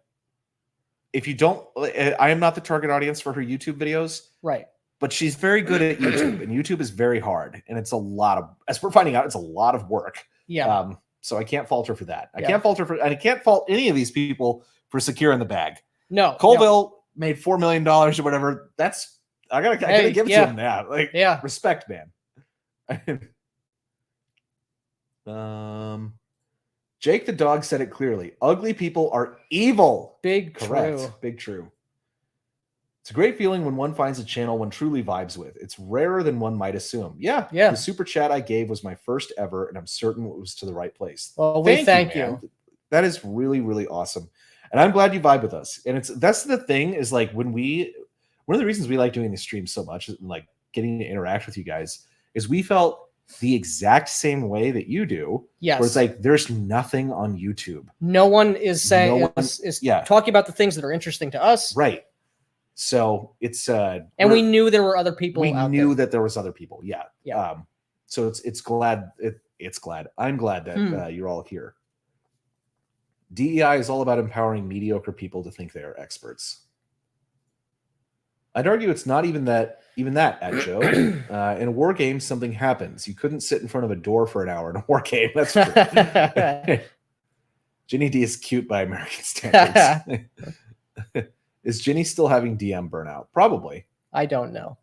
[SPEAKER 1] if you don't, I am not the target audience for her YouTube videos.
[SPEAKER 2] Right.
[SPEAKER 1] But she's very good at YouTube, and YouTube is very hard, and it's a lot of, as we're finding out, it's a lot of work.
[SPEAKER 2] Yeah.
[SPEAKER 1] So I can't fault her for that. I can't fault her and I can't fault any of these people for securing the bag.
[SPEAKER 2] No.
[SPEAKER 1] Colville made $4 million or whatever. That's I gotta give it to him that. Like, respect, man. Jake the dog said it clearly. Ugly people are evil.
[SPEAKER 2] Big
[SPEAKER 1] correct.
[SPEAKER 2] True.
[SPEAKER 1] Big true. It's a great feeling when one finds a channel one truly vibes with. It's rarer than one might assume. Yeah. The super chat I gave was my first ever, and I'm certain it was to the right place.
[SPEAKER 2] Well, thank you.
[SPEAKER 1] That is really, really awesome. And I'm glad you vibe with us. And that's the thing is, like, when we're one of the reasons we like doing these streams so much, and like getting to interact with you guys, is we felt the exact same way that you do.
[SPEAKER 2] Yes.
[SPEAKER 1] Where it's like there's nothing on YouTube.
[SPEAKER 2] No one is saying is talking about the things that are interesting to us.
[SPEAKER 1] Right. So it's
[SPEAKER 2] and we knew there were other people.
[SPEAKER 1] We knew that there was other people. Yeah. Yeah. So it's glad I'm glad that you're all here. DEI is all about empowering mediocre people to think they are experts. I'd argue it's not even that at Joe. In a war game, something happens. You couldn't sit in front of a door for an hour in a war game. That's true. Ginny D is cute by American standards. Is Ginny still having DM burnout? Probably.
[SPEAKER 2] I don't know.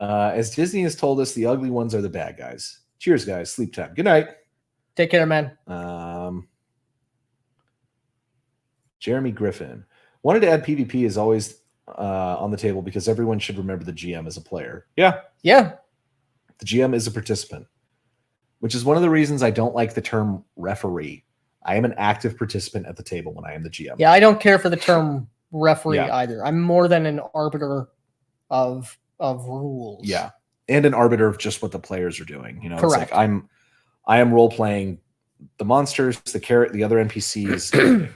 [SPEAKER 1] As Disney has told us, the ugly ones are the bad guys. Cheers, guys. Sleep time. Good night.
[SPEAKER 2] Take care, man.
[SPEAKER 1] Jeremy Griffin. Wanted to add PvP is always on the table because everyone should remember the GM as a player. Yeah.
[SPEAKER 2] Yeah.
[SPEAKER 1] The GM is a participant, which is one of the reasons I don't like the term referee. I am an active participant at the table when I am the GM.
[SPEAKER 2] Yeah, I don't care for the term referee either. I'm more than an arbiter of rules.
[SPEAKER 1] Yeah. And an arbiter of just what the players are doing. You know,
[SPEAKER 2] correct.
[SPEAKER 1] It's like I am role playing the monsters, the other NPCs.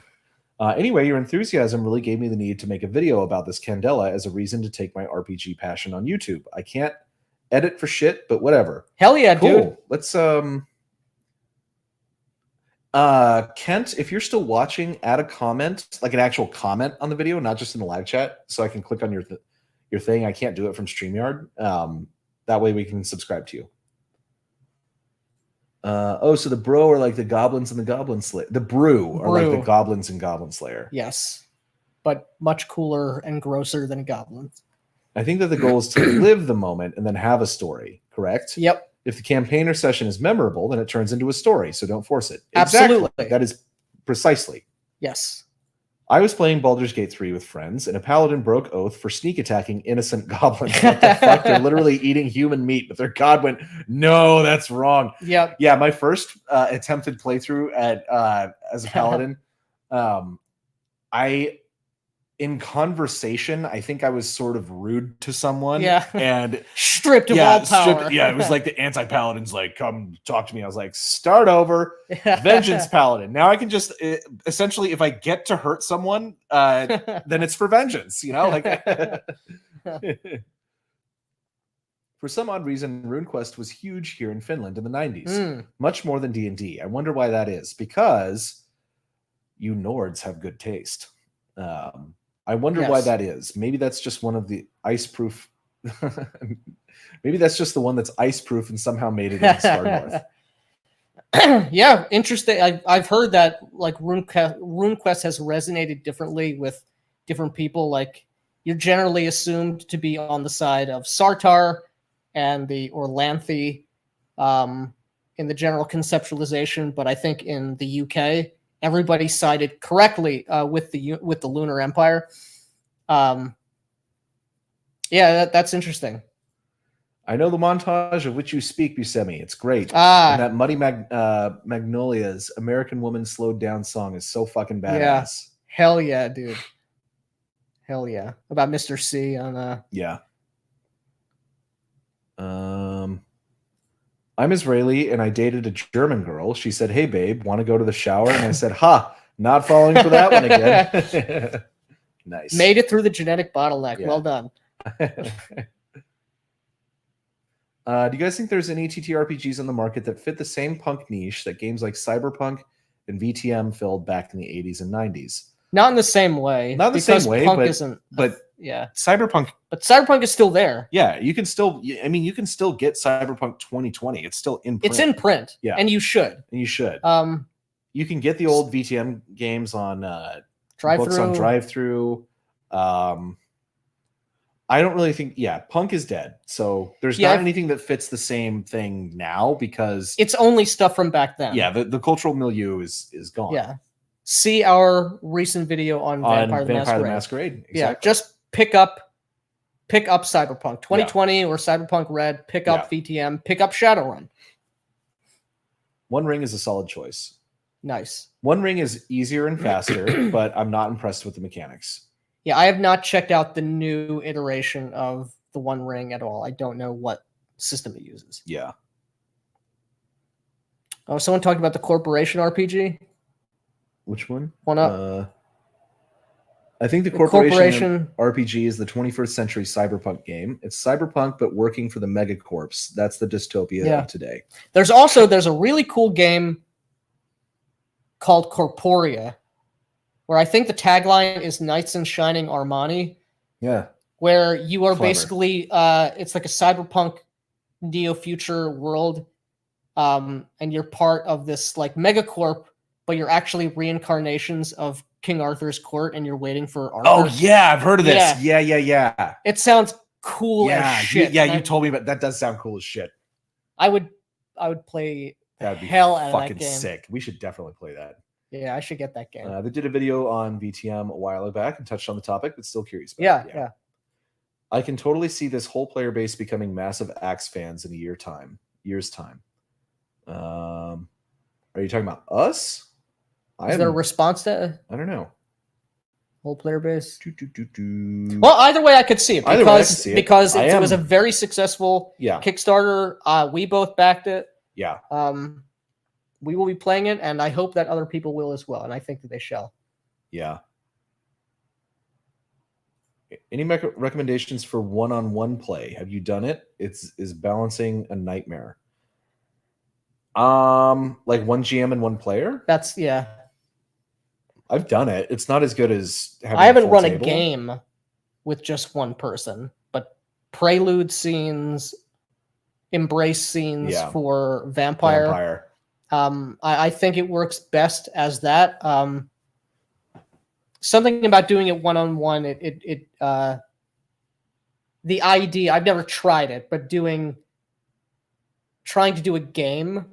[SPEAKER 1] Anyway, your enthusiasm really gave me the need to make a video about this Candela as a reason to take my RPG passion on YouTube. I can't edit for shit, but whatever.
[SPEAKER 2] Hell yeah, cool. Dude.
[SPEAKER 1] Let's Kent, if you're still watching, add a comment, like an actual comment on the video, not just in the live chat, so I can click on your thing. I can't do it from StreamYard. That way we can subscribe to you. So the bro are like the goblins and the Goblin Slayer. The brew are like the goblins and Goblin Slayer.
[SPEAKER 2] Yes, but much cooler and grosser than goblins.
[SPEAKER 1] I think that the goal is to live the moment and then have a story, correct?
[SPEAKER 2] Yep.
[SPEAKER 1] If the campaign or session is memorable, then it turns into a story, so don't force it.
[SPEAKER 2] Absolutely.
[SPEAKER 1] Exactly. That is precisely.
[SPEAKER 2] Yes.
[SPEAKER 1] I was playing Baldur's Gate 3 with friends, and a paladin broke oath for sneak attacking innocent goblins. What the fuck? They're literally eating human meat, but their god went, no, that's wrong.
[SPEAKER 2] Yep.
[SPEAKER 1] Yeah, my first attempted playthrough as a paladin, in conversation, I think I was sort of rude to someone.
[SPEAKER 2] Yeah.
[SPEAKER 1] And
[SPEAKER 2] stripped of all power.
[SPEAKER 1] It was like the anti-paladin's like, come talk to me. I was like, start over. Vengeance paladin. Now I can just essentially, if I get to hurt someone, then it's for vengeance, you know? Like for some odd reason, RuneQuest was huge here in Finland in the 90s. Much more than D&D. I wonder why that is. Because you Nords have good taste. I wonder why that is. Maybe that's just one of the ice-proof. Maybe that's just the one that's ice-proof and somehow made it in Star North.
[SPEAKER 2] Yeah, interesting. I've heard that like RuneQuest has resonated differently with different people. Like you're generally assumed to be on the side of Sartar and the Orlanthi in the general conceptualization, but I think in the UK. Everybody sided correctly with the Lunar Empire. Yeah, that's interesting.
[SPEAKER 1] I know the montage of which you speak, Buscemi. It's great. And that Muddy Magnolia's American Woman Slowed Down song is so fucking badass.
[SPEAKER 2] Yeah. Hell yeah, dude. Hell yeah. About Mr. C on
[SPEAKER 1] Yeah. I'm Israeli and I dated a German girl. She said, hey, babe, want to go to the shower? And I said, ha, not falling for that one again. Nice.
[SPEAKER 2] Made it through the genetic bottleneck.
[SPEAKER 1] Yeah.
[SPEAKER 2] Well done.
[SPEAKER 1] Do you guys think there's any TTRPGs on the market that fit the same punk niche that games like Cyberpunk and VTM filled back in the 80s and 90s?
[SPEAKER 2] Not in the same way.
[SPEAKER 1] Not in the same way,
[SPEAKER 2] punk
[SPEAKER 1] but,
[SPEAKER 2] isn't. Yeah.
[SPEAKER 1] Cyberpunk.
[SPEAKER 2] But Cyberpunk is still there.
[SPEAKER 1] Yeah, you can still. I mean, you can still get Cyberpunk 2020. It's still in print.
[SPEAKER 2] It's in print.
[SPEAKER 1] Yeah,
[SPEAKER 2] and you should.
[SPEAKER 1] And you should. You can get the old VTM games on books on drive-through. I don't really think. Yeah, punk is dead. So there's not anything that fits the same thing now because
[SPEAKER 2] it's only stuff from back then.
[SPEAKER 1] Yeah, the cultural milieu is gone.
[SPEAKER 2] Yeah. See our recent video on Vampire the
[SPEAKER 1] Masquerade. Exactly.
[SPEAKER 2] Yeah, just pick up Cyberpunk 2020 or Cyberpunk Red. Pick up VTM. Pick up Shadowrun.
[SPEAKER 1] One Ring is a solid choice.
[SPEAKER 2] Nice.
[SPEAKER 1] One Ring is easier and faster, but I'm not impressed with the mechanics.
[SPEAKER 2] Yeah, I have not checked out the new iteration of the One Ring at all. I don't know what system it uses.
[SPEAKER 1] Yeah.
[SPEAKER 2] Oh, someone talked about the Corporation RPG.
[SPEAKER 1] Which one?
[SPEAKER 2] One up.
[SPEAKER 1] I think the Corporation RPG is the 21st century cyberpunk game. It's cyberpunk, but working for the megacorps. That's the dystopia of today.
[SPEAKER 2] There's a really cool game called Corporia, where I think the tagline is Knights in Shining Armani.
[SPEAKER 1] Yeah.
[SPEAKER 2] Where you are basically, it's like a cyberpunk neo-future world, and you're part of this like megacorp, but you're actually reincarnations of King Arthur's court, and you're waiting for Arthur.
[SPEAKER 1] Oh yeah, I've heard of this. Yeah.
[SPEAKER 2] It sounds cool as shit.
[SPEAKER 1] You told me, but that does sound cool as shit.
[SPEAKER 2] I would play
[SPEAKER 1] That'd be
[SPEAKER 2] hell out of
[SPEAKER 1] fucking
[SPEAKER 2] that game.
[SPEAKER 1] Sick. We should definitely play that.
[SPEAKER 2] Yeah, I should get that game.
[SPEAKER 1] They did a video on VTM a while back and touched on the topic, but still curious about it.
[SPEAKER 2] Yeah.
[SPEAKER 1] I can totally see this whole player base becoming massive Axe fans in a year's time. Are you talking about us?
[SPEAKER 2] Is there a response to?
[SPEAKER 1] I don't know.
[SPEAKER 2] Whole player base. Well, either way, I could see it because it was a very successful Kickstarter. We both backed it.
[SPEAKER 1] Yeah.
[SPEAKER 2] We will be playing it, and I hope that other people will as well, and I think that they shall.
[SPEAKER 1] Yeah. Any recommendations for one-on-one play? Have you done it? Is balancing a nightmare. Like one GM and one player? I've done it. It's not as good as having
[SPEAKER 2] I haven't run a game with just one person, but prelude scenes, embrace scenes for Vampire. I think it works best as that. Something about doing it one-on-one, the idea, I've never tried it, but trying to do a game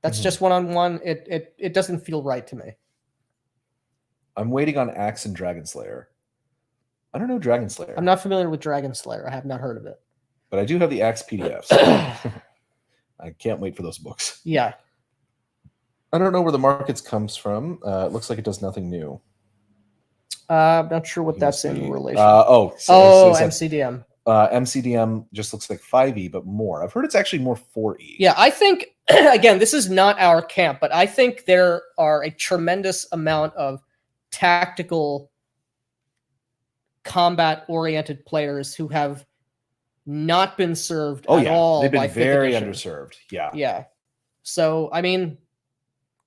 [SPEAKER 2] that's just one-on-one, it doesn't feel right to me.
[SPEAKER 1] I'm waiting on Axe and Dragon Slayer. I don't know Dragon Slayer.
[SPEAKER 2] I'm not familiar with Dragon Slayer. I have not heard of it.
[SPEAKER 1] But I do have the Axe PDFs. I can't wait for those books.
[SPEAKER 2] Yeah.
[SPEAKER 1] I don't know where the markets comes from. It looks like it does nothing new.
[SPEAKER 2] I'm not sure what that's in relation.
[SPEAKER 1] MCDM. MCDM just looks like 5e, but more. I've heard it's actually more 4e.
[SPEAKER 2] Yeah, I think, again, this is not our camp, but I think there are a tremendous amount of tactical, combat-oriented players who have not been served at all.
[SPEAKER 1] They've been very underserved.
[SPEAKER 2] Yeah. So, I mean,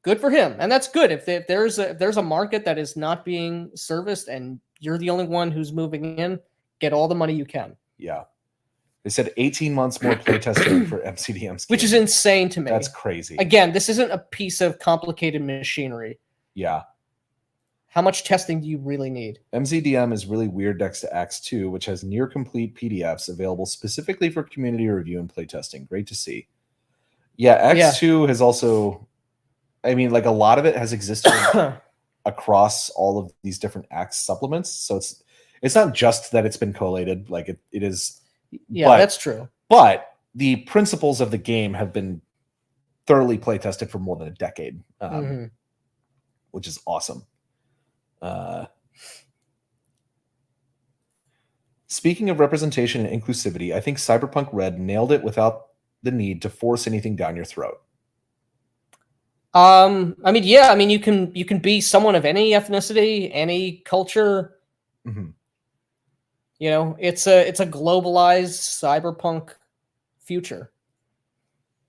[SPEAKER 2] good for him, and that's good. If there's a market that is not being serviced, and you're the only one who's moving in, get all the money you can.
[SPEAKER 1] Yeah, they said 18 months more playtesting for MCDM's game,
[SPEAKER 2] which is insane to me.
[SPEAKER 1] That's crazy.
[SPEAKER 2] Again, this isn't a piece of complicated machinery.
[SPEAKER 1] Yeah.
[SPEAKER 2] How much testing do you really need?
[SPEAKER 1] MCDM is really weird next to Axe 2, which has near complete PDFs available specifically for community review and playtesting. Great to see. Yeah, Axe 2 has also, I mean, like a lot of it has existed across all of these different Axe supplements. So it's not just that it's been collated, like it is.
[SPEAKER 2] Yeah, that's true.
[SPEAKER 1] But the principles of the game have been thoroughly playtested for more than a decade, which is awesome. Speaking of representation and inclusivity, I think Cyberpunk Red nailed it without the need to force anything down your throat.
[SPEAKER 2] I mean, yeah, I mean, you can be someone of any ethnicity, any culture. You know, it's a globalized cyberpunk future.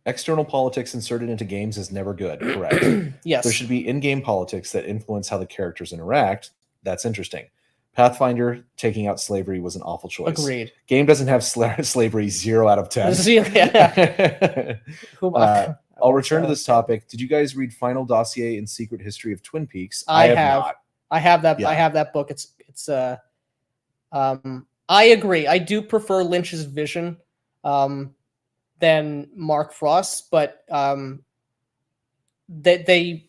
[SPEAKER 1] External politics inserted into games is never good, correct?
[SPEAKER 2] Yes.
[SPEAKER 1] There should be in-game politics that influence how the characters interact. That's interesting. Pathfinder taking out slavery was an awful choice.
[SPEAKER 2] Agreed.
[SPEAKER 1] Game doesn't have slavery 0 out of 10. I'll return to this topic. Did you guys read Final Dossier and Secret History of Twin Peaks?
[SPEAKER 2] I have not. I have that.
[SPEAKER 1] Yeah.
[SPEAKER 2] I have that book. It's I agree. I do prefer Lynch's vision than Mark Frost's, but they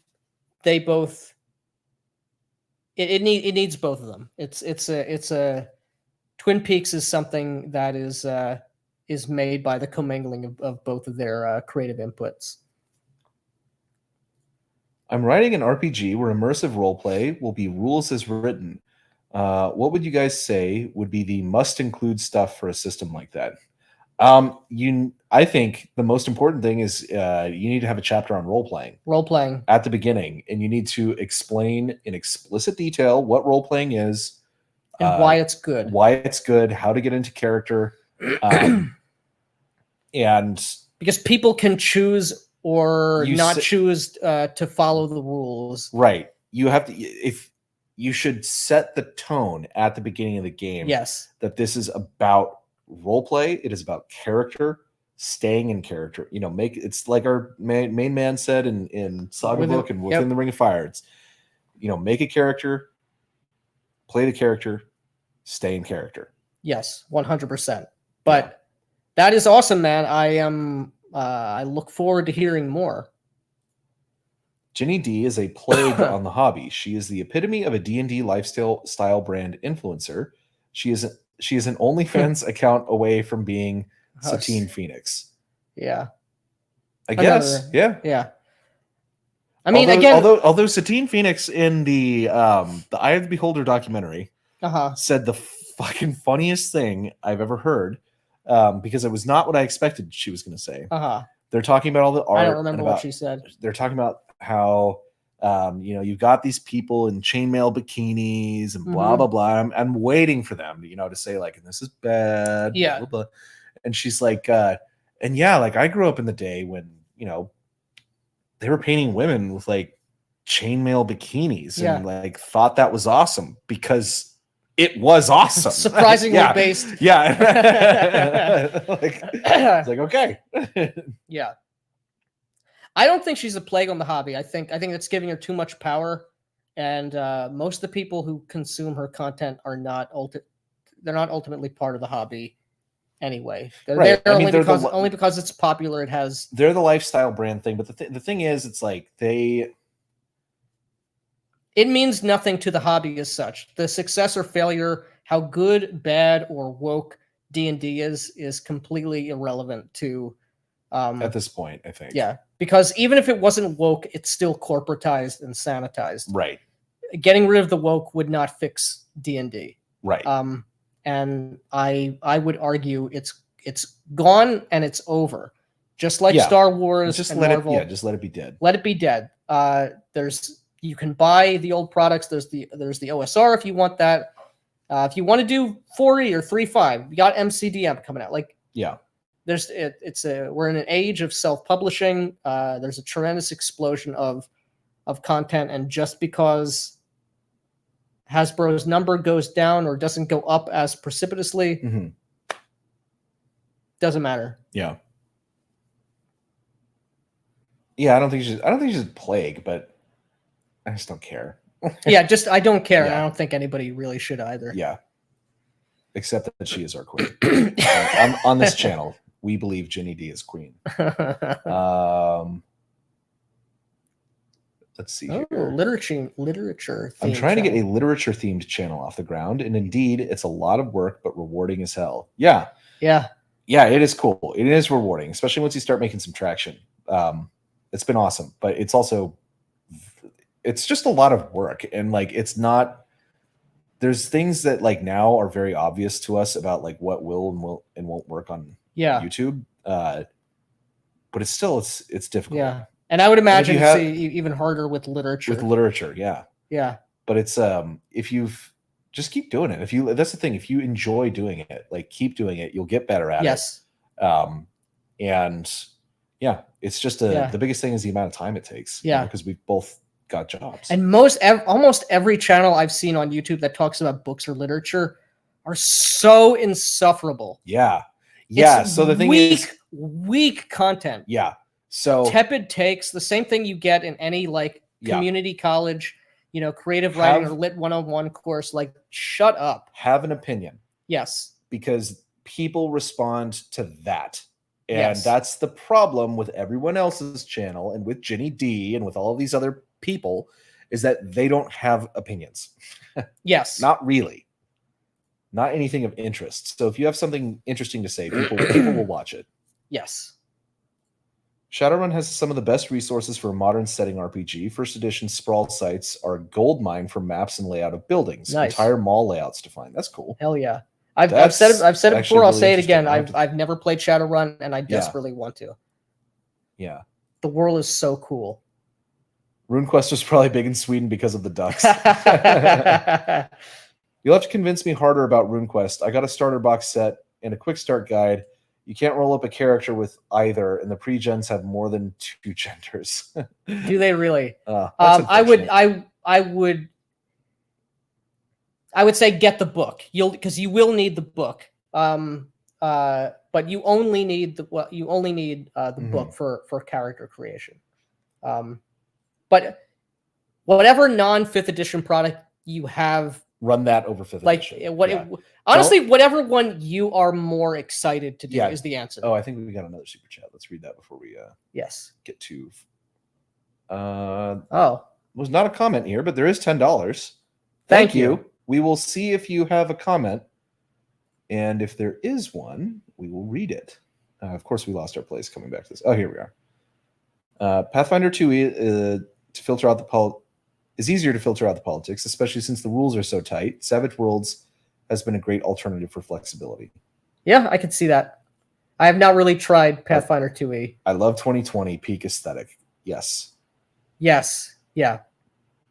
[SPEAKER 2] both it needs both of them. It's a Twin Peaks is something that is made by the commingling of both of their creative inputs.
[SPEAKER 1] I'm writing an RPG where immersive roleplay will be rules as written. What would you guys say would be the must include stuff for a system like that? I think the most important thing is you need to have a chapter on role playing.
[SPEAKER 2] Role playing
[SPEAKER 1] at the beginning, and you need to explain in explicit detail what role playing is
[SPEAKER 2] and why it's good.
[SPEAKER 1] Why it's good, how to get into character, and
[SPEAKER 2] because people can choose or not choose to follow the rules.
[SPEAKER 1] Right. You have to if you should set the tone at the beginning of the game.
[SPEAKER 2] Yes.
[SPEAKER 1] That this is about role play. It is about character, staying in character. You know, make it's like our main man said in Saga Book and Within the Ring of Fire. It's, you know, make a character, play the character, stay in character.
[SPEAKER 2] Yes, 100%. But that is awesome, man. I look forward to hearing more.
[SPEAKER 1] Ginny D is a plague on the hobby. She is the epitome of a D&D lifestyle brand influencer. She is an OnlyFans account away from being Satine Phoenix.
[SPEAKER 2] Yeah.
[SPEAKER 1] I guess.
[SPEAKER 2] Yeah. I mean,
[SPEAKER 1] although Satine Phoenix in the Eye of the Beholder documentary said the fucking funniest thing I've ever heard, because it was not what I expected she was going to say. They're talking about all the art.
[SPEAKER 2] I don't remember what she said.
[SPEAKER 1] They're talking about how you know, you've got these people in chainmail bikinis and blah blah blah. I'm waiting for them, you know, to say like, and this is bad.
[SPEAKER 2] Yeah.
[SPEAKER 1] Blah, blah, blah. And she's like, and yeah, like I grew up in the day when, you know, they were painting women with like chainmail bikinis and like thought that was awesome because it was awesome.
[SPEAKER 2] Surprisingly based.
[SPEAKER 1] Yeah. It's like, okay.
[SPEAKER 2] Yeah. I don't think she's a plague on the hobby. I think it's giving her too much power, and most of the people who consume her content are not they're not ultimately part of the hobby anyway. They're only because it's popular. They're
[SPEAKER 1] the lifestyle brand thing, but the thing is, it's like it
[SPEAKER 2] means nothing to the hobby as such. The success or failure, how good, bad, or woke D&D is completely irrelevant to.
[SPEAKER 1] At this point, I think.
[SPEAKER 2] Yeah, because even if it wasn't woke, it's still corporatized and sanitized.
[SPEAKER 1] Right.
[SPEAKER 2] Getting rid of the woke would not fix D&D.
[SPEAKER 1] Right.
[SPEAKER 2] And I would argue it's gone and it's over. Just like Star Wars and Marvel.
[SPEAKER 1] Just let it be dead.
[SPEAKER 2] Let it be dead. You can buy the old products. There's the OSR if you want that. If you want to do 4E or 3.5, you got MCDM coming out. Like we're in an age of self-publishing. There's a tremendous explosion of content, and just because Hasbro's number goes down or doesn't go up as precipitously, doesn't matter.
[SPEAKER 1] Yeah. I don't think she's a plague, but I just don't care.
[SPEAKER 2] I don't care. And I don't think anybody really should either.
[SPEAKER 1] Yeah. Except that she is our queen. On this channel, we believe Ginny D is queen. Let's see here.
[SPEAKER 2] Literature.
[SPEAKER 1] I'm trying to get a literature-themed channel off the ground, and indeed, it's a lot of work, but rewarding as hell. Yeah. It is cool. It is rewarding, especially once you start making some traction. It's been awesome, but it's just a lot of work, and like it's not. There's things that like now are very obvious to us about like what will and won't work on YouTube, but it's still it's difficult.
[SPEAKER 2] Yeah. And I would imagine it's even harder with literature.
[SPEAKER 1] Yeah. But it's if you've just keep doing it. That's the thing. If you enjoy doing it, like keep doing it, you'll get better at it. And it's just the biggest thing is the amount of time it takes.
[SPEAKER 2] Yeah.
[SPEAKER 1] Because we've both got jobs.
[SPEAKER 2] And almost every channel I've seen on YouTube that talks about books or literature are so insufferable.
[SPEAKER 1] Yeah. So the thing is
[SPEAKER 2] weak content.
[SPEAKER 1] Yeah. So
[SPEAKER 2] tepid takes, the same thing you get in any like community college, creative writing or lit 101 course. Like, shut up.
[SPEAKER 1] Have an opinion.
[SPEAKER 2] Yes.
[SPEAKER 1] Because people respond to that. And that's the problem with everyone else's channel and with Ginny D and with all of these other people, is that they don't have opinions.
[SPEAKER 2] Yes.
[SPEAKER 1] Not really. Not anything of interest. So if you have something interesting to say, people will watch it.
[SPEAKER 2] Yes.
[SPEAKER 1] Shadowrun has some of the best resources for a modern setting RPG. First edition sprawl sites are a gold mine for maps and layout of buildings.
[SPEAKER 2] Nice.
[SPEAKER 1] Entire mall layouts defined. That's cool.
[SPEAKER 2] Hell yeah. I've said it before, I'll say it again. I've never played Shadowrun, and I desperately want to.
[SPEAKER 1] Yeah.
[SPEAKER 2] The world is so cool.
[SPEAKER 1] RuneQuest was probably big in Sweden because of the ducks. You'll have to convince me harder about RuneQuest. I got a starter box set and a quick start guide. You can't roll up a character with either, and the pre-gens have more than 2 genders.
[SPEAKER 2] Do they really? I would say get the book. Because you will need the book. But you only need the book for character creation. But whatever non-5th edition product you have,
[SPEAKER 1] run that over 5th edition.
[SPEAKER 2] Honestly, whatever one you are more excited to do is the answer.
[SPEAKER 1] Oh, I think we got another super chat. Let's read that before we get to. Was not a comment here, but there is $10. Thank you. We will see if you have a comment, and if there is one, we will read it. Of course, we lost our place coming back to this. Oh, here we are. Pathfinder 2 to filter out is easier to filter out the politics, especially since the rules are so tight. Savage Worlds has been a great alternative for flexibility. Yeah, I can see that. I have not really tried Pathfinder 2e. I love 2020 peak aesthetic. Yes. Yes. Yeah.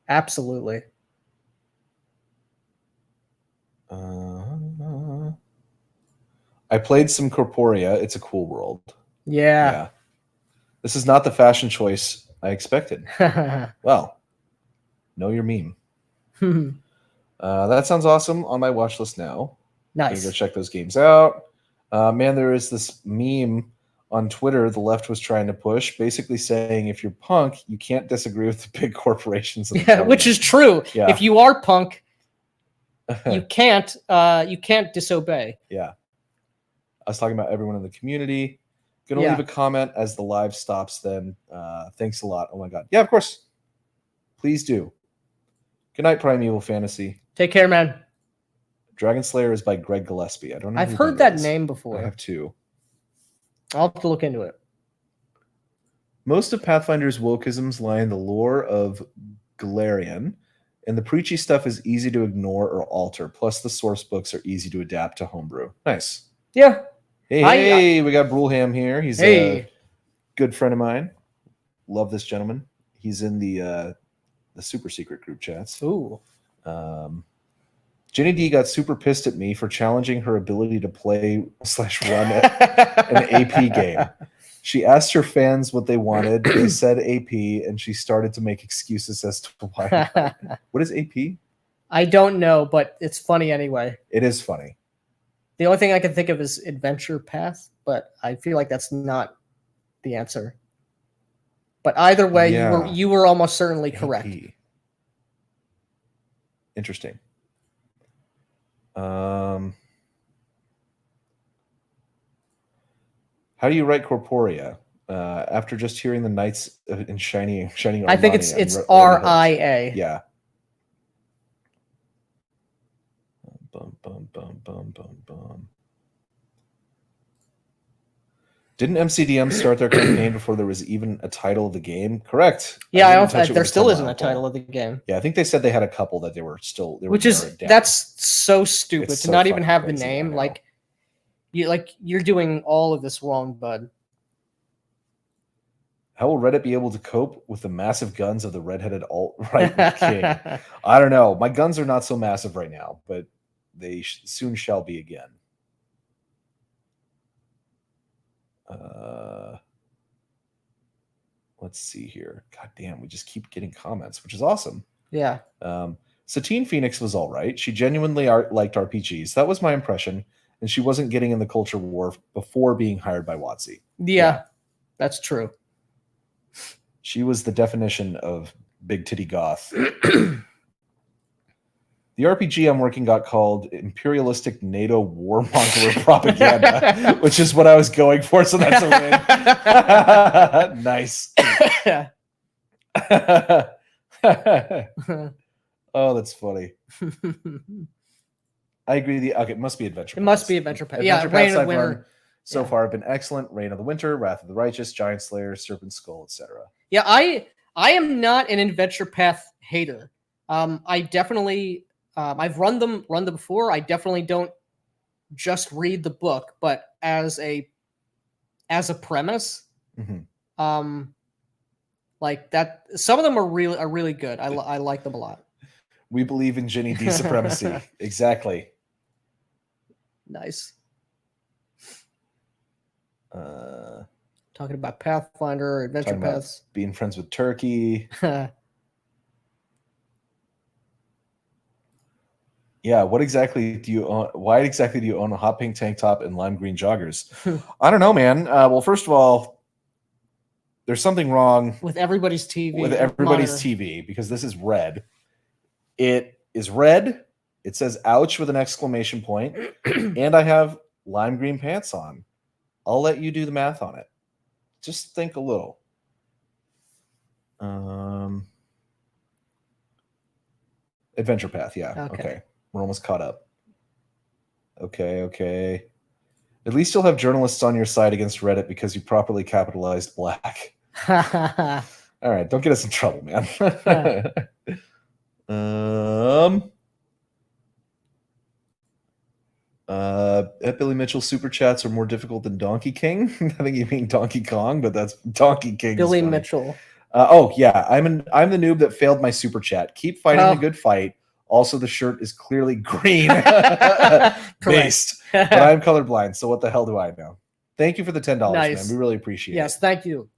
[SPEAKER 1] Absolutely. I played some Corporea. It's a cool world. Yeah. This is not the fashion choice I expected. Well, know your meme. That sounds awesome. On my watch list now. Nice. Go check those games out. Man, there is this meme on Twitter the left was trying to push, basically saying if you're punk, you can't disagree with the big corporations. Which is true. Yeah. If you are punk, you can't disobey. Yeah. I was talking about everyone in the community. Gonna leave a comment as the live stops then. Thanks a lot. Oh my god. Yeah, of course. Please do. Good night, Primeval Fantasy. Take care, man. Dragon Slayer is by Greg Gillespie. I don't know. I've heard that name before. I have too. I'll have to look into it. Most of Pathfinder's wokeisms lie in the lore of Galarian, and the preachy stuff is easy to ignore or alter. Plus, the source books are easy to adapt to homebrew. Nice. Yeah. Hey, we got Brulham here. He's a good friend of mine. Love this gentleman. He's in the super secret group chats. Ooh. Jenny D got super pissed at me for challenging her ability to play / run an AP game. She asked her fans what they wanted. They said AP, and she started to make excuses as to why. What is AP? I don't know, but it's funny anyway. It is funny. The only thing I can think of is Adventure Path, but I feel like that's not the answer. But either way, you were almost certainly correct. Interesting. How do you write Corporea? After just hearing the Knights in Shining Armani, I think it's RIA. Yeah. Bum, bum, bum, bum, bum, bum. Didn't MCDM start their campaign before there was even a title of the game? Correct. Yeah, there still isn't a title of the game. Yeah, I think they said they had a couple that they were that's so stupid to not even have the name. You're doing all of this wrong, bud. How will Reddit be able to cope with the massive guns of the redheaded alt-right king? I don't know. My guns are not so massive right now, but they soon shall be again. Let's see here. God damn, we just keep getting comments, which is awesome. Yeah. Satine Phoenix was all right. She genuinely liked RPGs. That was my impression, and she wasn't getting in the culture war before being hired by WotC. Yeah, that's true. She was the definition of big titty goth. The RPG I'm working got called Imperialistic NATO Warmonger Propaganda, which is what I was going for, so that's a win. Nice. Oh, that's funny. I agree. Okay, it must be Adventure Path. It must be Adventure Path. Yeah, Rain of Winter. So far have been excellent. Reign of the Winter, Wrath of the Righteous, Giant Slayer, Serpent Skull, etc.
[SPEAKER 2] Yeah, I am not an adventure path hater. I definitely I've run them before. I definitely don't just read the book, but as a premise, like that. Some of them are really good. I like them a lot.
[SPEAKER 1] We believe in Ginny D supremacy. Exactly.
[SPEAKER 2] Nice. Talking about Pathfinder, adventure paths,
[SPEAKER 1] being friends with Turkey. Yeah, what exactly do you own? Why exactly do you own a hot pink tank top and lime green joggers? I don't know, man. Well, first of all, there's something wrong
[SPEAKER 2] with everybody's TV.
[SPEAKER 1] With everybody's TV, because this is red. It is red. It says "ouch" with an exclamation point, and I have lime green pants on. I'll let you do the math on it. Just think a little. Adventure path, yeah. Okay. We're almost caught up. Okay. At least you'll have journalists on your side against Reddit because you properly capitalized black. All right, don't get us in trouble, man. Billy Mitchell super chats are more difficult than Donkey King. I think you mean Donkey Kong, but that's Donkey King.
[SPEAKER 2] Billy Mitchell.
[SPEAKER 1] Oh yeah, I'm the noob that failed my super chat. Keep fighting the good fight. Also, the shirt is clearly green based, but I'm colorblind, so what the hell do I know? Thank you for the $10, man. We really appreciate it.
[SPEAKER 2] Yes, thank you.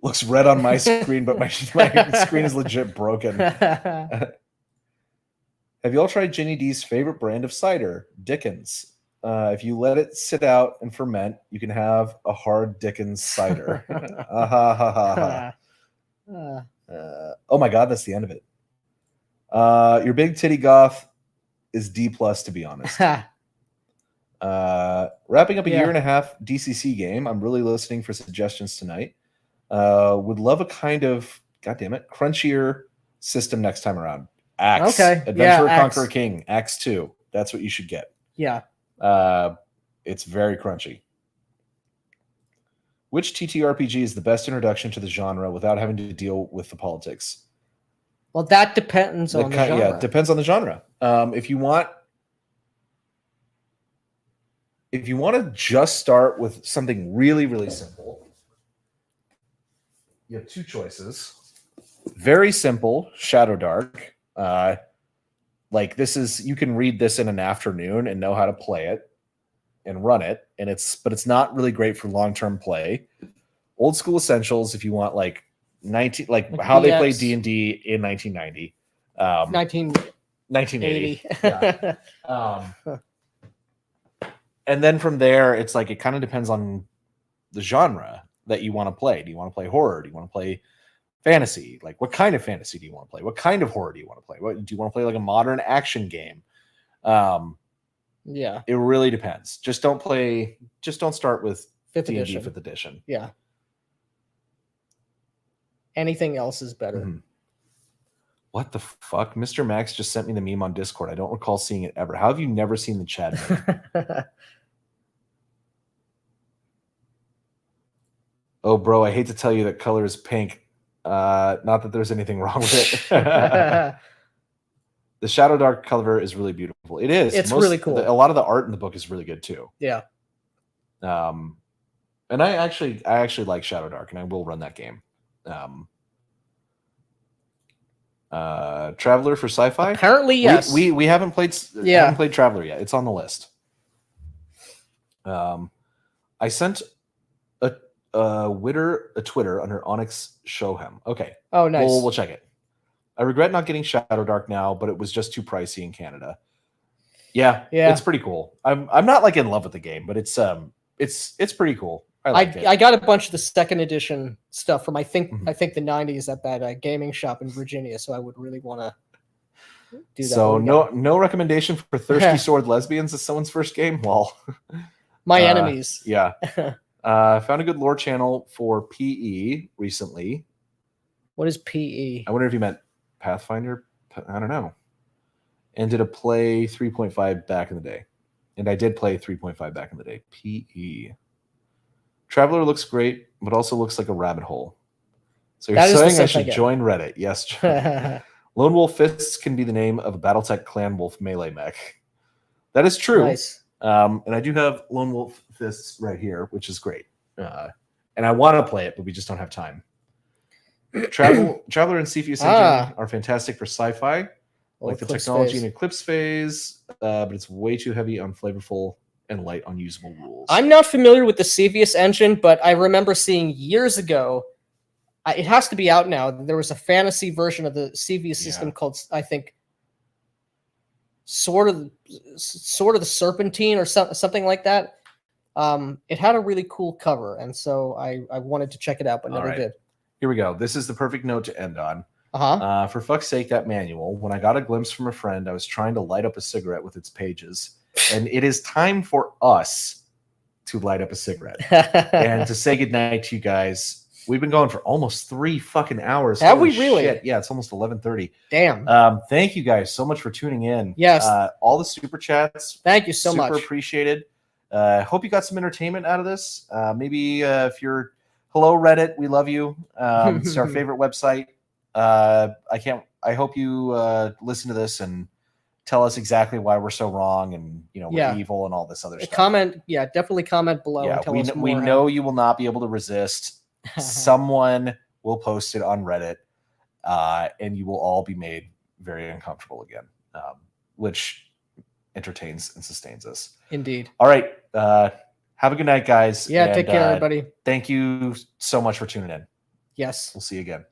[SPEAKER 1] Looks red on my screen, but my screen is legit broken. Have you all tried Ginny D's favorite brand of cider, Dickens? If you let it sit out and ferment, you can have a hard Dickens cider. Oh my god, that's the end of it. Your big titty goth is D+, to be honest. Wrapping up a year and a half DCC game. I'm really listening for suggestions tonight. Would love a kind of, goddammit, crunchier system next time around. Axe.
[SPEAKER 2] Okay.
[SPEAKER 1] Adventurer Conqueror King. Axe 2. That's what you should get.
[SPEAKER 2] Yeah.
[SPEAKER 1] It's very crunchy. Which TTRPG is the best introduction to the genre without having to deal with the politics?
[SPEAKER 2] Well, that depends on the genre.
[SPEAKER 1] Yeah, it depends on the genre. If you want to just start with something really, really simple, you have two choices. Very simple, Shadow Dark. Like this is, you can read this in an afternoon and know how to play it and run it, but it's not really great for long-term play. Old School Essentials, if you want like how they played D&D in 1990. 1980. Yeah. And then from there, it's like it kind of depends on the genre that you want to play. Do you want to play horror? Do you want to play fantasy? Like, what kind of fantasy do you want to play? What kind of horror do you want to play? What do you want to play? Like a modern action game?
[SPEAKER 2] Yeah,
[SPEAKER 1] it really depends. Just don't start with
[SPEAKER 2] D&D
[SPEAKER 1] 5th edition.
[SPEAKER 2] Yeah. Anything else is better.
[SPEAKER 1] Mm-hmm. What the fuck? Mr. Max just sent me the meme on Discord. I don't recall seeing it ever. How have you never seen the chat? Oh, bro, I hate to tell you that color is pink. Not that there's anything wrong with it. The Shadow Dark cover is really beautiful. It is.
[SPEAKER 2] It's really cool.
[SPEAKER 1] A lot of the art in the book is really good too.
[SPEAKER 2] Yeah.
[SPEAKER 1] And I actually like Shadow Dark, and I will run that game. Traveler for sci-fi?
[SPEAKER 2] Apparently, yes.
[SPEAKER 1] We haven't played.
[SPEAKER 2] Yeah.
[SPEAKER 1] Haven't played Traveler yet. It's on the list. I sent a Twitter under Onyx Shohem. Okay.
[SPEAKER 2] Oh, nice.
[SPEAKER 1] We'll check it. I regret not getting Shadow Dark now, but it was just too pricey in Canada. Yeah. It's pretty cool. I'm not like in love with the game, but it's pretty cool.
[SPEAKER 2] I got a bunch of the second edition stuff from I think the 90s at that gaming shop in Virginia, so I would really want to do that.
[SPEAKER 1] So no recommendation for Thirsty Sword Lesbians as someone's first game? Well,
[SPEAKER 2] my enemies.
[SPEAKER 1] Yeah. Found a good lore channel for PE recently.
[SPEAKER 2] What is PE?
[SPEAKER 1] I wonder if you meant Pathfinder. I don't know. and did a play 3.5 back in the day. And I did play 3.5 back in the day. PE. Traveler looks great, but also looks like a rabbit hole. So you're saying I should join Reddit. Yes. Lone Wolf Fists can be the name of a Battletech Clan Wolf melee mech. That is true.
[SPEAKER 2] Nice.
[SPEAKER 1] And I do have Lone Wolf Fists right here, which is great. And I want to play it, but we just don't have time. Traveler and Cepheus Engine are fantastic for sci-fi, like the technology in Eclipse Phase, but it's way too heavy on flavorful and light on usable rules.
[SPEAKER 2] I'm not familiar with the Cepheus engine, but I remember seeing years ago, it has to be out now, there was a fantasy version of the Cepheus system called, I think, sort of the Serpentine or something like that. It had a really cool cover, and so I wanted to check it out, but never did.
[SPEAKER 1] Here we go. This is the perfect note to end on. For fuck's sake, that manual. When I got a glimpse from a friend, I was trying to light up a cigarette with its pages. And it is time for us to light up a cigarette. And to say goodnight to you guys. We've been going for almost 3 fucking hours.
[SPEAKER 2] Have we really?
[SPEAKER 1] Shit. Yeah, it's almost 11:30.
[SPEAKER 2] Damn.
[SPEAKER 1] Thank you guys so much for tuning in.
[SPEAKER 2] Yes.
[SPEAKER 1] All the super chats.
[SPEAKER 2] Thank you so much.
[SPEAKER 1] Super appreciated. Hope you got some entertainment out of this. Maybe if you're... Hello, Reddit. We love you. It's our favorite website. I hope you listen to this and tell us exactly why we're so wrong and we're evil and all this other stuff.
[SPEAKER 2] Definitely comment below. And tell us more.
[SPEAKER 1] We know you will not be able to resist. Someone will post it on Reddit, and you will all be made very uncomfortable again, which entertains and sustains us.
[SPEAKER 2] Indeed.
[SPEAKER 1] All right. Have a good night, guys.
[SPEAKER 2] Yeah, take care, everybody.
[SPEAKER 1] Thank you so much for tuning in.
[SPEAKER 2] Yes.
[SPEAKER 1] We'll see you again.